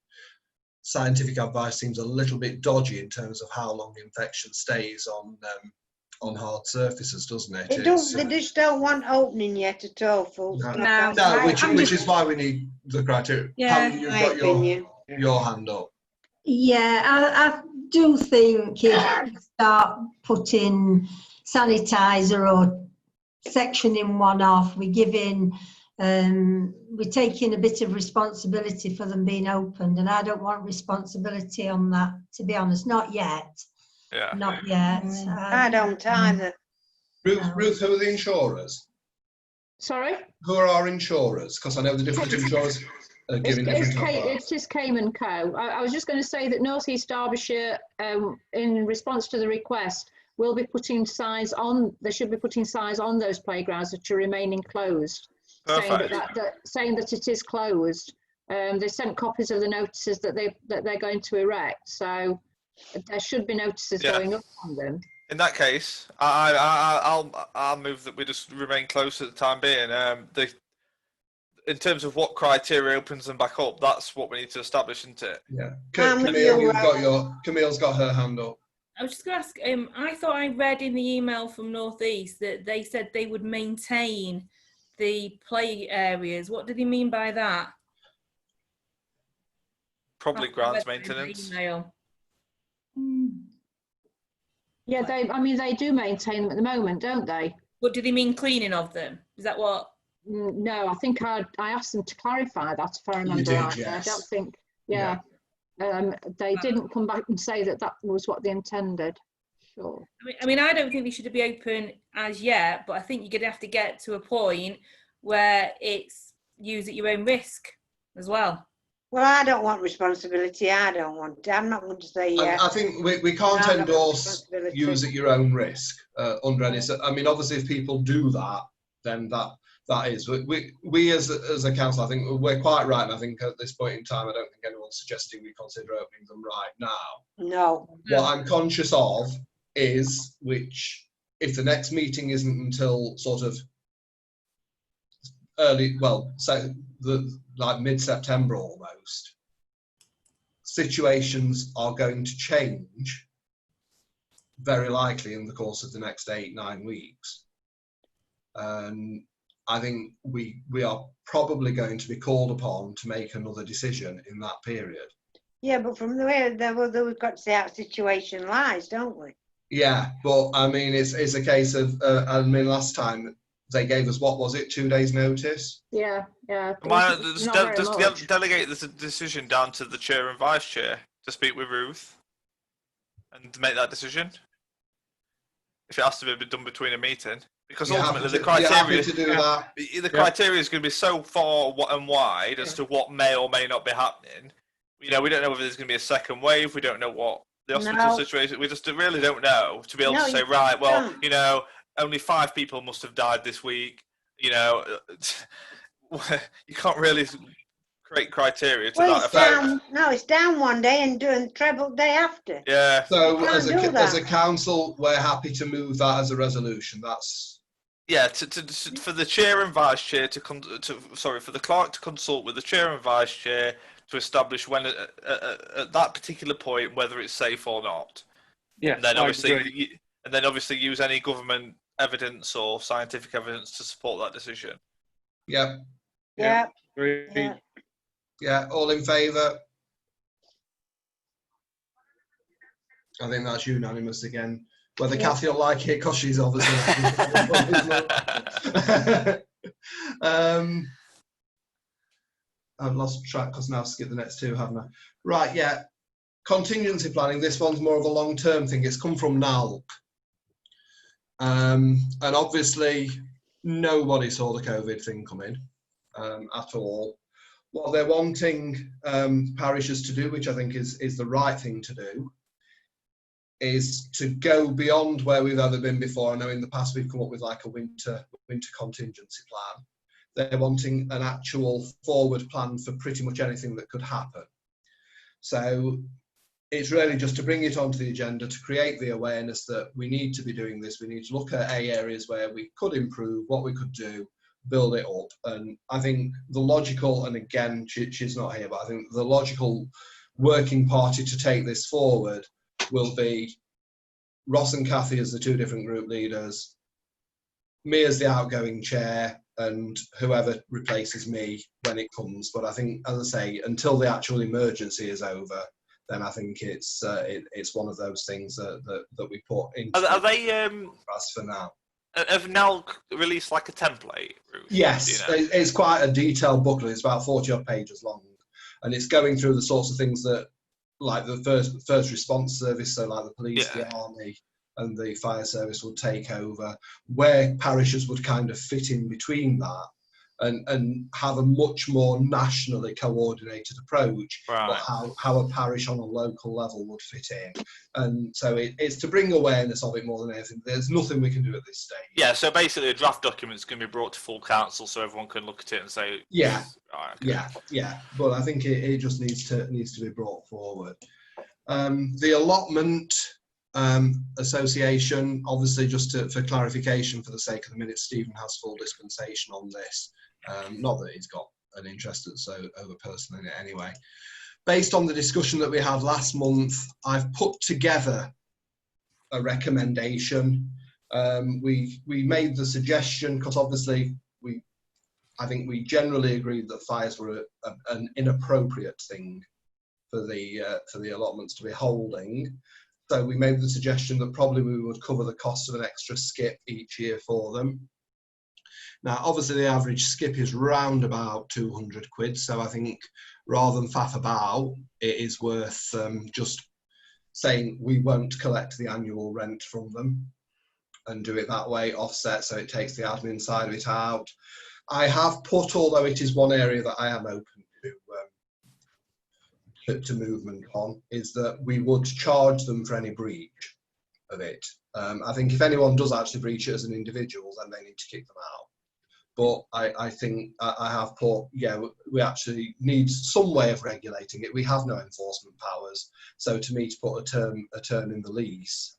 Speaker 2: scientific advice seems a little bit dodgy in terms of how long infection stays on hard surfaces, doesn't it?
Speaker 10: They just don't want opening yet at all, full stop.
Speaker 2: No, which is why we need the criteria.
Speaker 8: Yeah,
Speaker 2: you've got your hand up.
Speaker 7: Yeah, I do think if you start putting sanitizer or sectioning one off, we're taking a bit of responsibility for them being opened, and I don't want responsibility on that, to be honest, not yet.
Speaker 3: Yeah.
Speaker 7: Not yet.
Speaker 10: I don't either.
Speaker 2: Ruth, who are the insurers?
Speaker 1: Sorry?
Speaker 2: Who are our insurers? Because I know the different insurers are giving different advice.
Speaker 1: It is Cayman Co. I was just going to say that North East Derbyshire, in response to the request, will be putting signs on. They should be putting signs on those playgrounds that are remaining closed, saying that it is closed. They sent copies of the notices that they're going to erect. So there should be notices going up on them.
Speaker 3: In that case, I'll move that we just remain close at the time being. In terms of what criteria opens them back up, that's what we need to establish, isn't it?
Speaker 2: Yeah. Camille's got her hand up.
Speaker 9: I was just going to ask, I thought I read in the email from North East that they said they would maintain the play areas. What did he mean by that?
Speaker 3: Probably grounds maintenance.
Speaker 1: Yeah, they do maintain them at the moment, don't they?
Speaker 9: What do they mean, cleaning of them? Is that what?
Speaker 1: No, I think I asked them to clarify that, if I remember right.
Speaker 2: Yes.
Speaker 1: I don't think. Yeah. They didn't come back and say that that was what they intended. Sure.
Speaker 9: I mean, I don't think they should be open as yet, but I think you're going to have to get to a point where it's use at your own risk as well.
Speaker 10: Well, I don't want responsibility. I'm not going to say yeah.
Speaker 2: I think we can't endorse use at your own risk under any. I mean, obviously, if people do that, then that is. We as a council, I think we're quite right. And I think at this point in time, I don't think anyone's suggesting we consider opening them right now.
Speaker 10: No.
Speaker 2: What I'm conscious of is, which if the next meeting isn't until sort of early, well, so like mid-September almost, situations are going to change very likely in the course of the next 8-9 weeks. I think we are probably going to be called upon to make another decision in that period.
Speaker 10: Yeah, but from the way we've got to see how the situation lies, don't we?
Speaker 2: Yeah, but I mean, it's a case of, I mean, last time they gave us, what was it, 2 days notice?
Speaker 1: Yeah.
Speaker 3: Just delegate the decision down to the chair and vice chair to speak with Ruth and to make that decision. If it has to be done between a meeting, because ultimately the criteria is going to be so far and wide as to what may or may not be happening. You know, we don't know whether there's going to be a second wave. We don't know what the hospital situation. We just really don't know to be able to say, right, well, you know, only 5 people must have died this week. You know, you can't really create criteria to that effect.
Speaker 10: It's down one day and doing treble day after.
Speaker 2: Yeah. So as a council, we're happy to move that as a resolution. That's.
Speaker 3: Yeah, for the chair and vice chair for the clerk to consult with the chair and vice chair to establish when at that particular point whether it's safe or not. Yeah, and then obviously use any government evidence or scientific evidence to support that decision.
Speaker 2: Yeah.
Speaker 10: Yeah.
Speaker 2: Yeah. All in favour? I think that's unanimous again. Whether Kathy will like it, because she's obviously. I've lost track because now I've skipped the next 2, haven't I? Right, yeah. Contingency planning. This one's more of a long-term thing. It's come from NALC. And obviously, nobody saw the COVID thing coming at all. What they're wanting parishes to do, which I think is the right thing to do, is to go beyond where we've ever been before. I know in the past we've come up with like a winter contingency plan. They're wanting an actual forward plan for pretty much anything that could happen. So it's really just to bring it onto the agenda, to create the awareness that we need to be doing this. We need to look at areas where we could improve, what we could do, build it up. And I think the logical, and again, she's not here, but I think the logical working party to take this forward will be Ross and Kathy as the 2 different group leaders, me as the outgoing chair, and whoever replaces me when it comes. But I think, as I say, until the actual emergency is over, then I think it's one of those things that we put into.
Speaker 3: Are they
Speaker 2: as for now?
Speaker 3: Have now released like a template? Ruth,
Speaker 2: yes, it's quite a detailed booklet. It's about 40-odd pages long, and it's going through the sorts of things that, like the first response service, so like the police, the army, and the fire service would take over, where parishes would kind of fit in between that, and have a much more nationally coordinated approach, right, how a parish on a local level would fit in. And so it's to bring awareness of it more than anything. There's nothing we can do at this stage.
Speaker 3: Yeah, so basically a draft document is going to be brought to full council so everyone can look at it and say,
Speaker 2: yeah,
Speaker 3: right, okay.
Speaker 2: yeah. But I think it just needs to be brought forward. The allotment association, obviously, just for clarification for the sake of the minute, Stephen has full dispensation on this. Not that he's got an interest that's so over personal in it anyway. Based on the discussion that we had last month, I've put together a recommendation. We made the suggestion because obviously I think we generally agreed that fires were an inappropriate thing for the allotments to be holding. So we made the suggestion that probably we would cover the cost of an extra skip each year for them. Now, obviously, the average skip is round about 200 quid. So I think rather than faff about, it is worth just saying we won't collect the annual rent from them and do it that way, offset, so it takes the admin side of it out. I have put, although it is one area that I am open to movement on, is that we would charge them for any breach of it. I think if anyone does actually breach it as an individual, then they need to kick them out. But I think I have put, yeah, we actually need some way of regulating it. We have no enforcement powers. So to me, to put a term in the lease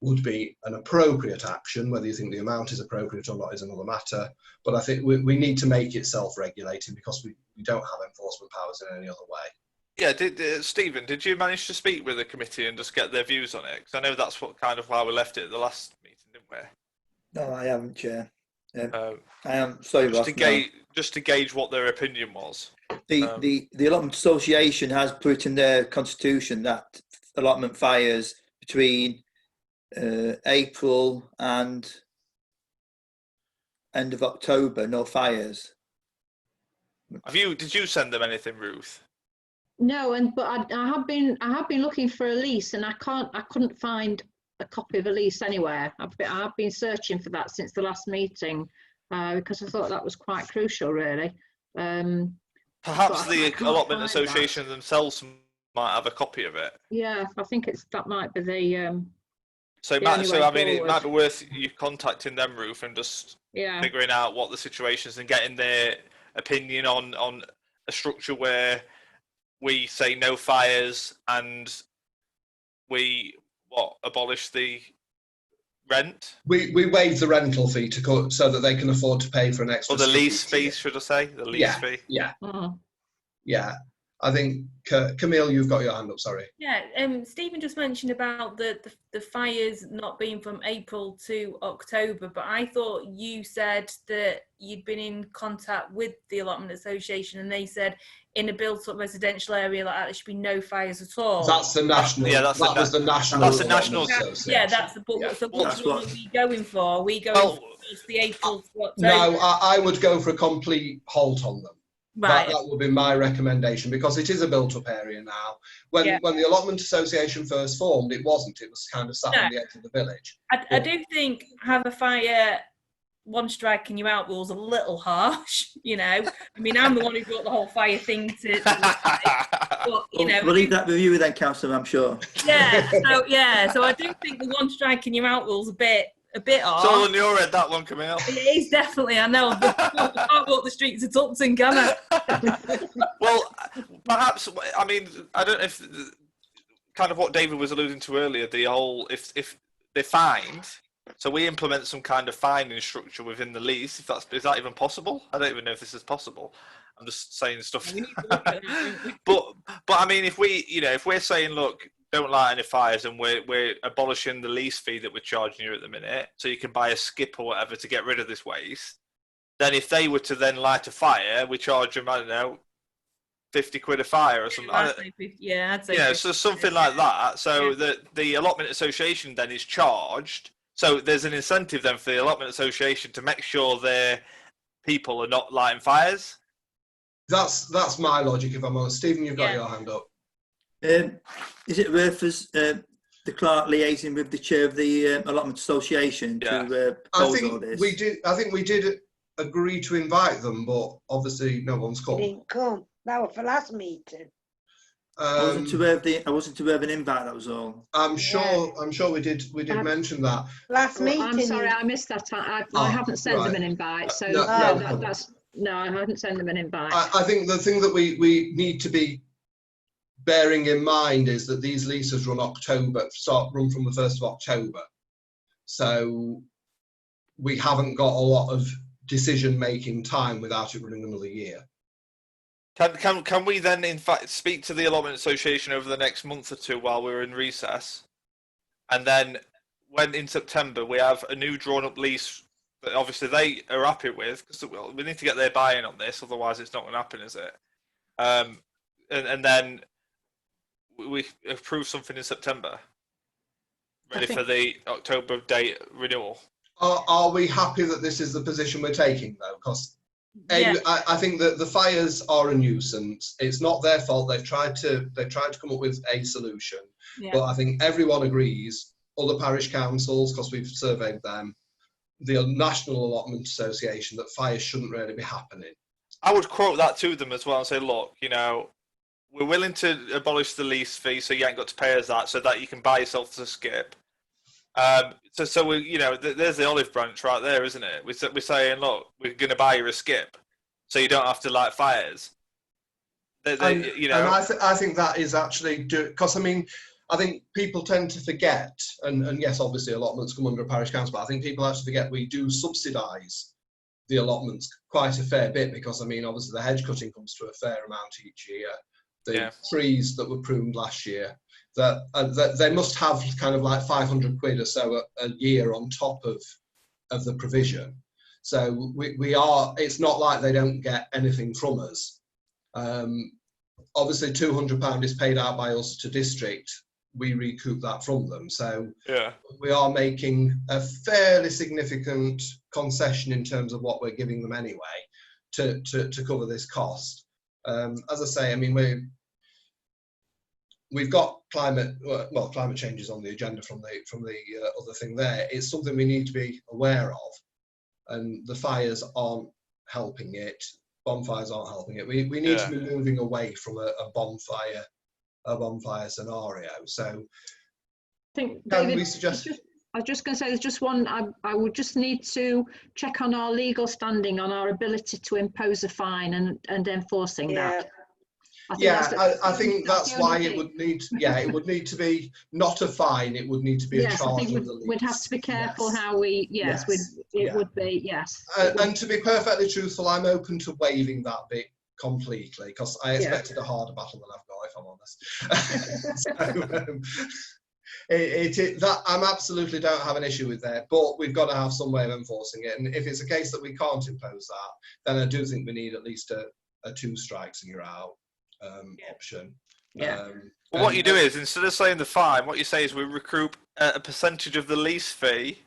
Speaker 2: would be an appropriate action. Whether you think the amount is appropriate or not is another matter. But I think we need to make it self-regulating, because we don't have enforcement powers in any other way.
Speaker 3: Yeah, Stephen, did you manage to speak with the committee and just get their views on it? Because I know that's what kind of why we left it at the last meeting, didn't we?
Speaker 4: No, I haven't, Chair. I am sorry,
Speaker 3: just
Speaker 4: Ross,
Speaker 3: just to gauge what their opinion was.
Speaker 4: The Allotment Association has put in their constitution that allotment fires between April and end of October, no fires.
Speaker 3: Did you send them anything, Ruth?
Speaker 1: No, but I have been looking for a lease, and I couldn't find a copy of a lease anywhere. I've been searching for that since the last meeting, because I thought that was quite crucial, really.
Speaker 3: Perhaps the Allotment Association themselves might have a copy of it.
Speaker 1: Yeah, I think that might be the.
Speaker 3: So I mean, it might be worth you contacting them, Ruth, and just figuring out what the situation is and getting their opinion on a structure where we say no fires and we abolish the rent.
Speaker 2: We waive the rental fee so that they can afford to pay for an extra.
Speaker 3: Or the lease fee, should I say? The lease fee.
Speaker 2: Yeah. Yeah. I think Camille, you've got your hand up. Sorry.
Speaker 9: Yeah. Stephen just mentioned about the fires not being from April to October, but I thought you said that you'd been in contact with the Allotment Association, and they said in a built-up residential area like that, there should be no fires at all.
Speaker 2: That's the national. That's the national.
Speaker 3: That's the national.
Speaker 9: Yeah, that's the. So what are we going for? Are we going for the April to October?
Speaker 2: No, I would go for a complete halt on them.
Speaker 9: Right.
Speaker 2: That would be my recommendation, because it is a built-up area now. When the Allotment Association first formed, it wasn't. It was kind of sat on the edge of the village.
Speaker 9: I do think have a fire, one striking you out rule's a little harsh, you know. I mean, I'm the one who brought the whole fire thing to but, you know,
Speaker 4: we'll leave that with you then, Councillor, I'm sure.
Speaker 9: Yeah, so I do think the one striking you out rule's a bit off.
Speaker 3: It's all on your head, that one, Camille.
Speaker 9: It is definitely, I know. I can't walk the streets of Tupton, can I?
Speaker 3: Well, perhaps, I mean, I don't know if, kind of what David was alluding to earlier, the whole, if they're fined, so we implement some kind of finding structure within the lease, is that even possible? I don't even know if this is possible. I'm just saying stuff. But I mean, if we're saying, look, don't light any fires, and we're abolishing the lease fee that we're charging you at the minute, so you can buy a skip or whatever to get rid of this waste, then if they were to then light a fire, we charge them, I don't know, 50 quid a fire or something.
Speaker 9: I'd say 50.
Speaker 3: So something like that. So the Allotment Association then is charged. So there's an incentive then for the Allotment Association to make sure their people are not lighting fires.
Speaker 2: That's my logic, if I'm honest. Stephen, you've got your hand up.
Speaker 4: Is it worth us, the clerk, liaising with the chair of the Allotment Association to propose all this?
Speaker 2: I think we did agree to invite them, but obviously no one's come.
Speaker 10: They didn't come. That was for last meeting.
Speaker 4: I wasn't aware of an invite. That was all.
Speaker 2: I'm sure we did mention that
Speaker 10: last meeting.
Speaker 1: I'm sorry, I missed that. I haven't sent them an invite, so no, I haven't sent them an invite.
Speaker 2: I think the thing that we need to be bearing in mind is that these leases run from the 1st of October, so we haven't got a lot of decision-making time without it running another year.
Speaker 3: Can we then, in fact, speak to the Allotment Association over the next month or two while we're in recess, and then when in September we have a new drawn-up lease that obviously they are happy with, because we need to get their buy-in on this, otherwise it's not going to happen, is it? And then we approve something in September, ready for the October date renewal.
Speaker 2: Are we happy that this is the position we're taking, though? Because I think that the fires are a nuisance. It's not their fault. They've tried to come up with a solution, but I think everyone agrees. Other parish councils, because we've surveyed them, the National Allotment Association, that fires shouldn't really be happening.
Speaker 3: I would quote that to them as well and say, look, you know, we're willing to abolish the lease fee, so you ain't got to pay us that, so that you can buy yourself the skip. So we, you know, there's the olive branch right there, isn't it? We're saying, look, we're going to buy you a skip, so you don't have to light fires. You know,
Speaker 2: and I think that is actually because I mean, I think people tend to forget, and yes, obviously allotments come under a parish council, but I think people actually forget we do subsidise the allotments quite a fair bit, because I mean, obviously the hedge cutting comes to a fair amount each year. The trees that were pruned last year, that they must have kind of like 500 quid or so a year on top of the provision. So we are, it's not like they don't get anything from us. Obviously £200 is paid out by us to district. We recoup that from them. So we are making a fairly significant concession in terms of what we're giving them anyway to cover this cost. As I say, I mean, we've got climate change is on the agenda from the other thing there. It's something we need to be aware of, and the fires aren't helping it. Bonfires aren't helping it. We need to be moving away from a bonfire scenario. So
Speaker 1: I think, David, we suggest? I was just going to say, there's just one. I would just need to check on our legal standing, on our ability to impose a fine and enforcing that.
Speaker 2: I think that's why it would need. It would need to be not a fine. It would need to be a charge. I think
Speaker 1: we'd have to be careful how we. It would be yes.
Speaker 2: And to be perfectly truthful, I'm open to waiving that bit completely, because I expected a harder battle than I've got, if I'm honest. So, that I'm absolutely don't have an issue with that, but we've got to have some way of enforcing it. And if it's a case that we can't impose that, then I do think we need at least a 2 strikes and you're out option.
Speaker 1: Well,
Speaker 3: what you do is, instead of saying the fine, what you say is we recoup a percentage of the lease fee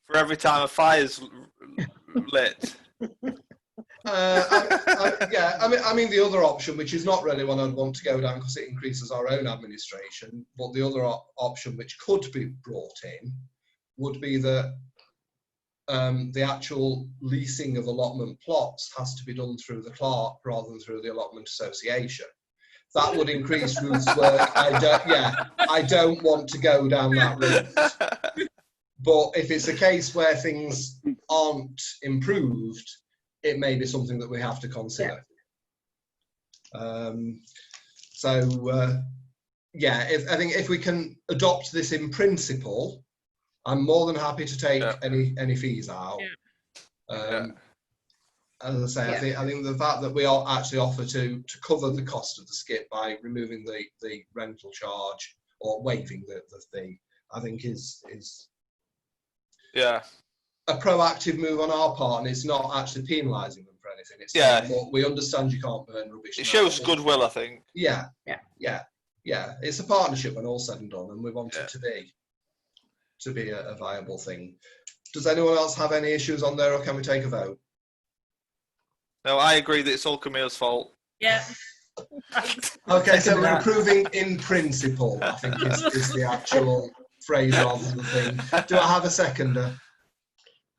Speaker 3: for every time a fire's lit.
Speaker 2: I mean the other option, which is not really one I'd want to go down because it increases our own administration, but the other option which could be brought in would be that the actual leasing of allotment plots has to be done through the clerk rather than through the allotment association. That would increase Ruth's work. I don't want to go down that route. But if it's a case where things aren't improved, it may be something that we have to consider. I think if we can adopt this in principle, I'm more than happy to take any fees out. As I say, I think the fact that we all actually offer to cover the cost of the skip by removing the rental charge or waiving the fee, I think is a proactive move on our part, and it's not actually penalising them for anything. It's saying, we understand you can't burn rubbish.
Speaker 3: It shows goodwill, I think.
Speaker 2: Yeah. It's a partnership when all's said and done, and we want it to be a viable thing. Does anyone else have any issues on there, or can we take a vote?
Speaker 3: No, I agree that it's all Camille's fault.
Speaker 9: Yeah.
Speaker 2: Okay, so we're approving in principle, I think is the actual phrase rather than the thing. Do I have a seconder?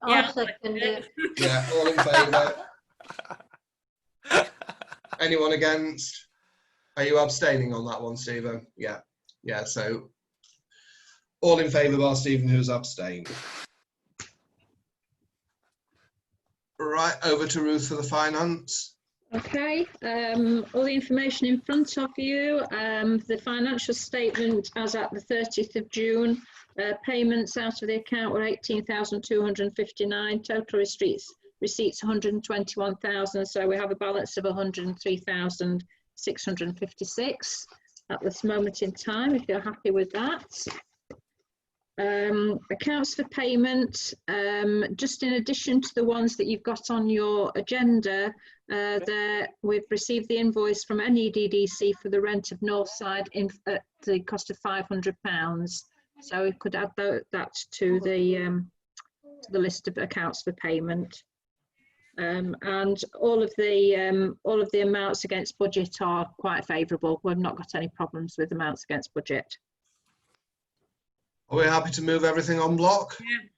Speaker 7: I'll second it.
Speaker 2: Yeah, all in favour? Anyone against? Are you abstaining on that one, Stephen? Yeah, so all in favour bar Stephen, who's abstained. Right, over to Ruth for the finance.
Speaker 1: Okay, all the information in front of you. The financial statement as at the 30th of June, payments out of the account were 18,259, total receipts 121,000, so we have a balance of 103,656 at this moment in time, if you're happy with that. Accounts for payment, just in addition to the ones that you've got on your agenda, we've received the invoice from NEDDC for the rent of Northside at the cost of £500. So we could add that to the list of accounts for payment. and all of the amounts against budget are quite favourable. We've not got any problems with amounts against budget.
Speaker 2: Are we happy to move everything on block?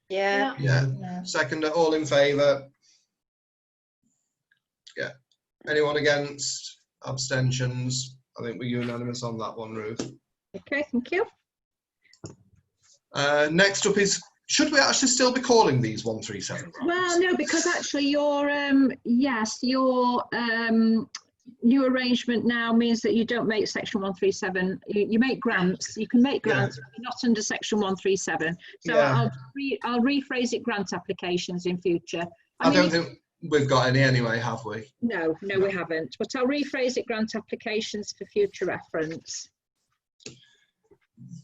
Speaker 10: Yeah.
Speaker 2: Yeah. Second, all in favour? Yeah. Anyone against? Abstentions? I think we're unanimous on that one, Ruth.
Speaker 1: Okay, thank you.
Speaker 2: Next up is, should we actually still be calling these 137 grants?
Speaker 1: Well, no, because actually your new arrangement now means that you don't make section 137. You make grants. You can make grants, but you're not under section 137. So I'll rephrase it: grant applications in future.
Speaker 2: I don't think we've got any anyway, have we?
Speaker 1: No, we haven't. But I'll rephrase it: grant applications for future reference.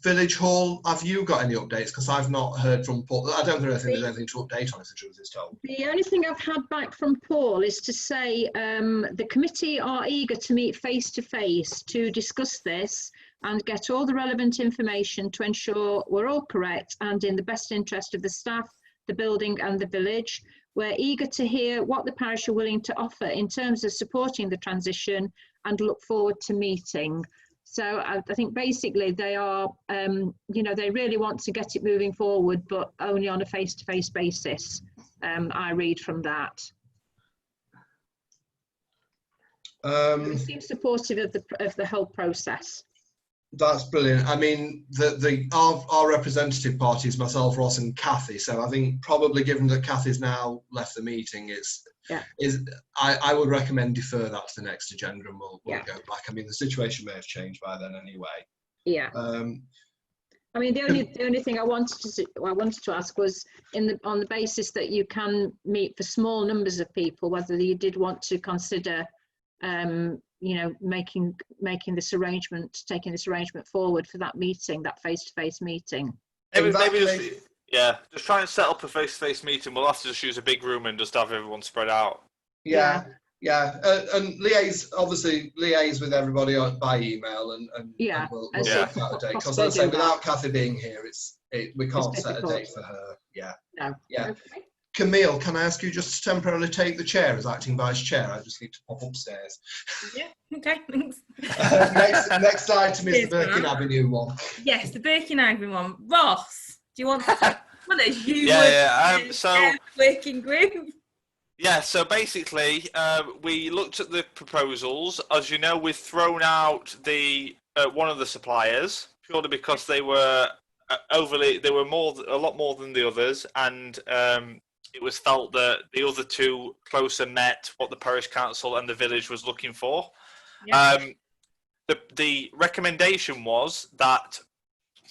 Speaker 2: Village Hall, have you got any updates? Because I've not heard from Paul. I don't think there's anything to update on, if the truth is told.
Speaker 1: The only thing I've had back from Paul is to say the committee are eager to meet face to face to discuss this and get all the relevant information to ensure we're all correct and in the best interest of the staff, the building and the village. We're eager to hear what the parish are willing to offer in terms of supporting the transition and look forward to meeting. So I think basically they are, they really want to get it moving forward, but only on a face-to-face basis. I read from that. They seem supportive of the whole process.
Speaker 2: That's brilliant. I mean, our representative party is myself, Ross, and Kathy. So I think probably, given that Kathy's now left the meeting, I would recommend defer that to the next agenda, and we'll go back. I mean, the situation may have changed by then anyway.
Speaker 1: Yeah. I mean, the only thing I wanted to ask was on the basis that you can meet for small numbers of people, whether you did want to consider, making this arrangement, taking this arrangement forward for that meeting, that face-to-face meeting.
Speaker 3: Maybe just try and set up a face-to-face meeting. We'll have to just use a big room and just have everyone spread out.
Speaker 2: Yeah. And liaise with everybody by email, and we'll set that a date. Because as I say, without Kathy being here, we can't set a date for her. Yeah.
Speaker 1: No.
Speaker 2: Yeah. Okay. Camille, can I ask you just to temporarily take the chair as acting vice chair? I just need to pop upstairs.
Speaker 9: Yeah, okay, thanks.
Speaker 2: Next item is the Birkin Avenue one.
Speaker 9: Yes, the Birkin Avenue one. Ross, do you want to talk about
Speaker 3: it?
Speaker 9: Working group?
Speaker 3: Yeah, so basically, we looked at the proposals. As you know, we've thrown out one of the suppliers purely because they were a lot more than the others, and it was felt that the other two closer met what the parish council and the village was looking for. Yeah. The recommendation was that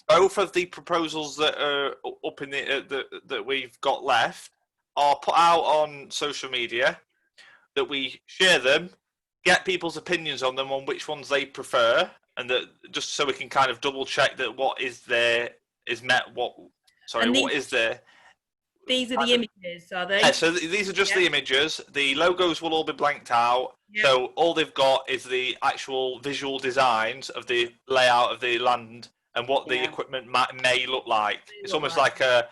Speaker 3: both of the proposals that are up in that we've got left are put out on social media, that we share them, get people's opinions on them, on which ones they prefer, and that just so we can kind of double check that what is there is met. What is there?
Speaker 9: These are the images, are they?
Speaker 3: Yeah, so these are just the images. The logos will all be blanked out. Yeah. So all they've got is the actual visual designs of the layout of the land and what the equipment may look like. It's almost like a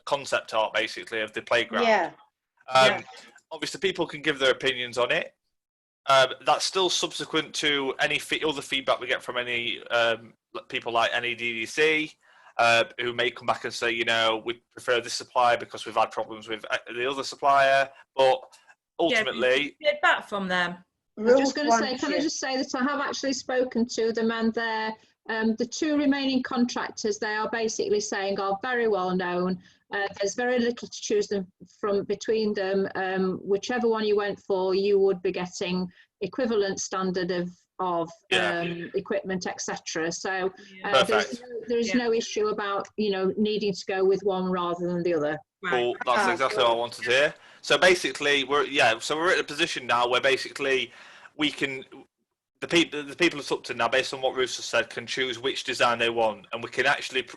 Speaker 3: concept art, basically, of the playground.
Speaker 10: Yeah.
Speaker 3: Obviously, people can give their opinions on it. That's still subsequent to any other feedback we get from any people like NEDDC, who may come back and say, we prefer this supplier because we've had problems with the other supplier. But ultimately,
Speaker 9: get back from them.
Speaker 1: I'm just going to say, can I just say that I have actually spoken to them, and they're the two remaining contractors, they are basically saying, are very well known. There's very little to choose from between them. Whichever one you went for, you would be getting equivalent standard of equipment, etc. So there is no issue about needing to go with one rather than the other.
Speaker 3: Cool. That's exactly what I wanted to hear. So basically, we're at a position now where basically we can. The people of Tupton now, based on what Ruth has said, can choose which design they want, and we can actually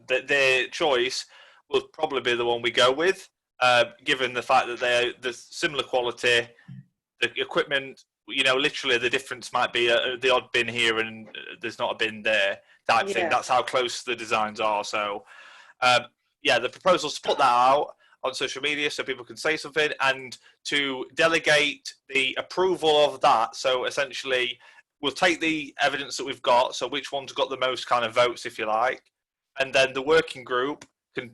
Speaker 3: their choice will probably be the one we go with, given the fact that they're the similar quality, the equipment. Literally the difference might be the odd bin here and there's not a bin there type thing. That's how close the designs are. So, the proposals to put that out on social media so people can say something, and to delegate the approval of that. So essentially, we'll take the evidence that we've got, so which one's got the most kind of votes, if you like, and then the working group can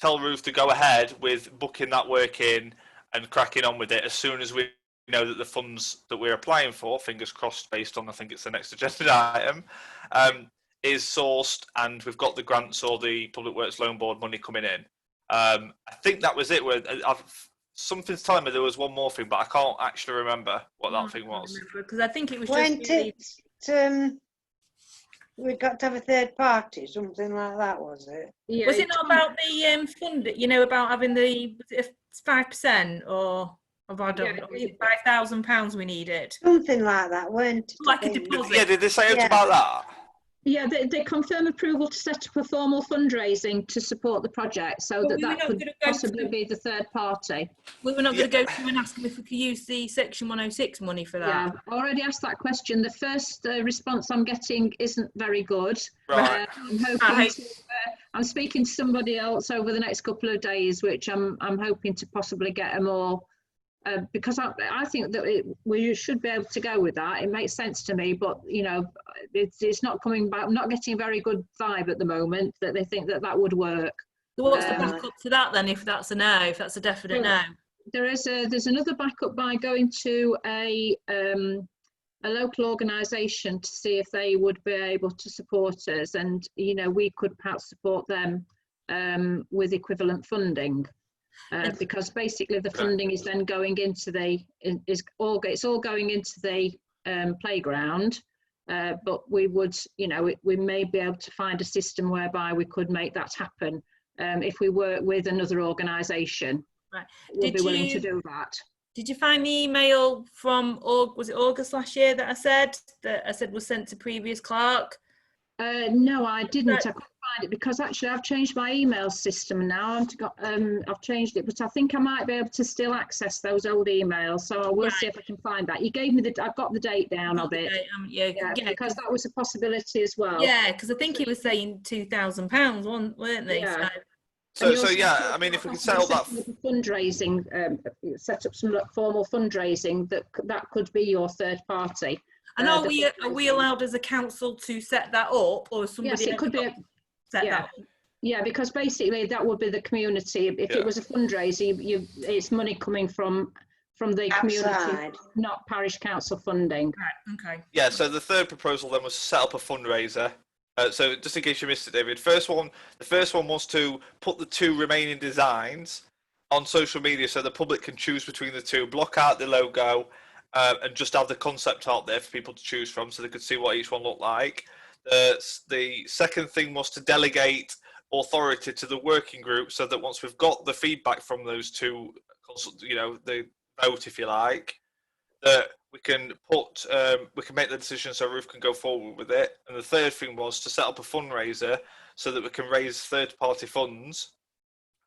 Speaker 3: tell Ruth to go ahead with booking that work in and cracking on with it as soon as we know that the funds that we're applying for, fingers crossed based on, I think it's the next agenda item, is sourced, and we've got the grants or the Public Works Loan Board money coming in. I think that was it. Something's telling me there was one more thing, but I can't actually remember what that thing was.
Speaker 9: Because I think it was
Speaker 10: Went
Speaker 9: just really...
Speaker 10: we got to have a third party, something like that, was it?
Speaker 1: Yeah,
Speaker 9: was it not about the fund, you know, about having the 5% or I don't know, was it £5,000 we needed?
Speaker 10: Something like that, weren't it?
Speaker 9: Like a deposit.
Speaker 3: Yeah, did they say out about that?
Speaker 1: Yeah, they confirm approval to set up a formal fundraising to support the project, so that could possibly be the third party.
Speaker 9: We were not going to go through and ask them if we could use the Section 106 money for that.
Speaker 1: Yeah, I already asked that question. The first response I'm getting isn't very good.
Speaker 3: Right.
Speaker 1: I'm speaking to somebody else over the next couple of days, which I'm hoping to possibly get a more. Because I think that we should be able to go with that. It makes sense to me, but you know, it's not coming back. I'm not getting a very good vibe at the moment that they think that would work.
Speaker 9: So what's the backup to that then? If that's a no, if that's a definite no,
Speaker 1: there's another backup by going to a local organisation to see if they would be able to support us, and you know, we could perhaps support them with equivalent funding. Because basically the funding is then going into it's all going into the playground, but we would, you know, we may be able to find a system whereby we could make that happen if we work with another organisation.
Speaker 9: Right.
Speaker 1: We'll be willing to do that.
Speaker 9: Did you find the email from was it August last year that I said was sent to previous clerk?
Speaker 1: No, I didn't. I couldn't find it because actually I've changed my email system now. I've changed it, but I think I might be able to still access those old emails. So I will see if I can find that. You gave me I've got the date down of it. Yeah, because that was a possibility as well.
Speaker 9: Yeah, because I think it was saying £2,000, weren't they?
Speaker 1: Yeah.
Speaker 3: So yeah, I mean, if we can set up that
Speaker 1: fundraising, set up some formal fundraising that could be your third party.
Speaker 9: And are we allowed as a council to set that up, or somebody?
Speaker 1: Yes, it could be.
Speaker 9: Set that up?
Speaker 1: Yeah, because basically that would be the community. If it was a fundraiser, it's money coming from the community, not parish council funding.
Speaker 9: Right. Okay.
Speaker 3: Yeah. So the third proposal then was to set up a fundraiser. So just in case you missed it, David, the first one was to put the 2 remaining designs on social media so the public can choose between the 2, block out the logo. And just have the concept art there for people to choose from so they could see what each one looked like. The second thing was to delegate authority to the working group so that once we've got the feedback from those 2, you know, the vote, if you like, that we can make the decision so Ruth can go forward with it. And the third thing was to set up a fundraiser so that we can raise third-party funds.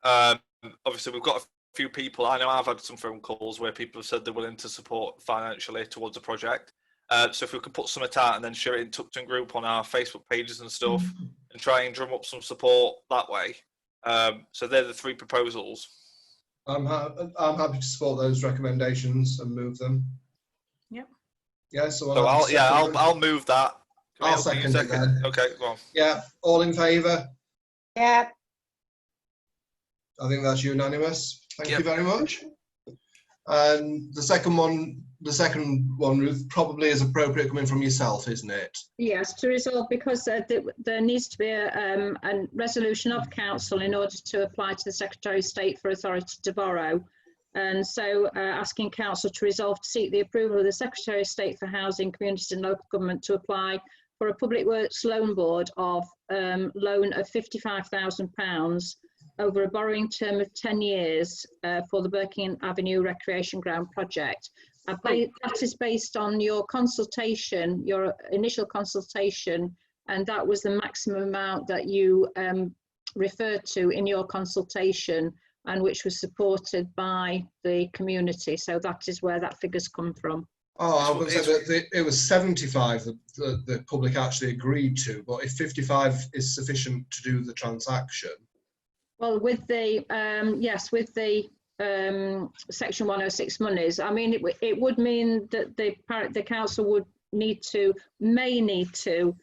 Speaker 3: Obviously, we've got a few people. I know I've had some phone calls where people have said they're willing to support financially towards a project. So if we can put some out and then share it in Tupton Group on our Facebook pages and stuff, and try and drum up some support that way. So they're the 3 proposals.
Speaker 2: I'm happy to support those recommendations and move them.
Speaker 9: Yep.
Speaker 2: Yeah. So
Speaker 3: I'll move that.
Speaker 2: I'll second it then.
Speaker 3: Okay, go on.
Speaker 2: Yeah. All in favour?
Speaker 10: Yeah.
Speaker 2: I think that's unanimous. Thank you very much. And the second one, Ruth, probably is appropriate coming from yourself, isn't it?
Speaker 1: Yes, to resolve, because there needs to be a resolution of council in order to apply to the Secretary of State for authority to borrow. And so asking council to resolve to seek the approval of the Secretary of State for Housing, Communities and Local Government to apply for a Public Works Loan Board of loan of £55,000 over a borrowing term of 10 years for the Birkingham Avenue Recreation Ground project. That is based on your consultation, your initial consultation, and that was the maximum amount that you referred to in your consultation, and which was supported by the community. So that is where that figure's come from.
Speaker 2: Oh, I was going to say that it was 75 that the public actually agreed to, but if 55 is sufficient to do the transaction.
Speaker 1: Well, with the yes, with the Section 106 monies, I mean, it would mean that the council would may need to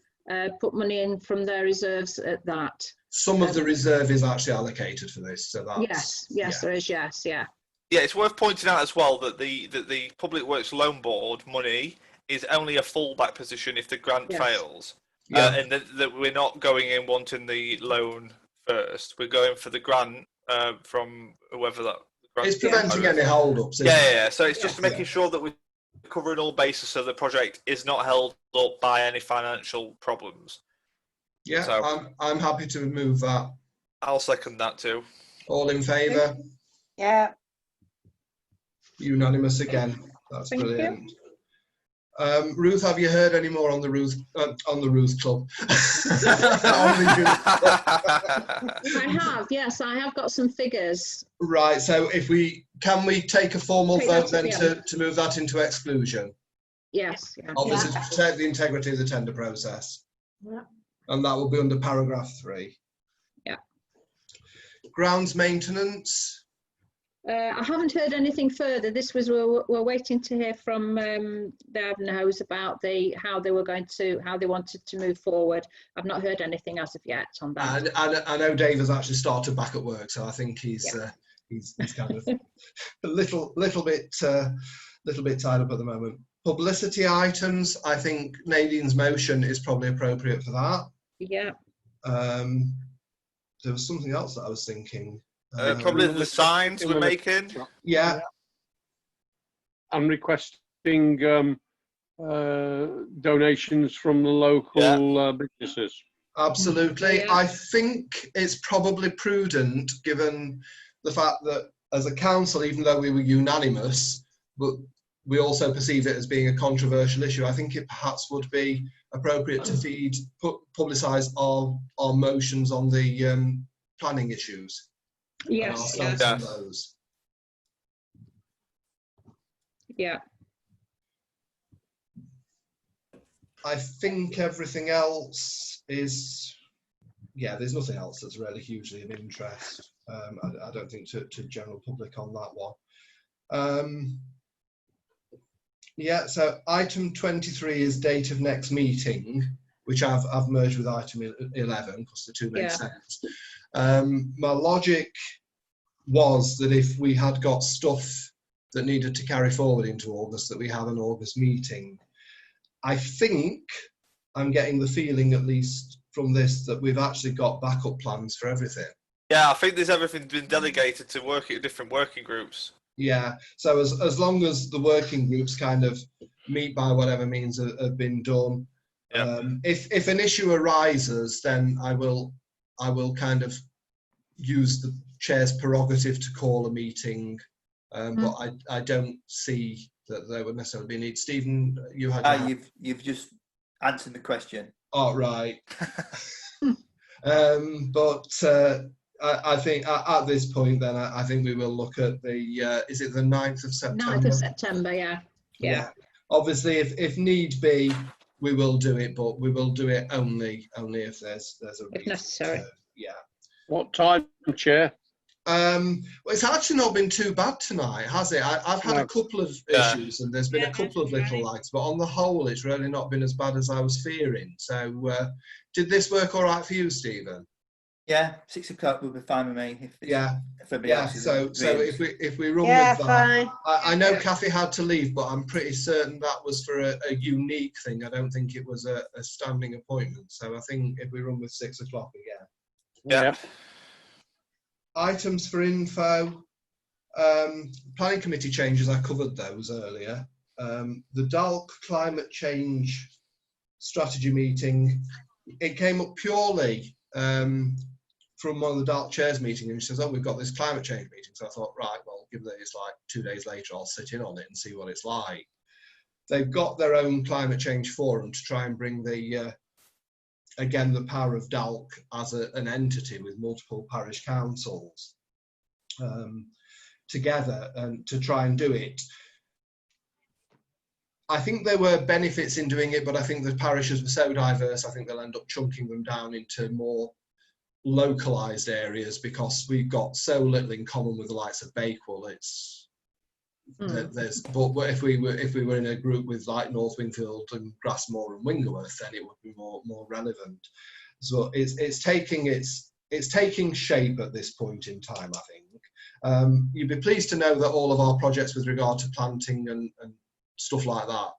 Speaker 1: put money in from their reserves at that.
Speaker 2: Some of the reserve is actually allocated for this, so that's
Speaker 1: yes, there is. Yes, yeah.
Speaker 3: Yeah, it's worth pointing out as well that the Public Works Loan Board money is only a fallback position if the grant fails. And that we're not going in wanting the loan first. We're going for the grant from whoever that grant.
Speaker 2: It's preventing any hold-ups.
Speaker 3: Yeah. So it's just making sure that we're covering all bases so the project is not held up by any financial problems.
Speaker 2: Yeah, so, I'm happy to move that.
Speaker 3: I'll second that too.
Speaker 2: All in favour?
Speaker 10: Yeah.
Speaker 2: Unanimous again. That's brilliant. Ruth, have you heard any more on the Ruth Club?
Speaker 1: I have, yes, I have got some figures.
Speaker 2: Right. So, can we take a formal vote then to move that into exclusion?
Speaker 1: Yes. Yeah.
Speaker 2: Obviously, to protect the integrity of the tender process.
Speaker 1: Yeah.
Speaker 2: And that will be under paragraph 3.
Speaker 1: Yeah.
Speaker 2: Grounds maintenance.
Speaker 1: I haven't heard anything further. This was we're waiting to hear from the Ivanhoes about how they wanted to move forward. I've not heard anything as of yet on that.
Speaker 2: And I know Dave has actually started back at work, so I think he's kind of a little bit tied up at the moment. Publicity items. I think Nadine's motion is probably appropriate for that.
Speaker 1: Yeah.
Speaker 2: There was something else that I was thinking.
Speaker 3: Probably the signs we're making.
Speaker 2: Yeah.
Speaker 6: I'm requesting donations from the local businesses.
Speaker 2: Absolutely. Yeah. I think it's probably prudent, given the fact that as a council, even though we were unanimous, but we also perceive it as being a controversial issue, I think it perhaps would be appropriate to publicise our motions on the planning issues.
Speaker 1: Yes.
Speaker 2: Those.
Speaker 1: Yeah.
Speaker 2: I think everything else is, there's nothing else that's really hugely of interest. I don't think to general public on that one. So item 23 is date of next meeting, which I've merged with item 11 because the two make sense. My logic was that if we had got stuff that needed to carry forward into August, that we have an August meeting. I think I'm getting the feeling, at least from this, that we've actually got backup plans for everything.
Speaker 3: Yeah, I think everything's been delegated to different working groups.
Speaker 2: Yeah, so as long as the working groups kind of meet by whatever means have been done. Yeah. If an issue arises, then I will kind of use the chair's prerogative to call a meeting, but I don't see that there would necessarily be a need. Stephen, you had
Speaker 4: you've just answered the question.
Speaker 2: Oh, right. I think at this point, then I think we will look at the is it the 9th of September?
Speaker 1: 9th of September, yeah.
Speaker 2: Obviously, if need be, we will do it, but we will do it only if there's a reason.
Speaker 1: If necessary.
Speaker 2: Yeah.
Speaker 6: What time, Chair?
Speaker 2: Well, it's actually not been too bad tonight, has it? I've had a couple of issues, and there's been a couple of little lights, but on the whole, it's really not been as bad as I was fearing. So, did this work all right for you, Stephen?
Speaker 4: Yeah, 6 o'clock will be fine with me.
Speaker 2: So if we run with that,
Speaker 10: fine.
Speaker 2: I know Kathy had to leave, but I'm pretty certain that was for a unique thing. I don't think it was a standing appointment. So I think if we run with 6 o'clock again.
Speaker 6: Yeah.
Speaker 2: Items for info. Planning committee changes, I covered those earlier. The DALC climate change strategy meeting, it came up purely from one of the DALC chairs meeting, and she says, we've got this climate change meeting. So I thought, right, well, given that it's like 2 days later, I'll sit in on it and see what it's like. They've got their own climate change forum to try and bring the power of DALC as an entity with multiple parish councils together and to try and do it. I think there were benefits in doing it, but I think the parishes were so diverse, I think they'll end up chunking them down into more localized areas, because we've got so little in common with the likes of Bakewell. It's but if we were in a group with like North Wingfield and Grassmore and Wingerworth, then it would be more relevant. So it's taking shape at this point in time, I think. You'd be pleased to know that all of our projects with regard to planting and stuff like that,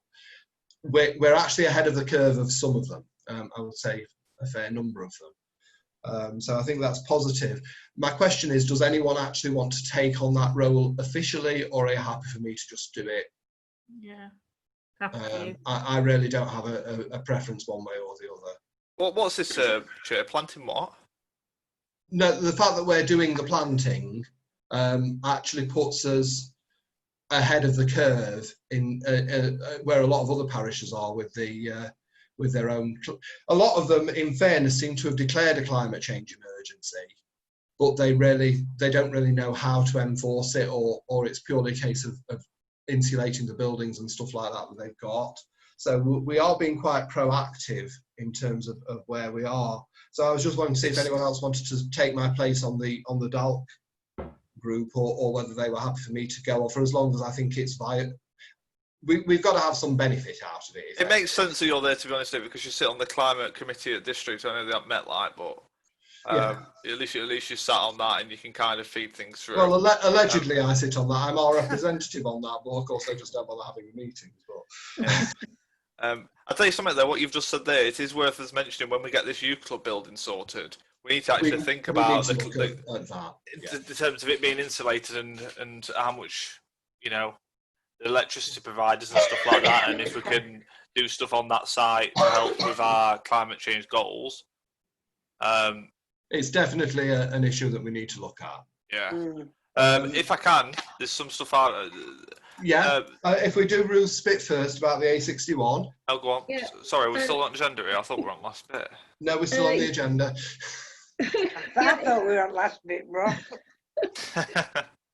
Speaker 2: we're actually ahead of the curve of some of them. I would say a fair number of them. So I think that's positive. My question is, does anyone actually want to take on that role officially, or are you happy for me to just do it?
Speaker 9: Yeah, happy to.
Speaker 2: I really don't have a preference one way or the other.
Speaker 3: What's this, planting what?
Speaker 2: No, the fact that we're doing the planting actually puts us ahead of the curve in where a lot of other parishes are with their own. A lot of them, in fairness, seem to have declared a climate change emergency, but they don't really know how to enforce it, or it's purely a case of insulating the buildings and stuff like that they've got. So we are being quite proactive in terms of where we are. So I was just wanting to see if anyone else wanted to take my place on the DALC group, or whether they were happy for me to go, or for as long as I think it's viable. We've got to have some benefit out of it.
Speaker 3: It makes sense that you're there, to be honest, because you sit on the climate committee at district. I know they haven't met but at least you sat on that and you can kind of feed things through.
Speaker 2: Well, allegedly I sit on that. I'm our representative on that, but of course I just don't bother having meetings. But
Speaker 3: yeah. I'll tell you something though. What you've just said there, it is worth us mentioning when we get this youth club building sorted. We need to actually think about in terms of it being insulated and how much, the electricity providers and stuff like that, and if we can do stuff on that site to help with our climate change goals.
Speaker 2: It's definitely an issue that we need to look at.
Speaker 3: Yeah. If I can, there's some stuff out.
Speaker 2: If we do Ruth's bit first about the A61.
Speaker 3: Oh, go on. Yeah. Sorry, we're still on the agenda here. I thought we were on last bit.
Speaker 2: No, we're still on the agenda.
Speaker 10: I thought we were on last bit, Rob.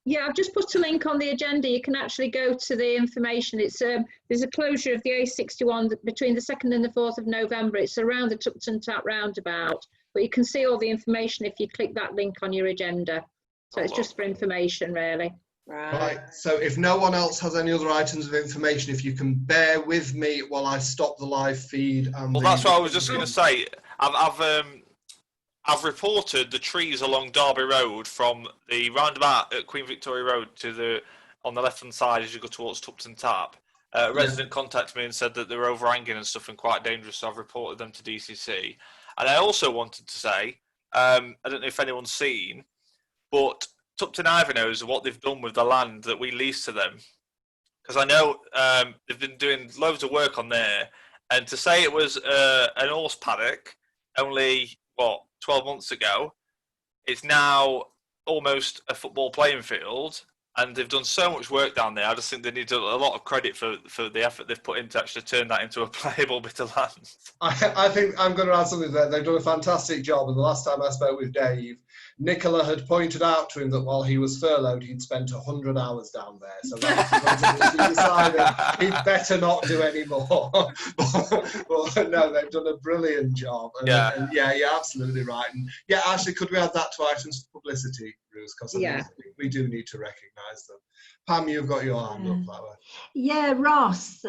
Speaker 1: Yeah, I've just put a link on the agenda. You can actually go to the information. It's there's a closure of the A61 between the 2nd and the 4th of November. It's around the Tupton Tap roundabout, but you can see all the information if you click that link on your agenda. So it's just for information, really.
Speaker 2: Right. So if no one else has any other items of information, if you can bear with me while I stop the live feed. And
Speaker 3: that's what I was just going to say. I've reported the trees along Derby Road from the roundabout at Queen Victoria Road to on the left-hand side as you go towards Tupton Tap. A resident contacted me and said that they were overhanging and stuff and quite dangerous, so I've reported them to DCC. And I also wanted to say, I don't know if anyone's seen, but Tupton Ivanhoe is what they've done with the land that we lease to them. Because I know they've been doing loads of work on there, and to say it was an horse paddock only, 12 months ago, it's now almost a football playing field, and they've done so much work down there. I just think they need a lot of credit for the effort they've put in to actually turn that into a playable bit of land.
Speaker 2: I think I'm going to add something there. They've done a fantastic job, and the last time I spoke with Dave, Nicola had pointed out to him that while he was furloughed, he'd spent 100 hours down there. So he decided he'd better not do any more. But no, they've done a brilliant job. And you're absolutely right. And actually, could we add that to items of publicity, Ruth? Because I think we do need to recognise them. Pam, you've got your hand up that way.
Speaker 7: Yeah, Ross.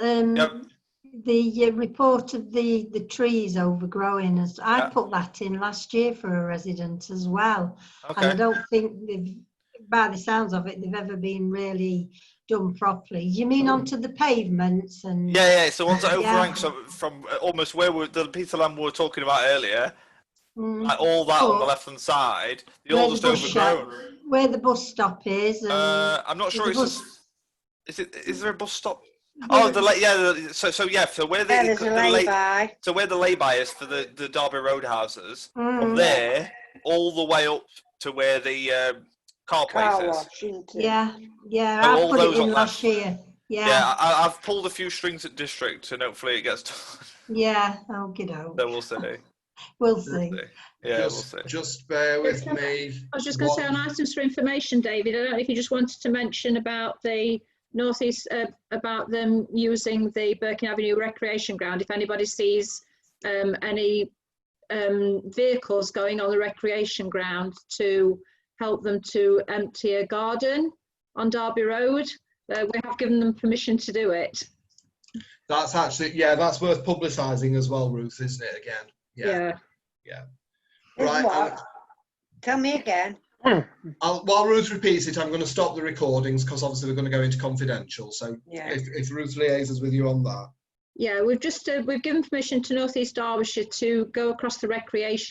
Speaker 7: The report of the trees overgrowing, I put that in last year for a resident as well. And I don't think by the sounds of it, they've ever been really done properly. You mean onto the pavements and?
Speaker 3: Yeah. So ones that overhang from almost where the piece of land we were talking about earlier, like all that on the left-hand side, they're all just overgrown.
Speaker 7: Where the bus stop is.
Speaker 3: I'm not sure. Is there a bus stop? Oh, so where the lay-by is for the Derby Road houses, from there all the way up to where the car place is.
Speaker 7: Yeah, I put it in last year. Yeah,
Speaker 3: I've pulled a few strings at district, and hopefully it gets done.
Speaker 7: Yeah, I'll get out.
Speaker 3: So we'll see.
Speaker 7: We'll see.
Speaker 3: Yeah, we'll see.
Speaker 2: Just bear with me.
Speaker 1: I was just going to say on items for information, David. I don't know if you just wanted to mention about the North East, about them using the Birkin Avenue Recreation Ground. If anybody sees any vehicles going on the recreation ground to help them to empty a garden on Derby Road. We have given them permission to do it.
Speaker 2: That's actually, yeah, that's worth publicising as well, Ruth, isn't it? Again, yeah. Right.
Speaker 10: What? Tell me again.
Speaker 2: While Ruth repeats it, I'm going to stop the recordings because obviously we're going to go into confidential. So if Ruth liaises with you on that.
Speaker 1: Yeah, we've given permission to North East Derbyshire to go across the recreation